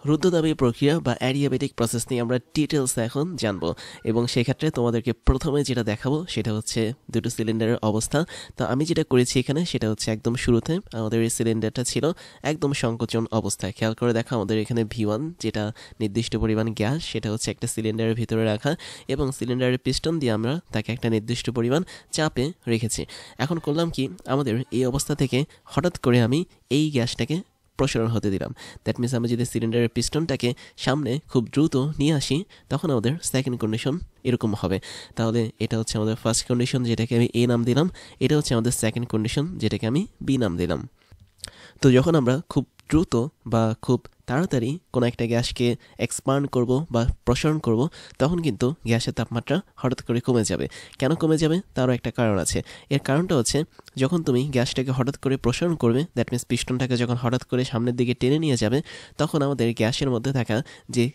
রুদ্ধতাপীয় প্রক্রিয়া বা adiabatic process নিয়ে আমরা ডিটেলস এখন জানবো এবং সেক্ষেত্রে তোমাদেরকে প্রথমে যেটা দেখাবো সেটা হচ্ছে দুটো সিলিন্ডারের অবস্থা। তো আমি যেটা করেছি এখানে সেটা হচ্ছে একদম শুরুতে আমাদের এই সিলিন্ডারটা ছিল একদম সংকোচন অবস্থায়। খেয়াল করে দেখো আমাদের এখানে V1 যেটা নির্দিষ্ট পরিমাণ গ্যাস সেটা হচ্ছে একটা সিলিন্ডারের ভিতরে রাখা এবং সিলিন্ডারের পিস্টন দিয়ে আমরা তাকে একটা নির্দিষ্ট পরিমাণ চাপে রেখেছি। এখন করলাম কি, আমাদের এই অবস্থা থেকে হঠাৎ করে আমি এই গ্যাসটাকে প্রসারণ হতে দিলাম। দ্যাট মিনস আমি যদি সিলিন্ডারের পিস্টনটাকে সামনে খুব দ্রুত নিয়ে আসি তখন আমাদের সেকেন্ড কন্ডিশন এরকম হবে। তাহলে এটা হচ্ছে আমাদের ফার্স্ট কন্ডিশন যেটাকে আমি A নাম দিলাম, এটা হচ্ছে আমাদের সেকেন্ড কন্ডিশন যেটাকে আমি B নাম দিলাম। তো যখন আমরা খুব দ্রুত বা খুব তাড়াতাড়ি কোনো একটা গ্যাসকে এক্সপান্ড করব বা প্রসারণ করব তখন কিন্তু গ্যাসের তাপমাত্রা হঠাৎ করে কমে যাবে। কেন কমে যাবে তারও একটা কারণ আছে। এর কারণটা হচ্ছে যখন তুমি গ্যাসটাকে হঠাৎ করে প্রসারণ করবে, দ্যাট মিনস পিস্টনটাকে যখন হঠাৎ করে সামনের দিকে টেনে নিয়ে যাবে তখন আমাদের গ্যাসের মধ্যে থাকা যে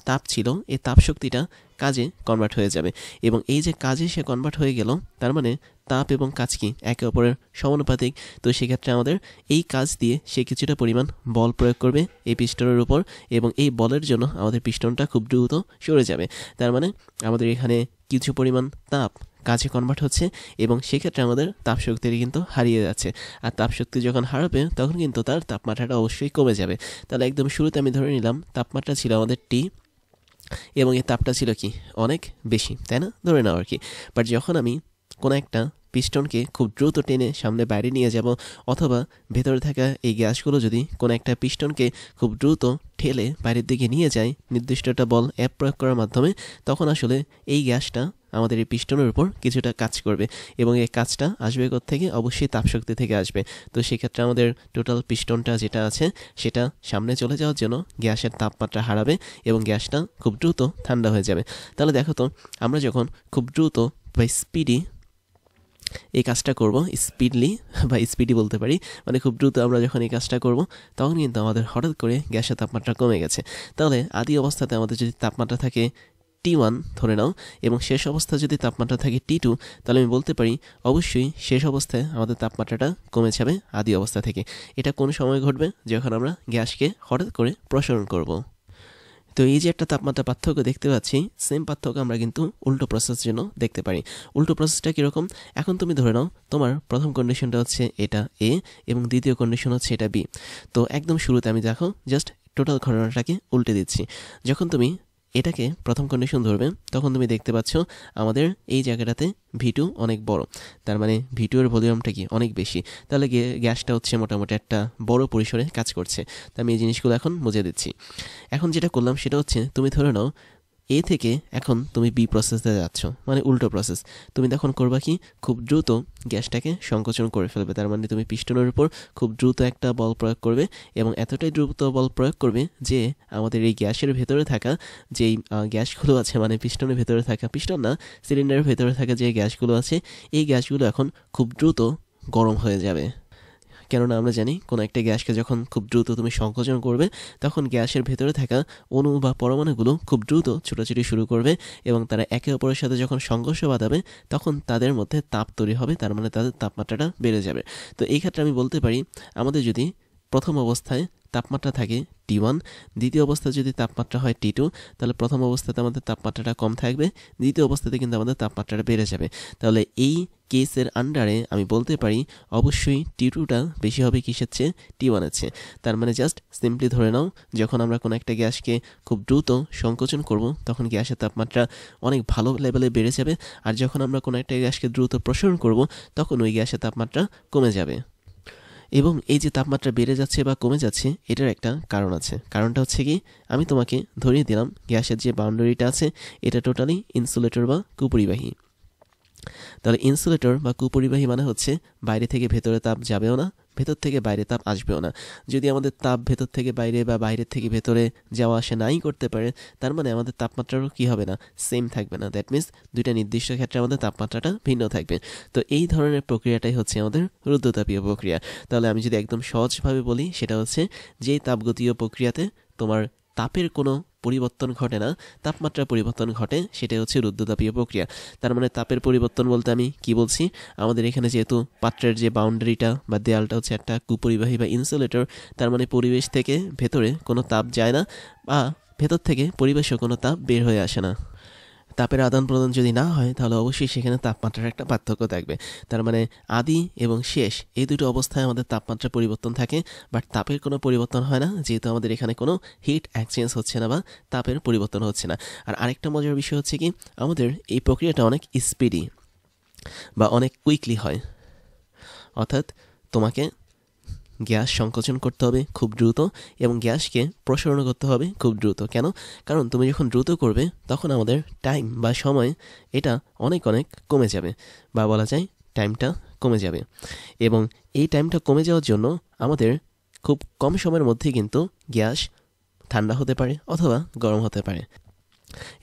তাপ ছিল এই তাপ শক্তিটা কাজে কনভার্ট হয়ে যাবে এবং এই যে কাজে সে কনভার্ট হয়ে গেল তার মানে তাপ এবং কাজ কি একে অপরের সমানুপাতিক। তো সেক্ষেত্রে আমাদের এই কাজ দিয়ে সে কিছুটা পরিমাণ বল প্রয়োগ করবে এই পিস্টনের উপর এবং এই বলের জন্য আমাদের পিস্টনটা খুব দ্রুত সরে যাবে। তার মানে আমাদের এখানে কিছু পরিমাণ তাপ কাজে কনভার্ট হচ্ছে এবং সেক্ষেত্রে আমাদের তাপশক্তিটি কিন্তু হারিয়ে যাচ্ছে। আর তাপশক্তি যখন হারাবে তখন কিন্তু তার তাপমাত্রাটা অবশ্যই কমে যাবে। তাহলে একদম শুরুতে আমি ধরে নিলাম তাপমাত্রা ছিল আমাদের T এবং এই তাপটা ছিল কি অনেক বেশি, তাই না, ধরে নাও আর কি। বাট যখন আমি কোনো একটা পিস্টনকে খুব দ্রুত টেনে সামনে বাইরে নিয়ে যাব অথবা ভেতরে থাকা এই গ্যাসগুলো যদি কোনো একটা পিস্টনকে খুব দ্রুত ঠেলে বাইরের দিকে নিয়ে যায় নির্দিষ্ট একটা বল প্রয়োগ করার মাধ্যমে, তখন আসলে এই গ্যাসটা আমাদের এই পিস্টনের উপর কিছুটা কাজ করবে এবং এই কাজটা আসবে থেকে অবশ্যই তাপশক্তি থেকে আসবে। তো সেক্ষেত্রে আমাদের টোটাল পিস্টনটা যেটা আছে সেটা সামনে চলে যাওয়ার জন্য গ্যাসের তাপমাত্রা হারাবে এবং গ্যাসটা খুব দ্রুত ঠান্ডা হয়ে যাবে। তাহলে দেখো তো আমরা যখন খুব দ্রুত বা স্পিডি এই কাজটা করব, স্পিডলি বা স্পিডি বলতে পারি, মানে খুব দ্রুত আমরা যখন এই কাজটা করব তখন কিন্তু আমাদের হঠাৎ করে গ্যাসের তাপমাত্রা কমে গেছে। তাহলে আদি অবস্থাতে আমাদের যদি তাপমাত্রা থাকে T1 ধরে নাও এবং শেষ অবস্থায় যদি তাপমাত্রা থাকে T2, তাহলে আমি বলতে পারি অবশ্যই শেষ অবস্থায় আমাদের তাপমাত্রাটা কমে যাবে আদি অবস্থা থেকে। এটা কোন সময় ঘটবে? যখন আমরা গ্যাসকে হঠাৎ করে প্রসারণ করব। তো এই যে একটা তাপমাত্রা পার্থক্য দেখতে পাচ্ছি, সেম পার্থক্য আমরা কিন্তু উল্টো প্রসেসের জন্য দেখতে পারি। উল্টো প্রসেসটা কীরকম? এখন তুমি ধরে নাও তোমার প্রথম কন্ডিশনটা হচ্ছে এটা A এবং দ্বিতীয় কন্ডিশন হচ্ছে এটা B। তো একদম শুরুতে আমি দেখো জাস্ট টোটাল ঘটনাটাকে উল্টে দিচ্ছি। যখন তুমি এটাকে প্রথম কন্ডিশন ধরবে তখন তুমি দেখতে পাচ্ছ আমাদের এই জায়গাটাতে V2 অনেক বড়, তার মানে V2 এর ভলিউমটা কি অনেক বেশি। তাহলে গ্যাসটা হচ্ছে মোটামুটি একটা বড় পরিসরে কাজ করছে। তো আমি এই জিনিসগুলো এখন বুঝে দিচ্ছি। এখন যেটা করলাম সেটা হচ্ছে তুমি ধরে নাও A থেকে এখন তুমি B প্রসেসে যাচ্ছ, মানে উল্টো প্রসেস। তুমি তখন করবা কি, খুব দ্রুত গ্যাসটাকে সংকোচন করে ফেলবে। তার মানে তুমি পিস্টনের উপর খুব দ্রুত একটা বল প্রয়োগ করবে এবং এতটাই দ্রুত বল প্রয়োগ করবে যে আমাদের এই গ্যাসের ভেতরে থাকা যেই গ্যাসগুলো আছে, মানে পিস্টনের ভেতরে থাকা, পিস্টন না সিলিন্ডারের ভেতরে থাকা যে গ্যাসগুলো আছে এই গ্যাসগুলো এখন খুব দ্রুত গরম হয়ে যাবে। কেননা আমরা জানি কোনো একটা গ্যাসকে যখন খুব দ্রুত তুমি সংকোচন করবে তখন গ্যাসের ভেতরে থাকা অণু বা পরমাণুগুলো খুব দ্রুত ছোটাছুটি শুরু করবে এবং তারা একে অপরের সাথে যখন সংঘর্ষ বাঁধাবে তখন তাদের মধ্যে তাপ তৈরি হবে, তার মানে তাদের তাপমাত্রাটা বেড়ে যাবে। তো এই ক্ষেত্রে আমি বলতে পারি আমাদের যদি প্রথম অবস্থায় তাপমাত্রা থাকে T1, দ্বিতীয় অবস্থায় যদি তাপমাত্রা হয় T2, তাহলে প্রথম অবস্থাতে আমাদের তাপমাত্রাটা কম থাকবে, দ্বিতীয় অবস্থাতে কিন্তু আমাদের তাপমাত্রাটা বেড়ে যাবে। তাহলে এই কেসের আন্ডারে আমি বলতে পারি অবশ্যই T2টা বেশি হবে কিসের চেয়ে, T1-এর চেয়ে। তার মানে জাস্ট সিম্পলি ধরে নাও যখন আমরা কোনো একটা গ্যাসকে খুব দ্রুত সংকোচন করব তখন গ্যাসের তাপমাত্রা অনেক ভালো লেভেলে বেড়ে যাবে, আর যখন আমরা কোনো একটা গ্যাসকে দ্রুত প্রসারণ করব তখন ওই গ্যাসের তাপমাত্রা কমে যাবে। এবং এই যে তাপমাত্রা বেড়ে যাচ্ছে বা কমে যাচ্ছে এটার একটা কারণ আছে। কারণটা হচ্ছে কি, আমি তোমাকে ধরিয়ে দিলাম গ্যাসের যে বাউন্ডারিটা আছে এটা টোটালি ইনসুলেটর বা কুপরিবাহী। তাহলে ইনসুলেটর বা কুপরিবাহী মানে হচ্ছে বাইরে থেকে ভেতরে তাপ যাবেও না, ভেতর থেকে বাইরে তাপ আসবেও না। যদি আমাদের তাপ ভেতর থেকে বাইরে বা বাইরের থেকে ভেতরে যাওয়া আসা নাই করতে পারে তার মানে আমাদের তাপমাত্রারও কি হবে না, সেম থাকবে না। দ্যাট মিনস দুইটা নির্দিষ্ট ক্ষেত্রে আমাদের তাপমাত্রাটা ভিন্ন থাকবে। তো এই ধরনের প্রক্রিয়াটাই হচ্ছে আমাদের রুদ্ধতাপীয় প্রক্রিয়া। তাহলে আমি যদি একদম সহজভাবে বলি সেটা হচ্ছে যে তাপগতীয় প্রক্রিয়াতে তোমার তাপের কোনো পরিবর্তন ঘটে না, তাপমাত্রার পরিবর্তন ঘটে, সেটা হচ্ছে রুদ্ধতাপীয় প্রক্রিয়া। তার মানে তাপের পরিবর্তন বলতে আমি কি বলছি, আমাদের এখানে যেহেতু পাত্রের যে বাউন্ডারিটা বা দেয়ালটা হচ্ছে একটা কুপরিবাহী বা ইনসুলেটর, তার মানে পরিবেশ থেকে ভেতরে কোনো তাপ যায় না বা ভেতর থেকে পরিবেশেও কোনো তাপ বের হয়ে আসে না। তাপের আদান প্রদান যদি না হয় তাহলে অবশ্যই সেখানে তাপমাত্রার একটা পার্থক্য থাকবে। তার মানে আদি এবং শেষ এই দুটো অবস্থায় আমাদের তাপমাত্রা পরিবর্তন থাকে, বাট তাপের কোনো পরিবর্তন হয় না, যেহেতু আমাদের এখানে কোনো হিট এক্সচেঞ্জ হচ্ছে না বা তাপের পরিবর্তন হচ্ছে না। আর আরেকটা মজার বিষয় হচ্ছে কি, আমাদের এই প্রক্রিয়াটা অনেক স্পিডি বা অনেক কুইকলি হয়। অর্থাৎ তোমাকে গ্যাস সংকোচন করতে হবে খুব দ্রুত এবং গ্যাসকে প্রসারণ করতে হবে খুব দ্রুত। কেন? কারণ তুমি যখন দ্রুত করবে তখন আমাদের টাইম বা সময় এটা অনেক অনেক কমে যাবে, বা বলা যায় টাইমটা কমে যাবে। এবং এই টাইমটা কমে যাওয়ার জন্য আমাদের খুব কম সময়ের মধ্যে কিন্তু গ্যাস ঠান্ডা হতে পারে অথবা গরম হতে পারে।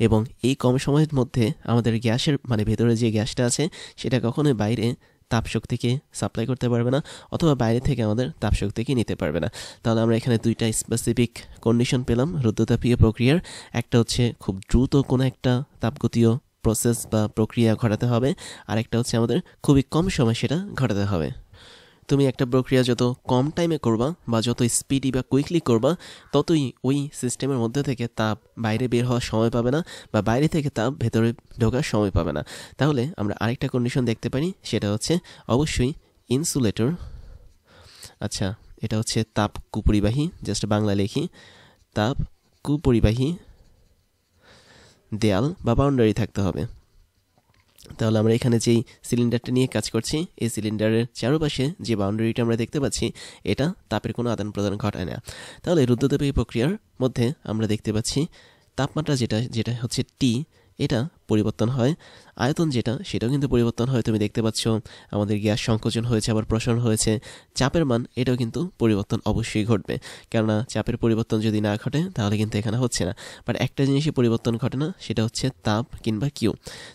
এবং এই কম সময়ের মধ্যে আমাদের গ্যাসের মানে ভেতরে যে গ্যাসটা আছে সেটা কখনোই বাইরে তাপশক্তিকে সাপ্লাই করতে পারবে না অথবা বাইরে থেকে আমাদের তাপশক্তিকে নিতে পারবে না। তাহলে আমরা এখানে দুইটা স্পেসিফিক কন্ডিশন পেলাম রুদ্ধতাপীয় প্রক্রিয়ার। একটা হচ্ছে খুব দ্রুত কোনো একটা তাপগতীয় প্রসেস বা প্রক্রিয়া ঘটাতে হবে, আর একটা হচ্ছে আমাদের খুবই কম সময় সেটা ঘটাতে হবে। তুমি একটা প্রক্রিয়া যত কম টাইমে করবা বা যত স্পিডি বা কুইকলি করবা, ততই ওই সিস্টেমের মধ্যে থেকে তাপ বাইরে বের হওয়ার সময় পাবে না বা বাইরে থেকে তাপ ভেতরে ঢোকার সময় পাবে না। তাহলে আমরা আরেকটা কন্ডিশন দেখতে পারি, সেটা হচ্ছে অবশ্যই ইনসুলেটর। আচ্ছা, এটা হচ্ছে তাপ কুপরিবাহী, জাস্ট বাংলা লিখি, তাপ কুপরিবাহী দেয়াল বা বাউন্ডারি থাকতে হবে। তাহলে আমরা এখানে যেই সিলিন্ডারটা নিয়ে কাজ করছি, এই সিলিন্ডারের চারপাশে যে বাউন্ডারিটা আমরা দেখতে পাচ্ছি, এটা তাপের কোনো আদান প্রদান ঘটায় না। তাহলে রুদ্ধতাপীয় প্রক্রিয়ার মধ্যে আমরা দেখতে পাচ্ছি তাপমাত্রা যেটা হচ্ছে টি, এটা পরিবর্তন হয়। আয়তন যেটা, সেটাও কিন্তু পরিবর্তন হয়। তুমি দেখতে পাচ্ছ আমাদের গ্যাস সংকোচন হয়েছে, আবার প্রসারণ হয়েছে। চাপের মান, এটাও কিন্তু পরিবর্তন অবশ্যই ঘটবে, কেননা চাপের পরিবর্তন যদি না ঘটে তাহলে কিন্তু এখানে হচ্ছে না। বাট একটা জিনিসই পরিবর্তন ঘটে না, সেটা হচ্ছে তাপ কিংবা কিউ।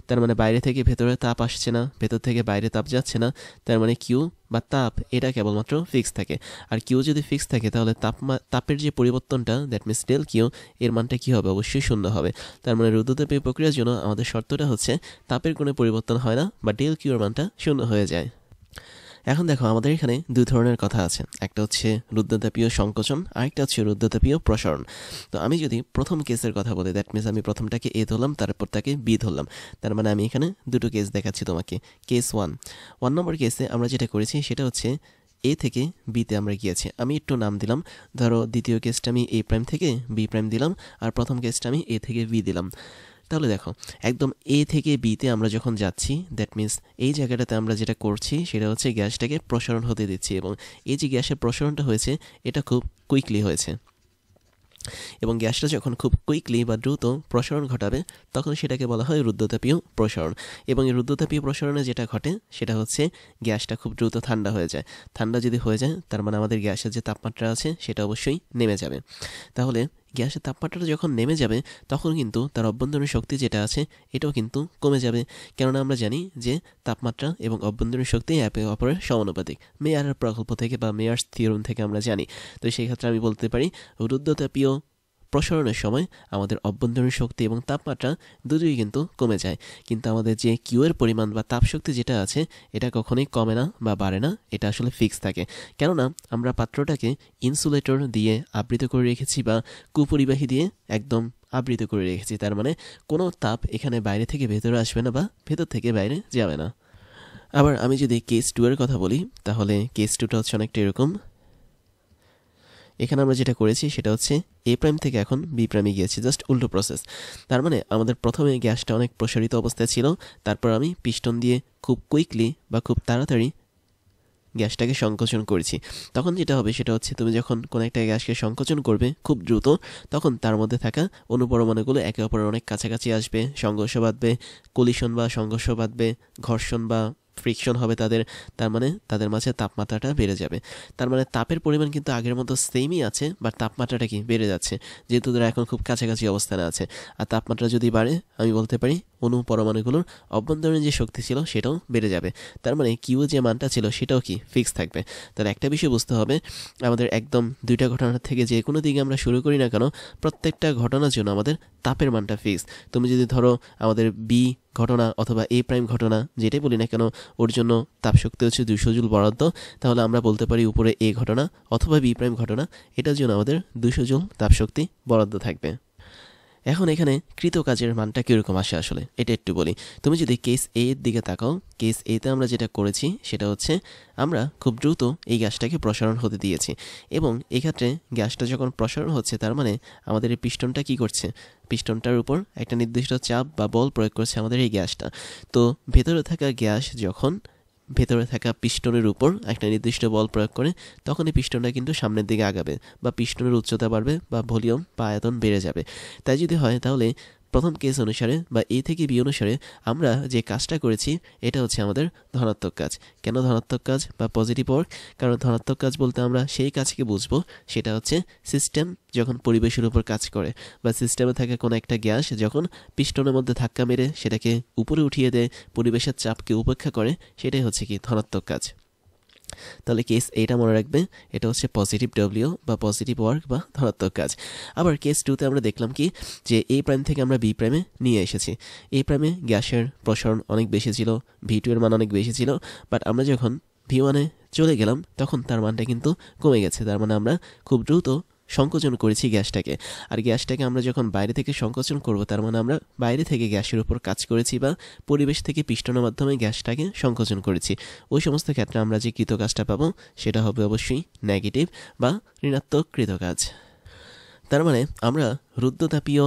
তার মানে বাইরে থেকে ভেতরে তাপ আসছে না, ভেতর থেকে বাইরে তাপ যাচ্ছে না। তার মানে কিউ বা তাপ এটা কেবলমাত্র ফিক্স থাকে। আর কিউ যদি ফিক্স থাকে তাহলে তাপের যে পরিবর্তনটা, দ্যাট মিনস ডেল কিউ, এর মানটা কী হবে? অবশ্যই শূন্য হবে। তার মানে রুদ্ধতাপীয় প্রক্রিয়ার জন্য আমাদের শর্তটা হচ্ছে তাপের কোনো পরিবর্তন হয় না বা ডেল কিউর মানটা শূন্য হয়ে যায়। এখন দেখো, আমাদের এখানে দুই ধরনের কথা আছে, একটা হচ্ছে রুদ্ধতাপীয় সংকোচন, আরেকটা হচ্ছে রুদ্ধতাপীয় প্রসারণ। তো আমি যদি প্রথম কেসের কথা বলি, দ্যাট মিনস আমি প্রথমটাকে এ ধরলাম, তারপর তাকে বি ধরলাম। তার মানে আমি এখানে দুটো কেস দেখাচ্ছি তোমাকে। কেস ওয়ান নম্বর কেসে আমরা যেটা করেছি সেটা হচ্ছে এ থেকে বিতে আমরা গিয়েছি। আমি একটু নাম দিলাম, ধরো দ্বিতীয় কেসটা আমি এ প্রাইম থেকে বি প্রাইম দিলাম, আর প্রথম কেসটা আমি এ থেকে বি দিলাম। তাহলে দেখো, একদম এ থেকে বিতে আমরা যখন যাচ্ছি, দ্যাট মিনস এই জায়গাটাতে আমরা যেটা করছি সেটা হচ্ছে গ্যাসটাকে প্রসারণ হতে দিচ্ছি, এবং এই যে গ্যাসের প্রসারণটা হয়েছে এটা খুব কুইকলি হয়েছে। এবং গ্যাসটা যখন খুব কুইকলি বা দ্রুত প্রসারণ ঘটাবে তখন সেটাকে বলা হয় রুদ্ধতাপীয় প্রসারণ। এবং এই রুদ্ধতাপীয় প্রসারণে যেটা ঘটে সেটা হচ্ছে গ্যাসটা খুব দ্রুত ঠান্ডা হয়ে যায়। ঠান্ডা যদি হয়ে যায় তার মানে আমাদের গ্যাসের যে তাপমাত্রা আছে সেটা অবশ্যই নেমে যাবে। তাহলে গ্যাসের তাপমাত্রাটা যখন নেমে যাবে তখন কিন্তু তার অভ্যন্তরীণ শক্তি যেটা আছে এটাও কিন্তু কমে যাবে, কেননা আমরা জানি যে তাপমাত্রা এবং অভ্যন্তরীণ শক্তি একে অপরের সমানুপাতিক। মেয়ারের প্রকল্প থেকে বা মেয়ার্স থিওরেম থেকে আমরা জানি। তো সেই ক্ষেত্রে আমি বলতে পারি রুদ্ধতাপীয় প্রসারণের সময় আমাদের অভ্যন্তরীণ শক্তি এবং তাপমাত্রা দুটোই কিন্তু কমে যায়, কিন্তু আমাদের যে কিউ এর পরিমাণ বা তাপশক্তি যেটা আছে এটা কখনোই কমে না বা বাড়ে না, এটা আসলে ফিক্স থাকে। কেননা আমরা পাত্রটাকে ইনসুলেটর দিয়ে আবৃত করে রেখেছি বা কুপরিবাহী দিয়ে একদম আবৃত করে রেখেছি। তার মানে কোনো তাপ এখানে বাইরে থেকে ভেতরে আসবে না বা ভেতর থেকে বাইরে যাবে না। আবার আমি যদি কেস 2 এর কথা বলি, তাহলে কেস 2টা হচ্ছে অনেকটা এরকম। এখানে আমরা যেটা করেছি সেটা হচ্ছে এ প্রাইম থেকে এখন বি প্রাইমে গিয়েছি, জাস্ট উল্টো প্রসেস। তার মানে আমাদের প্রথমে গ্যাসটা অনেক প্রসারিত অবস্থায় ছিল, তারপর আমি পিস্টন দিয়ে খুব কুইকলি বা খুব তাড়াতাড়ি গ্যাসটাকে সংকোচন করেছি। তখন যেটা হবে সেটা হচ্ছে তুমি যখন কোনো একটা গ্যাসকে সংকোচন করবে খুব দ্রুত, তখন তার মধ্যে থাকা অণুপরমাণুগুলো একে অপরের অনেক কাছাকাছি আসবে, সংঘর্ষ বাঁধবে, কলিশন বা সংঘর্ষ বাঁধবে, ঘর্ষণ বা ফ্রিকশন হবে তাদের। তার মানে তাদের মাঝে তাপমাত্রাটা বেড়ে যাবে। তার মানে তাপের পরিমাণ কিন্তু আগের মতো সেমই আছে, বাট তাপমাত্রাটা কি বেড়ে যাচ্ছে, যেহেতু তারা এখন খুব কাছাকাছি অবস্থানে আছে। আর তাপমাত্রা যদি বাড়ে আমি বলতে পারি অণু পরমাণুগুলোর অভ্যন্তরীণ যে শক্তি ছিল সেটাও বেড়ে যাবে। তার মানে কিউ যে মানটা ছিল সেটাও কি ফিক্স থাকবে। তাহলে একটা বিষয় বুঝতে হবে, আমাদের একদম দুইটা ঘটনার থেকে যে কোনো দিকে আমরা শুরু করি না কেন, প্রত্যেকটা ঘটনার জন্য আমাদের তাপের মানটা ফিক্স। তুমি যদি ধরো আমাদের বি ঘটনা অথবা এ প্রাইম ঘটনা যেটাই বলি না কেন, ওর জন্য তাপশক্তি হচ্ছে 200 জুল বরাদ্দ, তাহলে আমরা বলতে পারি উপরে এ ঘটনা অথবা বি প্রাইম ঘটনা, এটার জন্য আমাদের 200 জুল তাপশক্তি বরাদ্দ থাকবে। এখন এখানে কৃত কাজের মানটা কীরকম আসে আসলে এটা একটু বলি। তুমি যদি কেস এ এর দিকে তাকাও, কেস এতে আমরা যেটা করেছি সেটা হচ্ছে আমরা খুব দ্রুত এই গ্যাসটাকে প্রসারণ হতে দিয়েছি, এবং এক্ষেত্রে গ্যাসটা যখন প্রসারণ হচ্ছে তার মানে আমাদের এই পিস্টনটা কি করছে, পিস্টনটার উপর একটা নির্দিষ্ট চাপ বা বল প্রয়োগ করছে আমাদের এই গ্যাসটা। তো ভেতরে থাকা গ্যাস যখন ভেতরে থাকা পিস্টনের উপর একটা নির্দিষ্ট বল প্রয়োগ করে, তখন এই পিস্টনটা কিন্তু সামনের দিকে আগাবে বা পিস্টনের উচ্চতা বাড়বে বা ভলিউম বা আয়তন বেড়ে যাবে। তাই যদি হয় তাহলে প্রথম কেস অনুসারে বা এ থেকে বি অনুসারে আমরা যে কাজটা করেছি এটা হচ্ছে আমাদের ধনাত্মক কাজ। কেন ধনাত্মক কাজ বা পজিটিভ ওয়ার্ক? কারণ ধনাত্মক কাজ বলতে আমরা সেই কাজকে বুঝবো সেটা হচ্ছে সিস্টেম যখন পরিবেশের উপর কাজ করে বা সিস্টেমে থাকা কোনো একটা গ্যাস যখন পিস্টনের মধ্যে ধাক্কা মেরে সেটাকে উপরে উঠিয়ে দেয়, পরিবেশের চাপকে উপেক্ষা করে, সেটাই হচ্ছে কি ধনাত্মক কাজ। তাহলে কেস এইটা মনে রাখবে, এটা হচ্ছে পজিটিভ ডব্লিউ বা পজিটিভ ওয়ার্ক বা ধনাত্মক কাজ। আবার কেস টুতে আমরা দেখলাম কি যে এ প্রাইম থেকে আমরা বি প্রাইমে নিয়ে এসেছি। এ প্রাইমে গ্যাসের প্রসারণ অনেক বেশি ছিল, ভি টু এর মান অনেক বেশি ছিল, বাট আমরা যখন ভি ওয়ানে চলে গেলাম তখন তার মানটা কিন্তু কমে গেছে। তার মানে আমরা খুব দ্রুত সংকোচন করেছি গ্যাসটাকে। আর গ্যাসটাকে আমরা যখন বাইরে থেকে সংকোচন করব তার মানে আমরা বাইরে থেকে গ্যাসের উপর কাজ করেছি বা পরিবেশ থেকে পিস্টনের মাধ্যমে গ্যাসটাকে সংকোচন করেছি। ওই সমস্ত ক্ষেত্রে আমরা যে কৃতকাজটা পাবো সেটা হবে অবশ্যই নেগেটিভ বা ঋণাত্মক কৃতকাজ। তার মানে আমরা রুদ্ধতাপীয়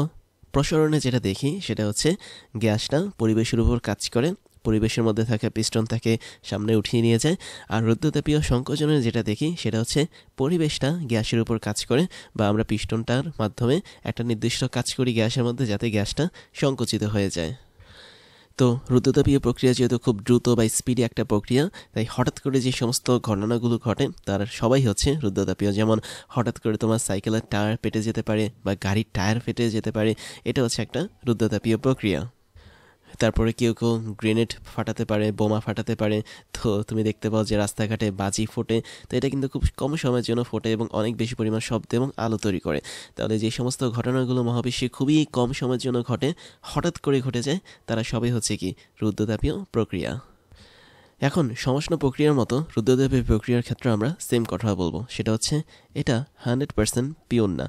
প্রসারণে যেটা দেখি সেটা হচ্ছে গ্যাসটা পরিবেশের উপর কাজ করে, পরিবেশের মধ্যে থাকা পিস্টন তাকে সামনে উঠিয়ে নিয়ে যায়। আর রুদ্ধতাপীয় সংকোচনের যেটা দেখি সেটা হচ্ছে পরিবেশটা গ্যাসের উপর কাজ করে বা আমরা পিস্টনটার মাধ্যমে একটা নির্দিষ্ট কাজ করি গ্যাসের মধ্যে যাতে গ্যাসটা সংকুচিত হয়ে যায়। তো রুদ্ধতাপীয় প্রক্রিয়া যেহেতু খুব দ্রুত বা স্পিডি একটা প্রক্রিয়া, তাই হঠাৎ করে যে সমস্ত ঘটনাগুলো ঘটে তার সবাই হচ্ছে রুদ্ধতাপীয়। যেমন হঠাৎ করে তোমার সাইকেলের টায়ার ফেটে যেতে পারে বা গাড়ির টায়ার ফেটে যেতে পারে, এটা হচ্ছে একটা রুদ্ধতাপীয় প্রক্রিয়া। তারপরে কেউ কেউ গ্রেনেড ফাটাতে পারে, বোমা ফাটাতে পারে। তো তুমি দেখতে পাও যে রাস্তাঘাটে বাজি ফোটে, তো এটা কিন্তু খুব কম সময়ের জন্য ফোটে এবং অনেক বেশি পরিমাণ শব্দ এবং আলো তৈরি করে। তাহলে যে সমস্ত ঘটনাগুলো মহাবিশ্বে খুবই কম সময়ের জন্য ঘটে, হঠাৎ করে ঘটে যায়, তারা সবই হচ্ছে কি রুদ্ধতাপীয় প্রক্রিয়া। এখন সমষ্ণ প্রক্রিয়ার মতো রুদ্ধতাপীয় প্রক্রিয়ার ক্ষেত্রে আমরা সেম কথা বলবো, সেটা হচ্ছে এটা 100% পিওর না।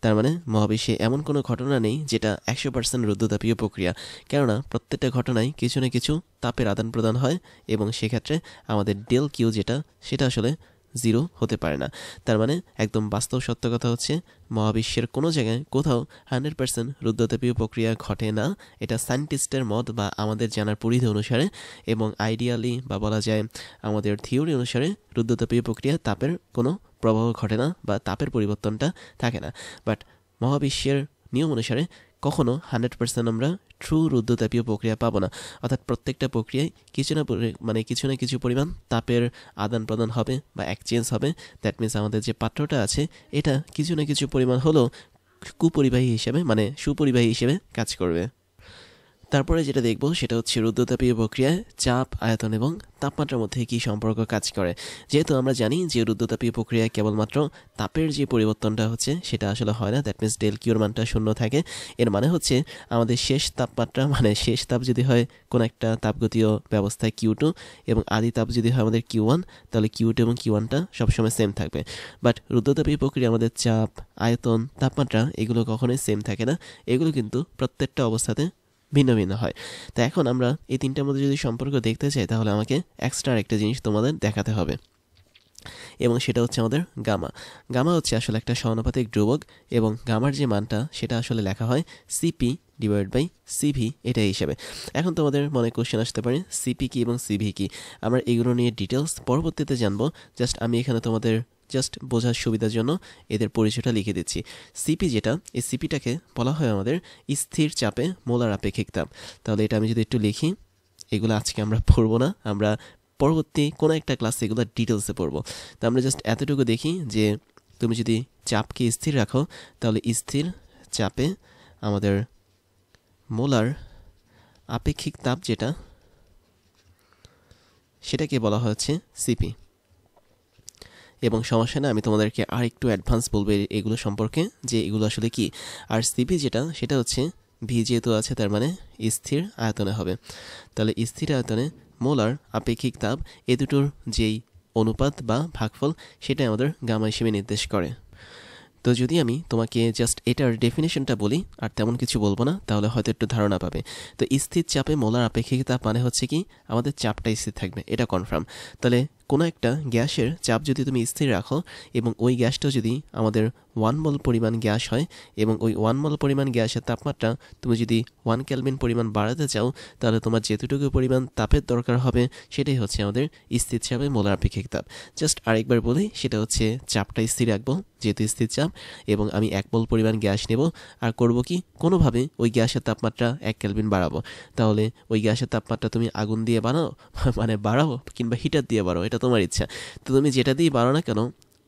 তার মানে মহাবিশ্বে এমন কোনো ঘটনা নেই যেটা 100% রুদ্ধতাপীয় প্রক্রিয়া, কেননা প্রত্যেকটা ঘটনায় কিছু না কিছু তাপের আদান প্রদান হয় এবং সেক্ষেত্রে আমাদের ডেল কিউ যেটা সেটা আসলে জিরো হতে পারে না। তার মানে একদম বাস্তব সত্য কথা হচ্ছে মহাবিশ্বের কোনো জায়গায় কোথাও 100% রুদ্ধতাপীয় প্রক্রিয়া ঘটে না। এটা সায়েন্টিস্টের মত বা আমাদের জানার পরিধি অনুসারে এবং আইডিয়ালি বা বলা যায় আমাদের থিওরি অনুসারে রুদ্ধতাপীয় প্রক্রিয়া তাপের কোনো প্রভাব ঘটে না বা তাপের পরিবর্তনটা থাকে না। বাট মহাবিশ্বের নিয়ম অনুসারে কখনো 100% আমরা ট্রু রুদ্ধতাপীয় প্রক্রিয়া পাবো না। অর্থাৎ প্রত্যেকটা প্রক্রিয়ায় কিছু না কিছু পরিমাণ তাপের আদান প্রদান হবে বা এক্সচেঞ্জ হবে। দ্যাট মিনস আমাদের যে পাত্রটা আছে এটা কিছু না কিছু পরিমাণ হলেও কুপরিবাহী হিসেবে মানে সুপরিবাহী হিসেবে কাজ করবে। তারপরে যেটা দেখব সেটা হচ্ছে রুদ্ধতাপীয় প্রক্রিয়ায় চাপ, আয়তন এবং তাপমাত্রার মধ্যে কী সম্পর্ক কাজ করে। যেহেতু আমরা জানি যে রুদ্ধতাপীয় প্রক্রিয়ায় কেবলমাত্র তাপের যে পরিবর্তনটা হচ্ছে সেটা আসলে হয় না, দ্যাট মিনস ডেল কিউর মানটা শূন্য থাকে। এর মানে হচ্ছে আমাদের শেষ তাপমাত্রা মানে শেষ তাপ যদি হয় কোনো একটা তাপগতীয় ব্যবস্থায় Q2 এবং আদি তাপ যদি হয় আমাদের Q1, তাহলে Q2 এবং Q1টা সবসময় সেম থাকবে। বাট রুদ্ধতাপীয় প্রক্রিয়া আমাদের চাপ, আয়তন, তাপমাত্রা এগুলো কখনোই সেম থাকে না। এগুলো কিন্তু প্রত্যেকটা অবস্থাতে ভিন্ন ভিন্ন হয়। তো এখন আমরা এই তিনটার মধ্যে যদি সম্পর্ক দেখতে চাই তাহলে আমাকে এক্সট্রা একটা জিনিস তোমাদের দেখাতে হবে এবং সেটা হচ্ছে আমাদের গামা। গামা হচ্ছে আসলে একটা সমানুপাতিক ধ্রুবক এবং গামার যে মানটা সেটা আসলে লেখা হয় সিপি ডিভাইড বাই সিভি এটা হিসেবে। এখন তোমাদের মনে কোশ্চেন আসতে পারে সিপি কি এবং সিভি কি, আমরা এগুলো নিয়ে ডিটেলস পরবর্তীতে জানবো। জাস্ট আমি এখানে তোমাদের জাস্ট বোঝার সুবিধার জন্য এদের পরিচয়টা লিখে দিচ্ছি। সিপি যেটা, এই সিপিটাকে বলা হয় আমাদের স্থির চাপে মোলার আপেক্ষিক তাপ। তাহলে এটা আমি যদি একটু লিখি, এগুলো আজকে আমরা পড়বো না, আমরা পরবর্তী কোনো একটা ক্লাসে এগুলো ডিটেলসে পড়বো। তো আমরা জাস্ট এতটুকু দেখি যে তুমি যদি চাপকে স্থির রাখো তাহলে স্থির চাপে আমাদের মোলার আপেক্ষিক তাপ যেটা সেটাকে বলা হচ্ছে সিপি। এবং সমস্যা না, আমি তোমাদেরকে আর একটু অ্যাডভান্স বলবো এগুলো সম্পর্কে যে এগুলো আসলে কি। আর সিপি যেটা সেটা হচ্ছে ভি যেহেতু আছে তার মানে স্থির আয়তনে হবে। তাহলে স্থির আয়তনে মোলার আপেক্ষিক তাপ এ দুটোর যেই অনুপাত বা ভাগফল সেটাই আমাদের গামা হিসেবে নির্দেশ করে। তো যদি আমি তোমাকে জাস্ট এটার ডেফিনেশনটা বলি আর তেমন কিছু বলবো না, তাহলে হয়তো একটু ধারণা পাবে। তো স্থির চাপে মোলার আপেক্ষিক তাপ মানে হচ্ছে কি আমাদের চাপটা স্থির থাকবে, এটা কনফার্ম। তাহলে কোনো একটা গ্যাসের চাপ যদি তুমি স্থির রাখো এবং ওই গ্যাসটা যদি আমাদের 1 মোল পরিমাণ গ্যাস হয় এবং ওই 1 মোল পরিমাণ গ্যাসের তাপমাত্রা তুমি যদি 1 কেলভিন পরিমাণ বাড়াতে চাও, তাহলে তোমার যেতটুকু পরিমাণ তাপের দরকার হবে সেটাই হচ্ছে আমাদের স্থির চাপে মোলার আপেক্ষিক তাপ। জাস্ট আরেকবার বলি, সেটা হচ্ছে চাপটা স্থির রাখবো যেহেতু স্থির চাপ, এবং আমি 1 মোল পরিমাণ গ্যাস নেব আর করব কি কোনোভাবে ওই গ্যাসের তাপমাত্রা 1 কেলভিন বাড়াবো। তাহলে ওই গ্যাসের তাপমাত্রা তুমি আগুন দিয়ে বানাও মানে বাড়াও কিংবা হিটার দিয়ে বাড়াও, এটা তোমার ইচ্ছা। তো তুমি যেটা দিয়ে বাড়াও না কেন,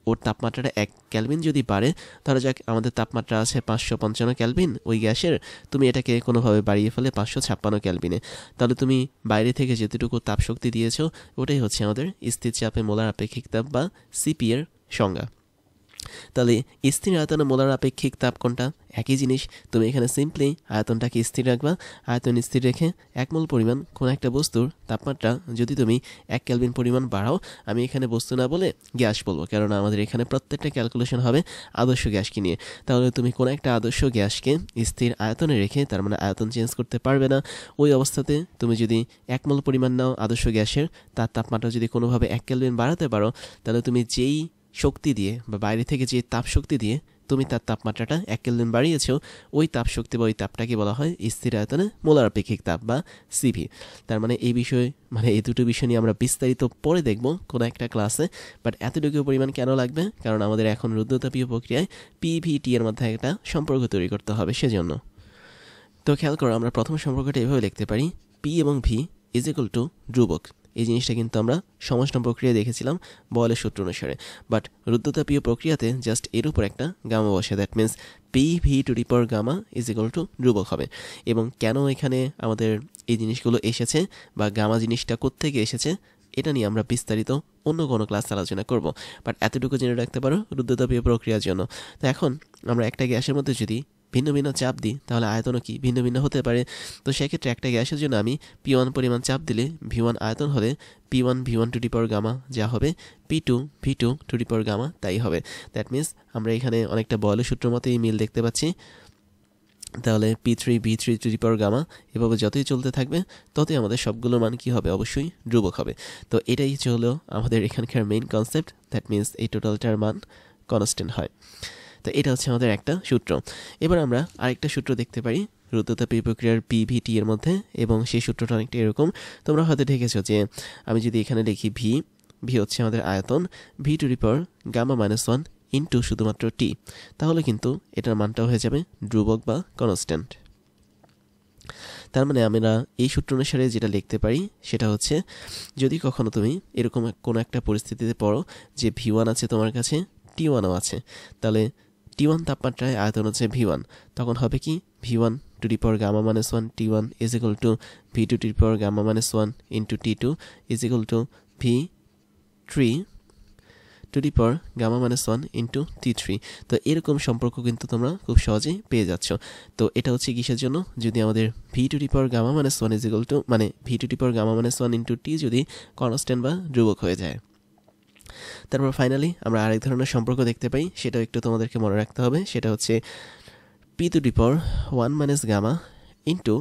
ওর তাপমাত্রাটা 1 কেলভিন যদি বাড়ে, ধরা যাক আমাদের তাপমাত্রা আছে 555 কেলভিন ওই গ্যাসের, তুমি এটাকে কোনোভাবে বাড়িয়ে ফেলে 556 কেলভিনে, তাহলে তুমি বাইরে থেকে যেতটুকু তাপশক্তি দিয়েছো ওটাই হচ্ছে আমাদের স্থির চাপে মোলার আপেক্ষিক তাপ বা সিপি এর সংজ্ঞা। তাহলে স্থির আয়তনে মোলার আপেক্ষিক তাপ কোনটা? একই জিনিস। তুমি এখানে সিম্পলি আয়তনটাকে স্থির রাখবা। আয়তন স্থির রেখে 1 মোল পরিমাণ কোনো একটা বস্তুর তাপমাত্রা যদি তুমি 1 কেলভিন পরিমাণ বাড়াও, আমি এখানে বস্তু না বলে গ্যাস বলবো, কেননা আমাদের এখানে প্রত্যেকটা ক্যালকুলেশন হবে আদর্শ গ্যাসকে নিয়ে। তাহলে তুমি কোনো একটা আদর্শ গ্যাসকে স্থির আয়তনে রেখে, তার মানে আয়তন চেঞ্জ করতে পারবে না, ওই অবস্থাতে তুমি যদি 1 মোল পরিমাণ নাও আদর্শ গ্যাসের, তার তাপমাত্রা যদি কোনোভাবে 1 কেলভিন বাড়াতে পারো, তাহলে তুমি যেই শক্তি দিয়ে বা বাইরে থেকে যে তাপ শক্তি দিয়ে তুমি তার তাপমাত্রাটা 1 কেলভিন বাড়িয়েছ, ওই তাপ শক্তি বা ওই তাপটাকে বলা হয় স্থির আয়তনে মোলার আপেক্ষিক তাপ বা সিভি। তার মানে এই বিষয়ে এই দুটো বিষয় নিয়ে আমরা বিস্তারিত পরে দেখব কোনো একটা ক্লাসে, বাট এতটুকু পরিমাণ কেন লাগবে? কারণ আমাদের এখন রুদ্রতাপীয় প্রক্রিয়ায় পিভিটি এর মধ্যে একটা সম্পর্ক তৈরি করতে হবে, সেজন্য। তো খেয়াল করো, আমরা প্রথম সম্পর্কটা এভাবে লিখতে পারি, পি এবং ভি ইজ ইকুয়াল টু ধ্রুবক। এই জিনিসটা কিন্তু আমরা সমষ্ণ প্রক্রিয়ায় দেখেছিলাম বয়েলের সূত্র অনুসারে, বাট রুদ্রতাপীয় প্রক্রিয়াতে জাস্ট এর উপর একটা গামা বসে, that means P V to the power gamma is equal to ধ্রুবক হবে। এবং কেন এখানে আমাদের এই জিনিসগুলো এসেছে বা গামা জিনিসটা কোত্থেকে এসেছে, এটা নিয়ে আমরা বিস্তারিত অন্য কোনো ক্লাস আলোচনা করব, বাট এতটুকু জেনে রাখতে পারো রুদ্রতাপীয় প্রক্রিয়ার জন্য। তো এখন আমরা একটা গ্যাসের মধ্যে যদি ভিন্ন ভিন্ন চাপ দিই, তাহলে আয়তনও কি ভিন্ন ভিন্ন হতে পারে। তো সেক্ষেত্রে একটা গ্যাসের জন্য আমি P1 পরিমাণ চাপ দিলে V1 আয়তন হলে P1 V1 to the power gamma যা হবে, P2 V2 to the power gamma তাই হবে। দ্যাট মিনস আমরা এখানে অনেকটা বয়েলের সূত্রের মতোই মিল দেখতে পাচ্ছি। তাহলে P3 V3 to the power gamma এভাবে যতই চলতে থাকবে ততই আমাদের সবগুলো মান কি হবে? অবশ্যই ধ্রুবক হবে। তো এটাই হলো আমাদের এখানকার মেইন কনসেপ্ট, দ্যাট মিনস এই টোটালটার মান কনস্ট্যান্ট হয়। তো এটা হচ্ছে আমাদের একটা সূত্র। এবার আমরা আরেকটা সূত্র দেখতে পারি রুদ্রতাপীয় প্রক্রিয়ার পিভিটি এর মধ্যে, এবং সেই সূত্রটা অনেকটা এরকম। তোমরা হয়তো দেখেছো যে আমি যদি এখানে লিখি ভি হচ্ছে আমাদের আয়তন, V to the power gamma -1 into শুধুমাত্র টি, তাহলে কিন্তু এটার মানটাও হয়ে যাবে ধ্রুবক বা কনস্ট্যান্ট। তার মানে আমরা এই সূত্র অনুসারে যেটা লিখতে পারি সেটা হচ্ছে, যদি কখনো তুমি এরকম কোনো একটা পরিস্থিতিতে পড়ো যে V1 আছে তোমার কাছে, T1ও আছে, তাহলে T1 তাপমাত্রায় আয়তন হচ্ছে V1, তখন হবে কি V1 to the power gamma -1 T1 is equal to V2 to the power gamma -1 into T2 is equal to V3 to the power gamma -1 into T3। তো এরকম সম্পর্ক কিন্তু তোমরা খুব সহজেই পেয়ে যাচ্ছ। তো এটা হচ্ছে কিসের জন্য? যদি আমাদের V to the power gamma -1 is equal to V to the power gamma -1 into T যদি কনস্ট্যান্ট বা ধ্রুবক হয়ে যায়। তারপর ফাইনালি আমরা আরেক ধরনের সম্পর্ক দেখতে পাই, সেটাও একটু তোমাদেরকে মনে রাখতে হবে। সেটা হচ্ছে P to the power 1 minus gamma into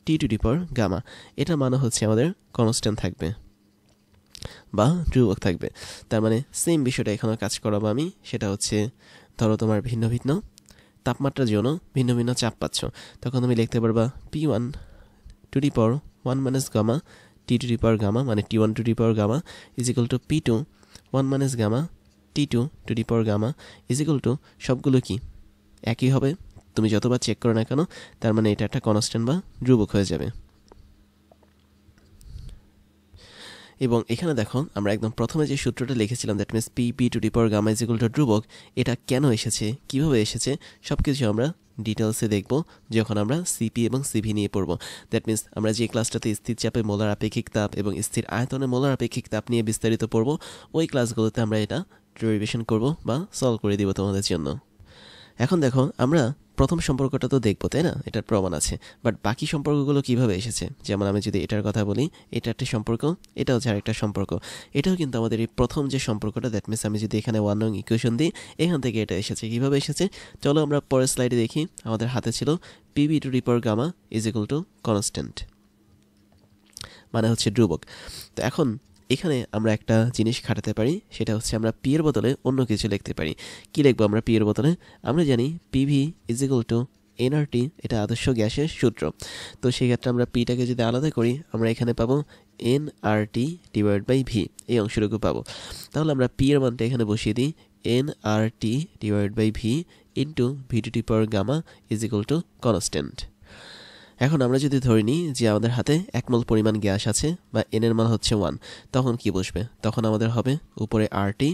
T to the power gamma. এটার মানে হচ্ছে আমাদের কনস্ট্যান্ট থাকবে বা ধ্রুবক থাকবে। তার মানে সেম বিষয়টা এখানে কাজ করাবো আমি। সেটা হচ্ছে, ধরো তোমার ভিন্ন ভিন্ন তাপমাত্রার জন্য ভিন্ন ভিন্ন চাপ পাচ্ছ, তখন তুমি লিখতে পারবা P1 to the power 1 minus gamma T to the power gamma, মানে T1 to the power gamma is equal to P2 1 minus gamma T2 to the power gamma is equal to, সবগুলো কি একই হবে, তুমি যতবার চেক করো না কেন, তার মানে এটা একটা কনস্ট্যান্ট বা ধ্রুবক হয়ে যাবে। এবং এখানে দেখো আমরা একদম প্রথমে যে সূত্রটা লিখেছিলাম, that means P to the power gamma is equal to ধ্রুবক, এটা কেন এসেছে, কিভাবে এসেছে, সব কিছু আমরা ডিটেলসে দেখব যখন আমরা সিপি এবং সিভি নিয়ে পড়ব। দ্যাট মিন্স আমরা যে ক্লাসটাতে স্থির চাপে মোলার আপেক্ষিক তাপ এবং স্থির আয়তনে মোলার আপেক্ষিক তাপ নিয়ে বিস্তারিত পড়ব, ওই ক্লাসগুলোতে আমরা এটা ডেরিভেশন করব বা সলভ করে দিব তোমাদের জন্য। এখন দেখো, আমরা প্রথম সম্পর্কটা তো দেখবো, তাই না? এটার প্রমাণ আছে, বাট বাকি সম্পর্কগুলো কিভাবে এসেছে? যেমন আমি যদি এটার কথা বলি, এটা একটা সম্পর্ক, এটা হচ্ছে আরেকটা সম্পর্ক, এটাও কিন্তু আমাদের এই প্রথম যে সম্পর্কটা। দ্যাট মিন্স আমি যদি এখানে 1 নং ইকুয়েশন দিই, এখান থেকে এটা এসেছে। কিভাবে এসেছে চলো আমরা পরের স্লাইডে দেখি। আমাদের হাতে ছিল PV to the power gamma is equal to constant, মানে হচ্ছে ধ্রুবক। তো এখন এখানে আমরা একটা জিনিস খাটাতে পারি, সেটা হচ্ছে আমরা পি এর বদলে অন্য কিছু লিখতে পারি। কি লিখবো আমরা পি এর বদলে? আমরা জানি PV is equal two nRT, এটা আদর্শ গ্যাসের সূত্র। তো সেই ক্ষেত্রে আমরা পিটাকে যদি আলাদা করি, আমরা এখানে পাবো এনআরটি ডিভাইড বাই ভি, এই অংশটুকু পাবো। তাহলে আমরা পি এর মানটা এখানে বসিয়ে দিই, NRT divide by V into V to the power gamma is equal to constant. এখন আমরা যদি ধরে নিই যে আমাদের হাতে 1 মোল পরিমাণ গ্যাস আছে বা এন এর মান হচ্ছে 1, তখন কি বসবে? তখন আমাদের হবে উপরে আরটি,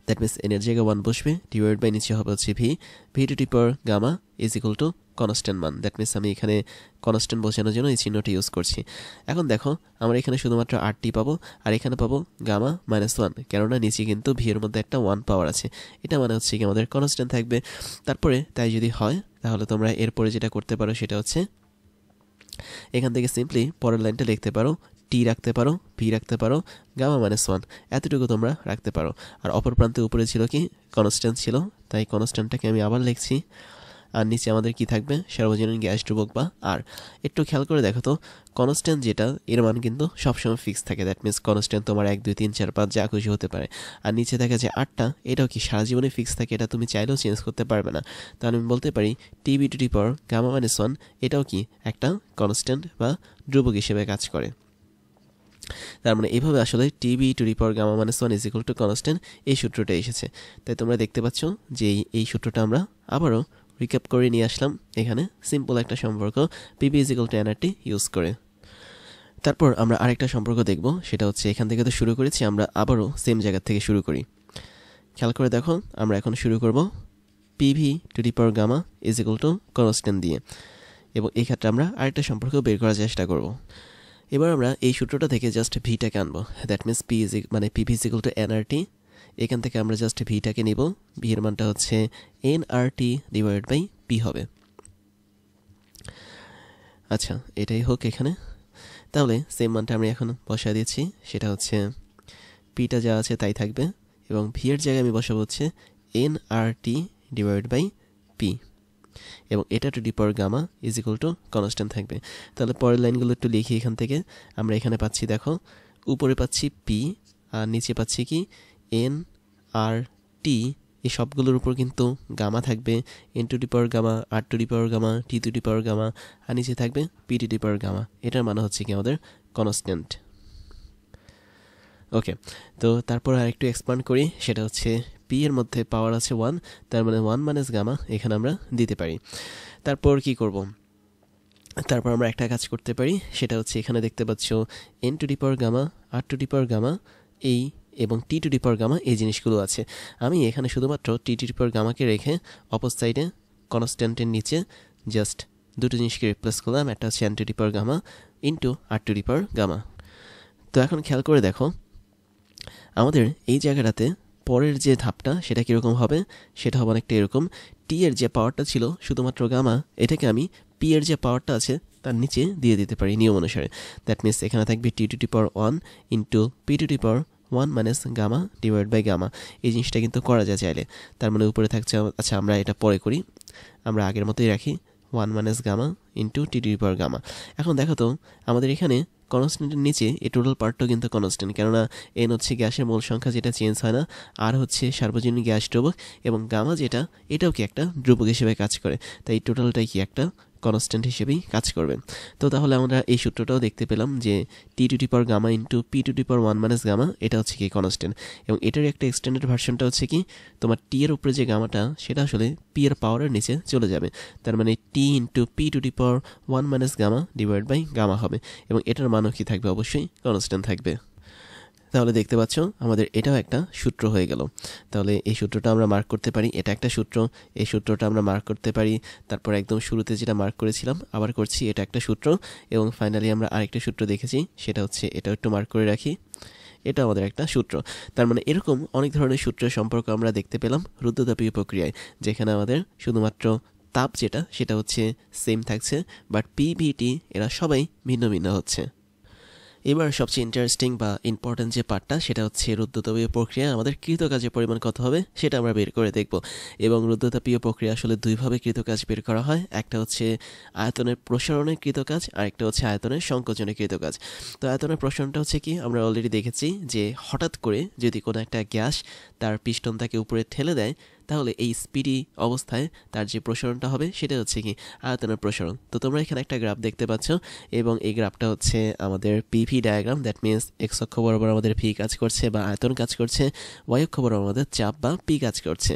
দ্যাট মিন্স এন এর জায়গায় 1 বসবে, ডিভাইড বাই নিচে হবে হচ্ছে V to the power gamma is equal to constant মান। দ্যাট মিন্স আমি এখানে কনস্ট্যান্ট বোঝানোর জন্য এই চিহ্নটি ইউজ করছি। এখন দেখো, আমরা এখানে শুধুমাত্র আরটি পাবো, আর এখানে পাবো গামা -1, কেননা নিচে কিন্তু ভি এর মধ্যে একটা 1 পাওয়ার আছে। এটা মানে হচ্ছে কি আমাদের কনস্ট্যান্ট থাকবে। তারপরে তাই যদি হয়, তাহলে তোমরা এরপরে যেটা করতে পারো সেটা হচ্ছে এখান থেকে সিম্পলি পরের লাইনটা লিখতে পারো, টি রাখতে পারো, ভি রাখতে পারো, গামা -1, এতটুকু তোমরা রাখতে পারো। আর অপর প্রান্তে উপরে ছিল কি কনস্ট্যান্ট ছিল, তাই কনস্ট্যান্টটাকে আমি আবার লিখছি। আর নিচে আমাদের কি থাকবে? সার্বজনীন গ্যাস ধ্রুবক বা আর। একটু খেয়াল করে দেখো তো, কনস্ট্যান্ট যেটা, এর মান কিন্তু সবসময় ফিক্স থাকে। দ্যাট মিন্স কনস্ট্যান্ট তোমার 1 2 3 4 5 যা খুশি হতে পারে। আর নিচে থাকে যে 8টা, এটাও কি সারা জীবনে ফিক্স থাকে, এটা তুমি চাইলেও চেঞ্জ করতে পারবে না। তাহলে আমি বলতে পারি TV to the power gamma -1 এটাও কি একটা কনস্ট্যান্ট বা ধ্রুবক হিসেবে কাজ করে। তার মানে এভাবে আসলে TV to the power gamma -1 is equal to constant, এই সূত্রটা এসেছে। তাই তোমরা দেখতে পাচ্ছ যে এই সূত্রটা আমরা আবারও রিক্যাপ করে নিয়ে আসলাম এখানে সিম্পল একটা সম্পর্ক PB is equal two nRT use করে। তারপর আমরা আরেকটা সম্পর্ক দেখব, সেটা হচ্ছে এখান থেকে তো শুরু করেছি, আমরা আবারও সেম জায়গা থেকে শুরু করি। খেয়াল করে দেখো, আমরা এখন শুরু করব PV to the power gamma is equal to constant দিয়ে, এবং এই ক্ষেত্রে আমরা আরেকটা সম্পর্ক বের করার চেষ্টা করব। এবার আমরা এই সূত্রটা থেকে জাস্ট ভিটাকে আনবো। দ্যাট মিন্স পি ইজ মানে PV is equal two nRT. এখান থেকে আমরা জাস্ট ভিটাকে নিব, ভি এর মানটা হচ্ছে এনআরটি ডিভাইড বাই পি হবে। আচ্ছা, এটাই হোক এখানে। তাহলে সেম মানটা আমি এখন বসায় দিচ্ছি, সেটা হচ্ছে পিটা যা আছে তাই থাকবে, এবং ভি এর জায়গায় আমি বসাবো হচ্ছে এনআরটি ডিভাইড বাই পি, এবং এটা to the power gamma is equal to constant থাকবে। তাহলে পরের লাইনগুলো একটু লিখি। এখান থেকে আমরা এখানে পাচ্ছি, দেখো উপরে পাচ্ছি পি, আর নিচে পাচ্ছি কি এন আর টি, এই সবগুলোর উপর কিন্তু গামা থাকবে, N to the power gamma, R to the power gamma, T to the power gamma, আর নিচে থাকবে P to the power gamma. এটার মানে হচ্ছে কি আমাদের কনস্ট্যান্ট। ওকে, তো তারপর আরেকটু এক্সপ্যান্ড করি, সেটা হচ্ছে পি এর মধ্যে পাওয়ার আছে 1, তার মানে 1 মাইনাস গামা এখানে আমরা দিতে পারি। তারপর কি করব? তারপর আমরা একটা কাজ করতে পারি, সেটা হচ্ছে এখানে দেখতে পাচ্ছ N to the power gamma, R to the power gamma, এই এবং টি টু দি পাওয়ার গামা, এই জিনিসগুলো আছে। আমি এখানে শুধুমাত্র টি টু দি পাওয়ার গামাকে রেখে অপর সাইডে কনস্ট্যান্টের নিচে জাস্ট দুটো জিনিসকে রিপ্লেস করলাম, একটা হচ্ছে N to the power gamma into R to the power gamma. তো এখন খেয়াল করে দেখো, আমাদের এই জায়গাটাতে পরের যে ধাপটা সেটা কীরকম হবে? সেটা হবে অনেকটা এরকম, টি এর যে পাওয়ারটা ছিল শুধুমাত্র গামা, এটাকে আমি পি এর যে পাওয়ারটা আছে তার নিচে দিয়ে দিতে পারি নিয়ম অনুসারে। দ্যাট মিনস এখানে থাকবে T to the power 1 into P to the power 1 minus gamma divide by gamma. এই জিনিসটা কিন্তু করা যায় চাইলে। তার মানে উপরে থাকছে, আচ্ছা আমরা এটা পরে করি, আমরা আগের মতোই রাখি 1 minus gamma into T to the power gamma. এখন দেখো তো, আমাদের এখানে কনস্ট্যান্টের নিচে এই টোটাল পার্টটাও কিন্তু কনস্ট্যান্ট, কেননা এন হচ্ছে গ্যাসের মোল সংখ্যা যেটা চেঞ্জ হয় না, আর হচ্ছে সার্বজনীন গ্যাস ধ্রুবক, এবং গামা যেটা, এটাও কি একটা ধ্রুবক হিসেবে কাজ করে। তাই টোটালটাই কি একটা কনস্ট্যান্ট হিসেবেই কাজ করবে। তো তাহলে আমরা এই সূত্রটাও দেখতে পেলাম যে T to the power gamma into P to the power 1 minus gamma, এটা হচ্ছে কি কনস্ট্যান্ট, এবং এটার একটা এক্সটেন্ডেড ভার্সনটা হচ্ছে কি তোমার টি এর উপরে যে গামাটা সেটা আসলে পি এর পাওয়ারের নিচে চলে যাবে। তার মানে T into P to the power 1 minus gamma divide by gamma হবে, এবং এটার মানও কি থাকবে? অবশ্যই কনস্ট্যান্ট থাকবে। তাহলে দেখতে পাচ্ছ আমাদের এটাও একটা সূত্র হয়ে গেল। তাহলে এই সূত্রটা আমরা মার্ক করতে পারি, এটা একটা সূত্র, এই সূত্রটা আমরা মার্ক করতে পারি। তারপর একদম শুরুতে যেটা মার্ক করেছিলাম আবার করছি, এটা একটা সূত্র। এবং ফাইনালি আমরা আরেকটা সূত্র দেখেছি, সেটা হচ্ছে এটাও একটু মার্ক করে রাখি, এটা আমাদের একটা সূত্র। তার মানে এরকম অনেক ধরনের সূত্রের সম্পর্ক আমরা দেখতে পেলাম রুদ্ধতাপীয় প্রক্রিয়ায়, যেখানে আমাদের শুধুমাত্র তাপ যেটা সেটা হচ্ছে সেম থাকছে, বাট পিভিটি এরা সবাই ভিন্ন ভিন্ন হচ্ছে। এবার সবচেয়ে ইন্টারেস্টিং বা ইম্পর্ট্যান্ট যে পার্টটা সেটা হচ্ছে রুদ্ধতাপীয় প্রক্রিয়া আমাদের কৃতকাজের পরিমাণ কত হবে সেটা আমরা বের করে দেখব। এবং রুদ্ধতাপীয় প্রক্রিয়া আসলে দুইভাবে কৃতকাজ বের করা হয়, একটা হচ্ছে আয়তনের প্রসারণের কৃতকাজ আর একটা হচ্ছে আয়তনের সংকোচনের কৃতকাজ। তো আয়তনের প্রসারণটা হচ্ছে কি, আমরা অলরেডি দেখেছি যে হঠাৎ করে যদি কোনো একটা গ্যাস তার পিস্টন তাকে উপরে ঠেলে দেয়, তাহলে এই স্পিডি অবস্থায় তার যে প্রসারণটা হবে সেটা হচ্ছে কি আয়তনের প্রসারণ। তো তোমরা এখানে একটা গ্রাফ দেখতে পাচ্ছ, এবং এই গ্রাফটা হচ্ছে আমাদের PV diagram. That means x অক্ষ বরাবর আমাদের ভি কাজ করছে বা আয়তন কাজ করছে, ওয়াই অক্ষ বরাবর আমাদের চাপ বা পি কাজ করছে।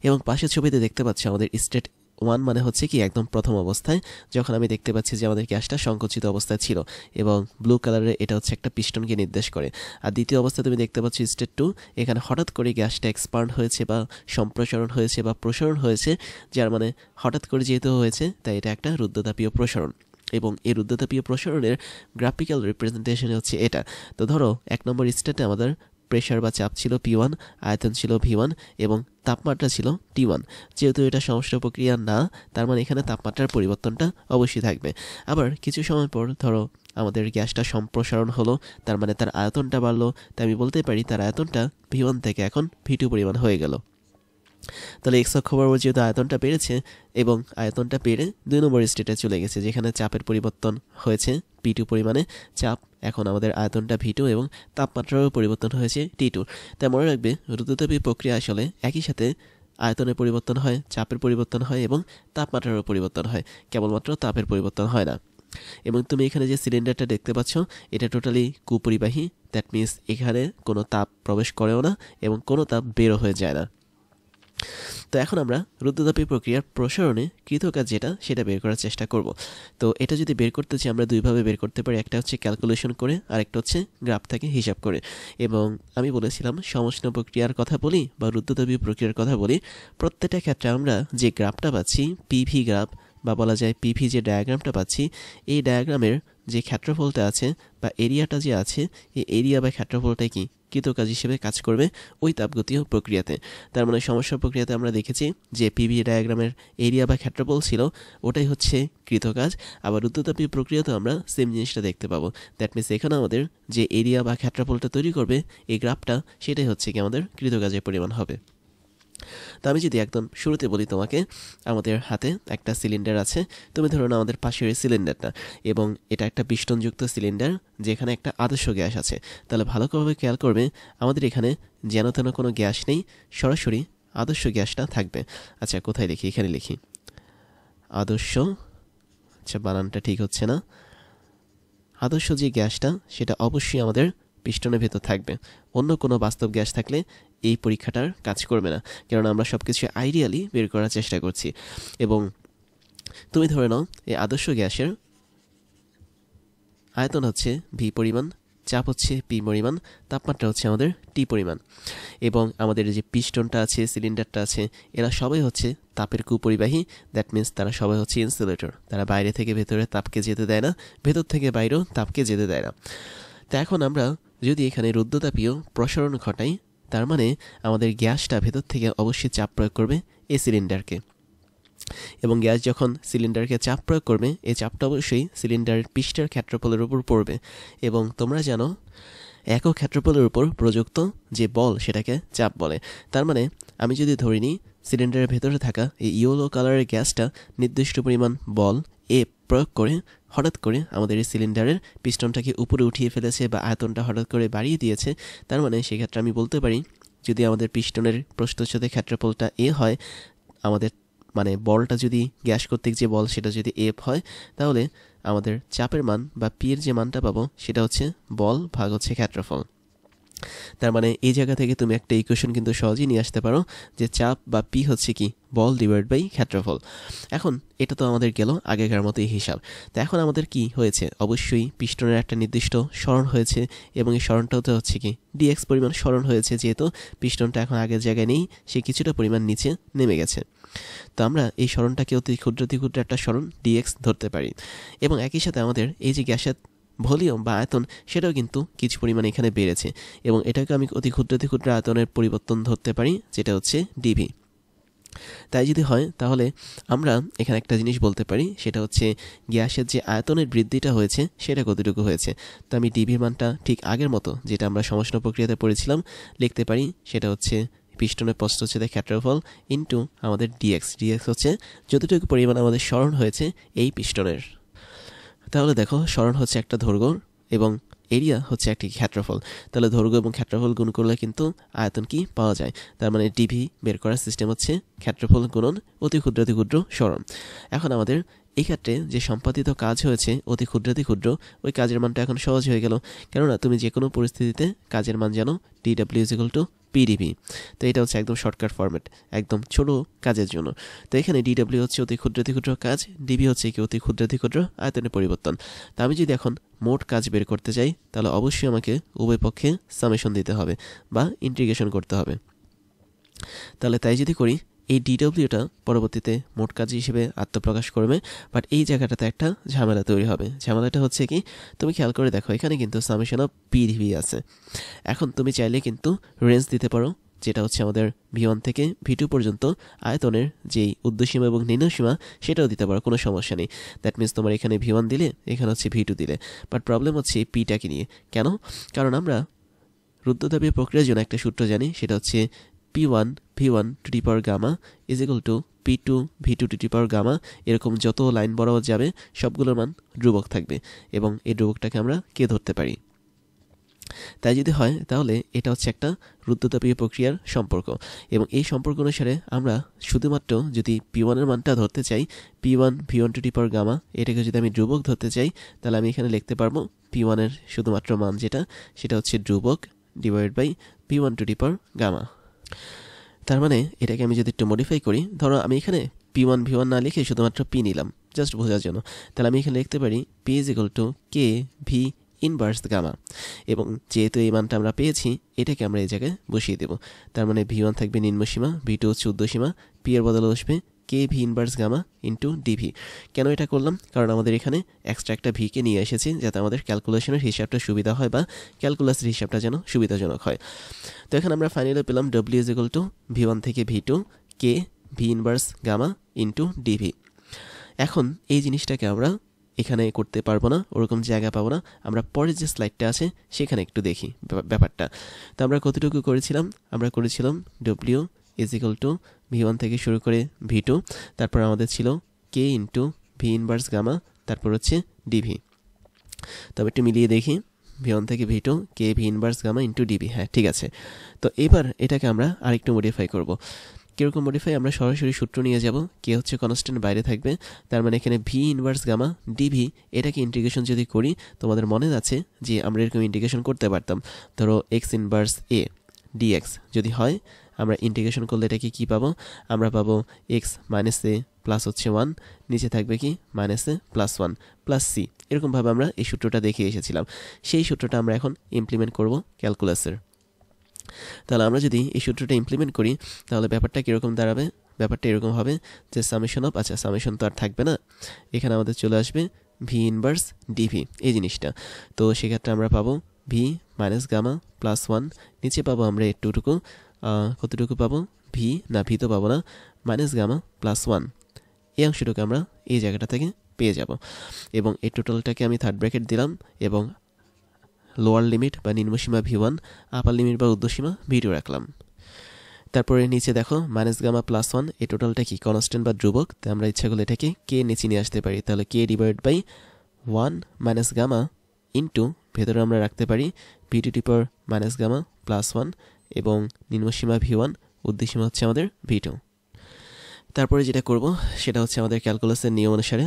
এবং পাশের ছবিতে দেখতে পাচ্ছি আমাদের স্টেট 1 মানে হচ্ছে কি একদম প্রথম অবস্থায়, যখন আমি দেখতে পাচ্ছি যে আমাদের গ্যাসটা সংকুচিত অবস্থায় ছিল, এবং ব্লু কালারের এটা হচ্ছে একটা পিস্টনকে নির্দেশ করে। আর দ্বিতীয় অবস্থায় তুমি দেখতে পাচ্ছ স্টেট 2, এখানে হঠাৎ করে গ্যাসটা এক্সপান্ড হয়েছে বা সম্প্রসারণ হয়েছে বা প্রসারণ হয়েছে, যার মানে হঠাৎ করে যেহেতু হয়েছে তাই এটা একটা রুদ্ধতাপীয় প্রসারণ। এবং এই রুদ্ধতাপীয় প্রসারণের গ্রাফিক্যাল রিপ্রেজেন্টেশন হচ্ছে এটা। তো ধরো 1 নম্বর স্টেটে আমাদের প্রেশার বা চাপ ছিল P1, আয়তন ছিল V1 এবং তাপমাত্রা ছিল T1। যেহেতু এটা সমষ্টি প্রক্রিয়া না, তার মানে এখানে তাপমাত্রার পরিবর্তনটা অবশ্যই থাকবে। আবার কিছু সময় পর ধরো আমাদের গ্যাসটা সম্প্রসারণ হলো, তার মানে তার আয়তনটা বাড়লো, তাই আমি বলতে পারি তার আয়তনটা V1 থেকে এখন V2 পরিমাণ হয়ে গেল। তাহলে এক্স অক্ষ বরাবর যেহেতু আয়তনটা বেড়েছে এবং আয়তনটা বেড়ে 2 নম্বর স্টেটে চলে গেছে, যেখানে চাপের পরিবর্তন হয়েছে P2 পরিমাণে চাপ, এখন আমাদের আয়তনটা V2 এবং তাপমাত্রারও পরিবর্তন হয়েছে T2। তাই মনে রাখবে রুদ্ধতাপীয় প্রক্রিয়া আসলে একই সাথে আয়তনের পরিবর্তন হয়, চাপের পরিবর্তন হয় এবং তাপমাত্রারও পরিবর্তন হয়, কেবলমাত্র তাপের পরিবর্তন হয় না। এবং তুমি এখানে যে সিলিন্ডারটা দেখতে পাচ্ছ এটা টোটালি কুপরিবাহী। দ্যাট মিনস এখানে কোনো তাপ প্রবেশ করেও না এবং কোনো তাপ বেরো হয়ে যায় না। তো এখন আমরা রুদ্ধতাপীয় প্রক্রিয়ার প্রসারণে কৃতকাজ যেটা সেটা বের করার চেষ্টা করব। তো এটা যদি বের করতে চাই আমরা দুইভাবে বের করতে পারি, একটা হচ্ছে ক্যালকুলেশন করে আর একটা হচ্ছে গ্রাফ থেকে হিসাব করে। এবং আমি বলেছিলাম সমষ্ণ প্রক্রিয়ার কথা বলি বা রুদ্ধতাপীয় প্রক্রিয়ার কথা বলি, প্রত্যেকটা ক্ষেত্রে আমরা যে গ্রাফটা পাচ্ছি পিভি গ্রাফ বা বলা যায় পিভি যে ডায়াগ্রামটা পাচ্ছি, এই ডায়াগ্রামের যে ক্ষেত্রফলটা আছে বা এরিয়াটা যে আছে, এই এরিয়া বা ক্ষেত্রফলটাই কি কৃতকাজ হিসেবে কাজ করবে ওই তাপগতীয় প্রক্রিয়াতে। তার মানে সমস্যা প্রক্রিয়াতে আমরা দেখেছি যে পিভি ডায়াগ্রামের এরিয়া বা ক্ষেত্রফল ছিল ওটাই হচ্ছে কৃতকাজ। আবার রুদ্ধতাপীয় প্রক্রিয়াতেও আমরা সেম জিনিসটা দেখতে পাবো। দ্যাট মিনস এখানে আমাদের যে এরিয়া বা ক্ষেত্রফলটা তৈরি করবে এই গ্রাফটা, সেটাই হচ্ছে কি আমাদের কৃতকাজের পরিমাণ হবে। তো আমি যদি একদম শুরুতে বলি তোমাকে, আমাদের হাতে একটা সিলিন্ডার আছে, তুমি ধরো না আমাদের পাশের এই সিলিন্ডারটা, এবং এটা একটা পিস্টনযুক্ত সিলিন্ডার যেখানে একটা আদর্শ গ্যাস আছে। তাহলে ভালো করে খেয়াল করবে আমাদের এখানে যেন তেন কোনো গ্যাস নেই, সরাসরি আদর্শ গ্যাসটা থাকবে। আচ্ছা কোথায় লিখি, এখানে লিখি আদর্শ। আচ্ছা বানানটা ঠিক হচ্ছে না। আদর্শ যে গ্যাসটা সেটা অবশ্যই আমাদের পিস্টনের ভেতর থাকবে। অন্য কোনো বাস্তব গ্যাস থাকলে এই পরীক্ষাটার কাজ করবে না, কারণ আমরা সব কিছু আইডিয়ালি বের করার চেষ্টা করছি। এবং তুমি ধরে নাও এই আদর্শ গ্যাসের আয়তন হচ্ছে ভি পরিমাণ, চাপ হচ্ছে পি পরিমাণ, তাপমাত্রা হচ্ছে আমাদের টি পরিমাণ। এবং আমাদের যে পিস্টনটা আছে, সিলিন্ডারটা আছে, এরা সবাই হচ্ছে তাপের কুপরিবাহী। দ্যাট মিনস তারা সবাই হচ্ছে ইনসুলেটর, তারা বাইরে থেকে ভেতরে তাপকে যেতে দেয় না, ভেতর থেকে বাইরেও তাপকে যেতে দেয় না। তো এখন আমরা যদি এখানে রুদ্ধতাপীয় প্রসারণ ঘটাই, তার মানে আমাদের গ্যাসটা ভেতর থেকে অবশ্যই চাপ প্রয়োগ করবে এই সিলিন্ডারকে, এবং গ্যাস যখন সিলিন্ডারকে চাপ প্রয়োগ করবে এই চাপটা অবশ্যই সিলিন্ডারের পৃষ্ঠের ক্ষেত্রফলের উপর পড়বে। এবং তোমরা জানো একক ক্ষেত্রফলের উপর প্রযুক্ত যে বল সেটাকে চাপ বলে। তার মানে আমি যদি ধরে নিই সিলিন্ডারের ভেতরে থাকা এই ইয়েলো কালারের গ্যাসটা নির্দিষ্ট পরিমাণ বল এ প্রয়োগ করে হঠাৎ করে আমাদের এই সিলিন্ডারের পিস্টনটাকে উপরে উঠিয়ে ফেলেছে বা আয়তনটা হঠাৎ করে বাড়িয়ে দিয়েছে, তার মানে সেক্ষেত্রে আমি বলতে পারি যদি আমাদের পিস্টনের প্রস্থচ্ছেদের ক্ষেত্রফলটা এ হয়, আমাদের মানে বলটা যদি গ্যাস কর্তৃক যে বল সেটা যদি এফ হয়, তাহলে আমাদের চাপের মান বা পি এর যে মানটা পাবো সেটা হচ্ছে বল ভাগ হচ্ছে ক্ষেত্রফল। তার মানে এই জায়গা থেকে তুমি একটা ইকুয়েশন কিন্তু সহজেই নিয়ে আসতে পারো যে চাপ বা পি হচ্ছে কি বল ডিভাইড বাই ক্ষেত্রফল। এখন এটা তো আমাদের গেল আগেকার মতোই হিসাব। তো এখন আমাদের কি হয়েছে, অবশ্যই পিস্টনের একটা নির্দিষ্ট সরণ হয়েছে এবং এই সরণটাও তো হচ্ছে কি ডিএক্স পরিমাণ সরণ হয়েছে, যেহেতু পিস্টনটা এখন আগের জায়গায় নেই, সে কিছুটা পরিমাণ নিচে নেমে গেছে। তো আমরা এই সরণটাকে অতি ক্ষুদ্র একটা সরণ ডিএক্স ধরতে পারি। এবং একই সাথে আমাদের এই যে গ্যাসের ভলিউম বা আয়তন, সেটাও কিন্তু কিছু পরিমাণে এখানে বেড়েছে এবং এটাকে আমি অতি ক্ষুদ্র আয়তনের পরিবর্তন ধরতে পারি, যেটা হচ্ছে ডিভি। তাই যদি হয় তাহলে আমরা এখানে একটা জিনিস বলতে পারি, সেটা হচ্ছে গ্যাসের যে আয়তনের বৃদ্ধিটা হয়েছে সেটা কতটুকু হয়েছে। তো আমি ডিভির মানটা ঠিক আগের মতো যেটা আমরা সমষ্ণ প্রক্রিয়াতে পড়েছিলাম লিখতে পারি, সেটা হচ্ছে পিস্টনের প্রস্থচ্ছেদের ক্ষেত্রফল ইন্টু আমাদের ডিএক্স। ডিএক্স হচ্ছে যতটুকু পরিমাণ আমাদের সরণ হয়েছে এই পিস্টনের। তাহলে দেখো, সরণ হচ্ছে একটা দৈর্ঘ্য এবং এরিয়া হচ্ছে একটি ক্ষেত্রফল। তাহলে দৈর্ঘ্য এবং ক্ষেত্রফল গুণ করলে কিন্তু আয়তন কি পাওয়া যায়। তার মানে ডিভি বের করার সিস্টেম হচ্ছে ক্ষেত্রফল গুণন অতি ক্ষুদ্র সরণ। এখন আমাদের এই ক্ষেত্রে যে সম্পাদিত কাজ হয়েছে অতি ক্ষুদ্র, ওই কাজের মানটা এখন সহজ হয়ে গেল, কেননা তুমি যে কোনো পরিস্থিতিতে কাজের মান জানো DW is equal two PDV. তো এটা হচ্ছে একদম শর্টকাট ফরম্যাট একদম ছোট কাজের জন্য। তো এখানে ডিডব্লিউ হচ্ছে অতি ক্ষুদ্র কাজ, ডিভি হচ্ছে কি অতি ক্ষুদ্র আয়তনের পরিবর্তন। তা আমি যদি এখন মোট কাজ বের করতে চাই তাহলে অবশ্যই আমাকে উভয় পক্ষে সামেশন দিতে হবে বা ইন্টিগ্রেশন করতে হবে। তাহলে তাই যদি করি, এই ডিডব্লিউটা পরবর্তীতে মোট কাজ হিসেবে আত্মপ্রকাশ করবে, বাট এই জায়গাটাতে একটা ঝামেলা তৈরি হবে। ঝামেলাটা হচ্ছে কি, তুমি খেয়াল করে দেখো এখানে কিন্তু সামেশন অফ পিডিভি আছে। এখন তুমি চাইলে কিন্তু রেঞ্জ দিতে পারো, যেটা হচ্ছে আমাদের ভি1 থেকে ভি2 পর্যন্ত আয়তনের যেই ঊর্ধ্বসীমা এবং নিম্নসীমা সেটাও দিতে পারো, কোনো সমস্যা নেই। দ্যাট মিনস তোমার এখানে ভি1 দিলে, এখানে হচ্ছে ভি2 দিলে। বাট প্রবলেম হচ্ছে পিটাকে নিয়ে। কেন? কারণ আমরা রুদ্ধতাপীয় প্রক্রিয়ার জন্য একটা সূত্র জানি, সেটা হচ্ছে P1 V1 to the power gamma is equal to P2 V2 to the power gamma. এরকম যত লাইন বরাবর যাবে সবগুলোর মান ধ্রুবক থাকবে এবং এই ধ্রুবকটাকে আমরা কে ধরতে পারি। তাই যদি হয় তাহলে এটা হচ্ছে একটা রুদ্ধতাপীয় প্রক্রিয়ার সম্পর্ক এবং এই সম্পর্ক অনুসারে আমরা শুধুমাত্র যদি P1 এর মানটা ধরতে চাই, P1 V1 to the power gamma, এটাকে যদি আমি ধ্রুবক ধরতে চাই তাহলে আমি এখানে লিখতে পারবো P1 এর শুধুমাত্র মান যেটা, সেটা হচ্ছে ধ্রুবক divide by P1 to the power gamma. তার মানে এটাকে আমি যদি একটু মডিফাই করি, ধরো আমি এখানে P1 V1 না লিখে শুধুমাত্র P নিলাম জাস্ট বোঝার জন্য, তাহলে আমি এখানে লিখতে পারি P is equal to K V inverse gamma. এবং যেহেতু এই মানটা আমরা পেয়েছি, এটাকে আমরা এই জায়গায় বসিয়ে দেব। তার মানে V1 থাকবে নিম্নসীমা, V2 হচ্ছে ঊর্ধ্বসীমা, P এর বদলে আসবে K V inverse gamma into dV. কেন এটা করলাম? কারণ আমাদের এখানে এক্সট্রা একটা ভিকে নিয়ে এসেছি যাতে আমাদের ক্যালকুলেশনের হিসাবটা সুবিধা হয় বা ক্যালকুলাসের হিসাবটা যেন সুবিধাজনক হয়। তো এখানে আমরা ফাইনালি পেলাম W is equal two V1 থেকে V2 K V inverse gamma into dV. এখন এই জিনিসটাকে আমরা এখানে করতে পারবো না, ওরকম জায়গা পাবো না। আমরা পরের যে স্লাইডটা আছে সেখানে একটু দেখি ব্যাপারটা। তো আমরা কতটুকু করেছিলাম? আমরা করেছিলাম W is equal two V1 থেকে শুরু করে V2, তারপর আমাদের ছিল কে ইন্টু ভি ইনভার্স গামা, তারপর হচ্ছে ডিভি। তবে একটু মিলিয়ে দেখি, V1 থেকে V2 K V inverse gamma into dV. হ্যাঁ, ঠিক আছে। তো এবার এটাকে আমরা আরেকটু মডিফাই করব। কীরকম মডিফাই? আমরা সরাসরি সূত্র নিয়ে যাব, কে হচ্ছে কনস্ট্যান্ট বাইরে থাকবে, তার মানে এখানে ভি ইনভার্স গামা ডিভি, এটাকে ইন্টিগ্রেশন যদি করি, তোমাদের মনে আছে যে আমরা এরকম ইন্টিগ্রেশন করতে পারতাম। ধরো এক্স ইনভার্স এ ডিএক্স যদি হয়, আমরা ইন্টিগ্রেশন করলে এটাকে কী পাবো? আমরা পাবো এক্স মাইনাস এ প্লাস হচ্ছে 1, নিচে থাকবে কি মাইনাস এ প্লাস 1 প্লাস সি। এরকমভাবে আমরা এই সূত্রটা দেখে এসেছিলাম। সেই সূত্রটা আমরা এখন ইমপ্লিমেন্ট করব ক্যালকুলাসের। তাহলে আমরা যদি এই সূত্রটা ইমপ্লিমেন্ট করি তাহলে ব্যাপারটা কীরকম দাঁড়াবে? ব্যাপারটা এরকম হবে যে সামেশন অফ, আচ্ছা সামেশন তো আর থাকবে না, এখানে আমাদের চলে আসবে ভি ইনভার্স ডিভি এই জিনিসটা। তো সেক্ষেত্রে আমরা পাবো ভি মাইনাস গামা প্লাস 1, নিচে পাবো আমরা একটুটুকু, কতটুকু পাবো? ভি না, ভি তো পাবো না, মাইনাস গামা প্লাস 1, এই অংশটুকু আমরা এই জায়গাটা থেকে পেয়ে যাব। এবং এই টোটালটাকে আমি থার্ড ব্র্যাকেট দিলাম এবং লোয়ার লিমিট বা নিম্নসীমা V1, আপার লিমিট বা ঊর্ধ্বসীমা V2 রাখলাম। তারপরে নিচে দেখো মাইনাস গামা প্লাস 1, এই টোটালটা কি কনস্ট্যান্ট বা ধ্রুবক, তাই আমরা ইচ্ছা করলে এটাকে কে নিচে নিয়ে আসতে পারি। তাহলে K divide by 1 minus gamma into ভেতরে আমরা রাখতে পারি V2 to power minus gamma plus 1 এবং নিম্নসীমা V1, ঊর্ধ্বসীমা হচ্ছে আমাদের V2। তারপরে যেটা করব সেটা হচ্ছে আমাদের ক্যালকুলাসের নিয়ম অনুসারে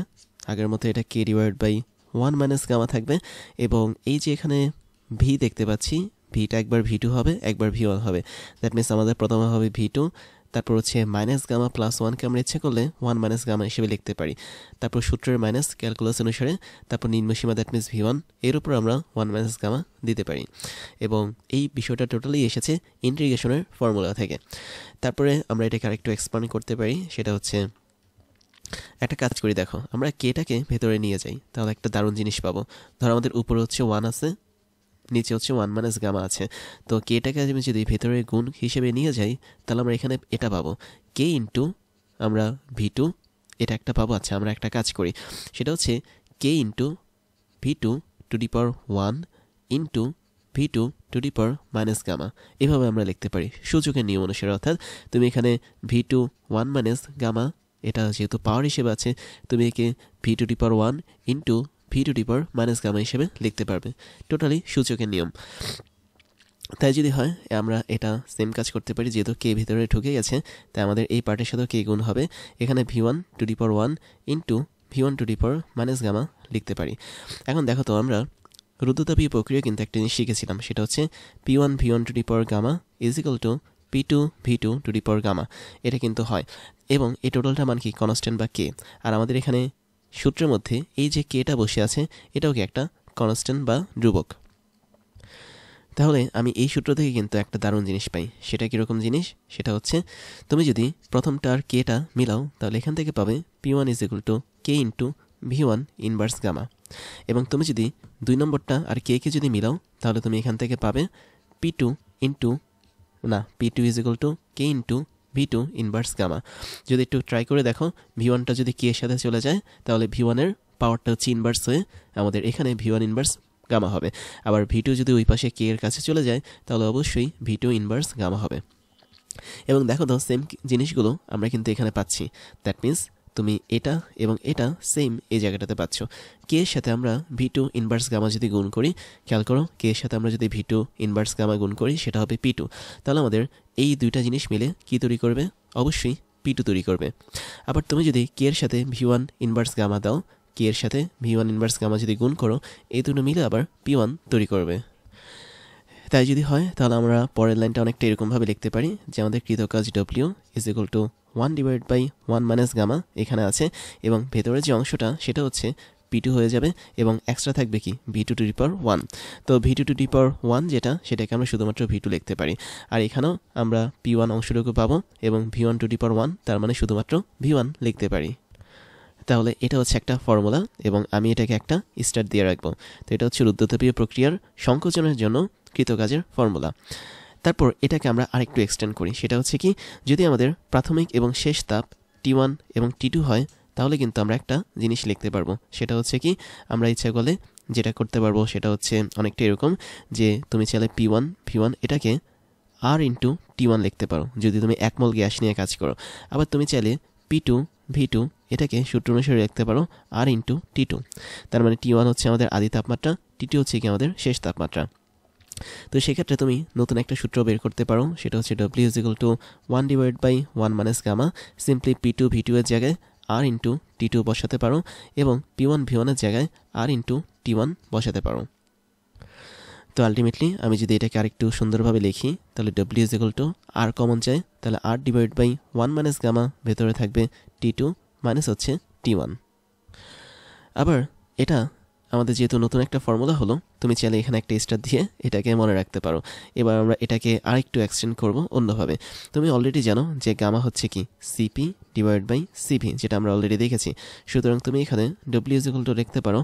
আগের মতো এটা কে ডিভাইড বাই 1 মাইনাস গামা থাকবে এবং এই যে এখানে ভি দেখতে পাচ্ছি, ভিটা একবার ভি2 হবে, একবার ভি1 হবে। দ্যাট মিনস আমাদের প্রথমে হবে ভি2, তারপর হচ্ছে মাইনাস গামা প্লাস ওয়ানকে আমরা ইচ্ছে করলে 1 মাইনাস গামা হিসেবে লিখতে পারি। তারপর সূত্রের মাইনাস ক্যালকুলাস অনুসারে তারপর নিম্নসীমা দ্যাট মিনস ভি1, এর উপর আমরা 1 মাইনাস গামা দিতে পারি। এবং এই বিষয়টা টোটালি এসেছে ইন্টিগ্রেশনের ফর্মুলা থেকে। তারপরে আমরা এটাকে আরেকটু এক্সপ্যান্ড করতে পারি, সেটা হচ্ছে একটা কাজ করি, দেখো আমরা কেটাকে ভেতরে নিয়ে যাই, তাহলে একটা দারুণ জিনিস পাবো। ধর আমাদের উপরে হচ্ছে 1 আছে, নিচে হচ্ছে 1 মাইনাস গামা আছে। তো কেটাকে আমি যদি ভেতরে গুণ হিসেবে নিয়ে যাই, তাহলে আমরা এখানে এটা পাবো কে ইন্টু আমরা ভি2, এটা একটা পাবো। আচ্ছা, আমরা একটা কাজ করি, সেটা হচ্ছে K into V two to the power 1 into V two to the power minus gamma. এভাবে আমরা লিখতে পারি সূচকের নিয়ম অনুসারে। অর্থাৎ তুমি এখানে ভি2 1 মাইনাস গামা, এটা যেহেতু পাওয়ার হিসেবে আছে, তুমি একে V two to the power 1 into V two to the power minus gamma হিসেবে লিখতে পারবে। টোটালি সূচকের নিয়ম। তাই যদি হয় আমরা এটা সেম কাজ করতে পারি, যেহেতু কে ভিতরে ঢুকে গেছে, তাই আমাদের এই পার্টের সাথেও কে গুণ হবে। এখানে V one to the power 1 into V one to the power minus gamma লিখতে পারি। এখন দেখো তো, আমরা রুদ্ধতাপীয় প্রক্রিয়া কিন্তু একটা জিনিস শিখেছিলাম, সেটা হচ্ছে P one V one to the power gamma is equal to P two V two to the power gamma. এটা কিন্তু হয়, এবং এই টোটালটা মান কি কনস্ট্যান্ট বা কে। আর আমাদের এখানে সূত্রের মধ্যে এই যে কেটা বসে আছে, এটাও কি একটা কনস্ট্যান্ট বা ধ্রুবক। তাহলে আমি এই সূত্র থেকে কিন্তু একটা দারুণ জিনিস পাই। সেটা কীরকম জিনিস? সেটা হচ্ছে তুমি যদি প্রথমটা আর কেটা মিলাও, তাহলে এখান থেকে পাবে P one is equal to K into V one inverse gamma. এবং তুমি যদি 2 নম্বরটা আর কে যদি মিলাও, তাহলে তুমি এখান থেকে পাবে P two into P two is equal to K into V two inverse gamma. যদি একটু ট্রাই করে দেখো, ভি1টা যদি কে এর সাথে চলে যায়, তাহলে ভি1-এর পাওয়ারটা হচ্ছে ইনভার্স হয়ে আমাদের এখানে ভি1 ইনভার্স গামা হবে। আবার ভি2 যদি ওই পাশে কে এর কাছে চলে যায়, তাহলে অবশ্যই ভি2 ইনভার্স গামা হবে। এবং দেখো তো, সেম জিনিসগুলো আমরা কিন্তু এখানে পাচ্ছি। দ্যাট মিনস তুমি এটা এবং এটা সেম এই জায়গাটাতে পাচ্ছ। কে এর সাথে আমরা ভি2 ইনভার্স গামা যদি গুণ করি, খেয়াল করো, কে এর সাথে আমরা যদি ভি2 ইনভার্স গামা গুণ করি, সেটা হবে পি2। তাহলে আমাদের এই দুইটা জিনিস মিলে কি তৈরি করবে? অবশ্যই পি2 তৈরি করবে। আবার তুমি যদি কে এর সাথে ভি1 ইনভার্স গামা দাও, কে এর সাথে ভি1 ইনভার্স গামা যদি গুণ করো, এই দুটো মিলে আবার পি1 তৈরি করবে। তাই যদি হয়, তাহলে আমরা পরের লাইনটা অনেকটা এরকমভাবে লিখতে পারি যে আমাদের কৃতকাজ W is equal to 1 divide by 1 minus gamma এখানে আছে, এবং ভেতরের যে অংশটা সেটা হচ্ছে পি2 হয়ে যাবে, এবং এক্সট্রা থাকবে কি ভি2 টু দি পাওয়ার 1। তো ভি2 টু দি পাওয়ার 1 যেটা, সেটাকে আমরা শুধুমাত্র ভি2 লিখতে পারি। আর এখানেও আমরা পি1 অংশটুকু পাবো, এবং ভি1 টু দি পাওয়ার 1, তার মানে শুধুমাত্র ভি1 লিখতে পারি। তাহলে এটা হচ্ছে একটা ফর্মুলা, এবং আমি এটাকে একটা স্টার দিয়ে রাখবো। তো এটা হচ্ছে রুদ্ধতাপীয় প্রক্রিয়ার সংকোচনের জন্য কৃতকাজের ফর্মুলা। তারপর এটাকে আমরা আরেকটু এক্সটেন্ড করি, সেটা হচ্ছে কি, যদি আমাদের প্রাথমিক এবং শেষ তাপ টি1 এবং টি2 হয়, তাহলে কিন্তু আমরা একটা জিনিস লিখতে পারবো। সেটা হচ্ছে কি, আমরা ইচ্ছা করলে যেটা করতে পারবো সেটা হচ্ছে অনেকটা এরকম, যে তুমি চাইলে পি1 ভি1 এটাকে আর ইন্টু টি1 লিখতে পারো, যদি তুমি 1 মোল গ্যাস নিয়ে কাজ করো। আবার তুমি চাইলে পি2 ভি2 এটাকে সূত্র অনুসারে লিখতে পারো আর ইন্টু টি2। তার মানে টি1 হচ্ছে আমাদের আদি তাপমাত্রা, টি2 হচ্ছে কি আমাদের শেষ তাপমাত্রা। তো সেক্ষেত্রে তুমি নতুন একটা সূত্র বের করতে পারো, সেটা হচ্ছে W is equal to 1 divide by 1 minus gamma. Simply P two V two এর জায়গায় আর ইন্টু টি2 বসাতে পারো, এবং পি1 ভি1 এর জায়গায় আর ইন্টু টি1 বসাতে পারো। তো আলটিমেটলি আমি যদি এটাকে আরেকটু সুন্দরভাবে লিখি, তাহলে W is equal to R common চাই, তাহলে R divide by 1 minus gamma, ভেতরে থাকবে টি2 মাইনাস হচ্ছে টি1। আবার এটা আমাদের যেহেতু নতুন একটা ফর্মুলা হলো, তুমি চাইলে এখানে একটা স্টার দিয়ে এটাকে মনে রাখতে পারো। এবার আমরা এটাকে আরেকটু এক্সটেন্ড করব অন্যভাবে। তুমি অলরেডি জানো যে গামা হচ্ছে কি সিপি ডিভাইড বাই সিভি, যেটা আমরা অলরেডি দেখেছি। সুতরাং তুমি এখানে ডব্লিউ ইজ ইকুয়াল টু লিখতে পারো।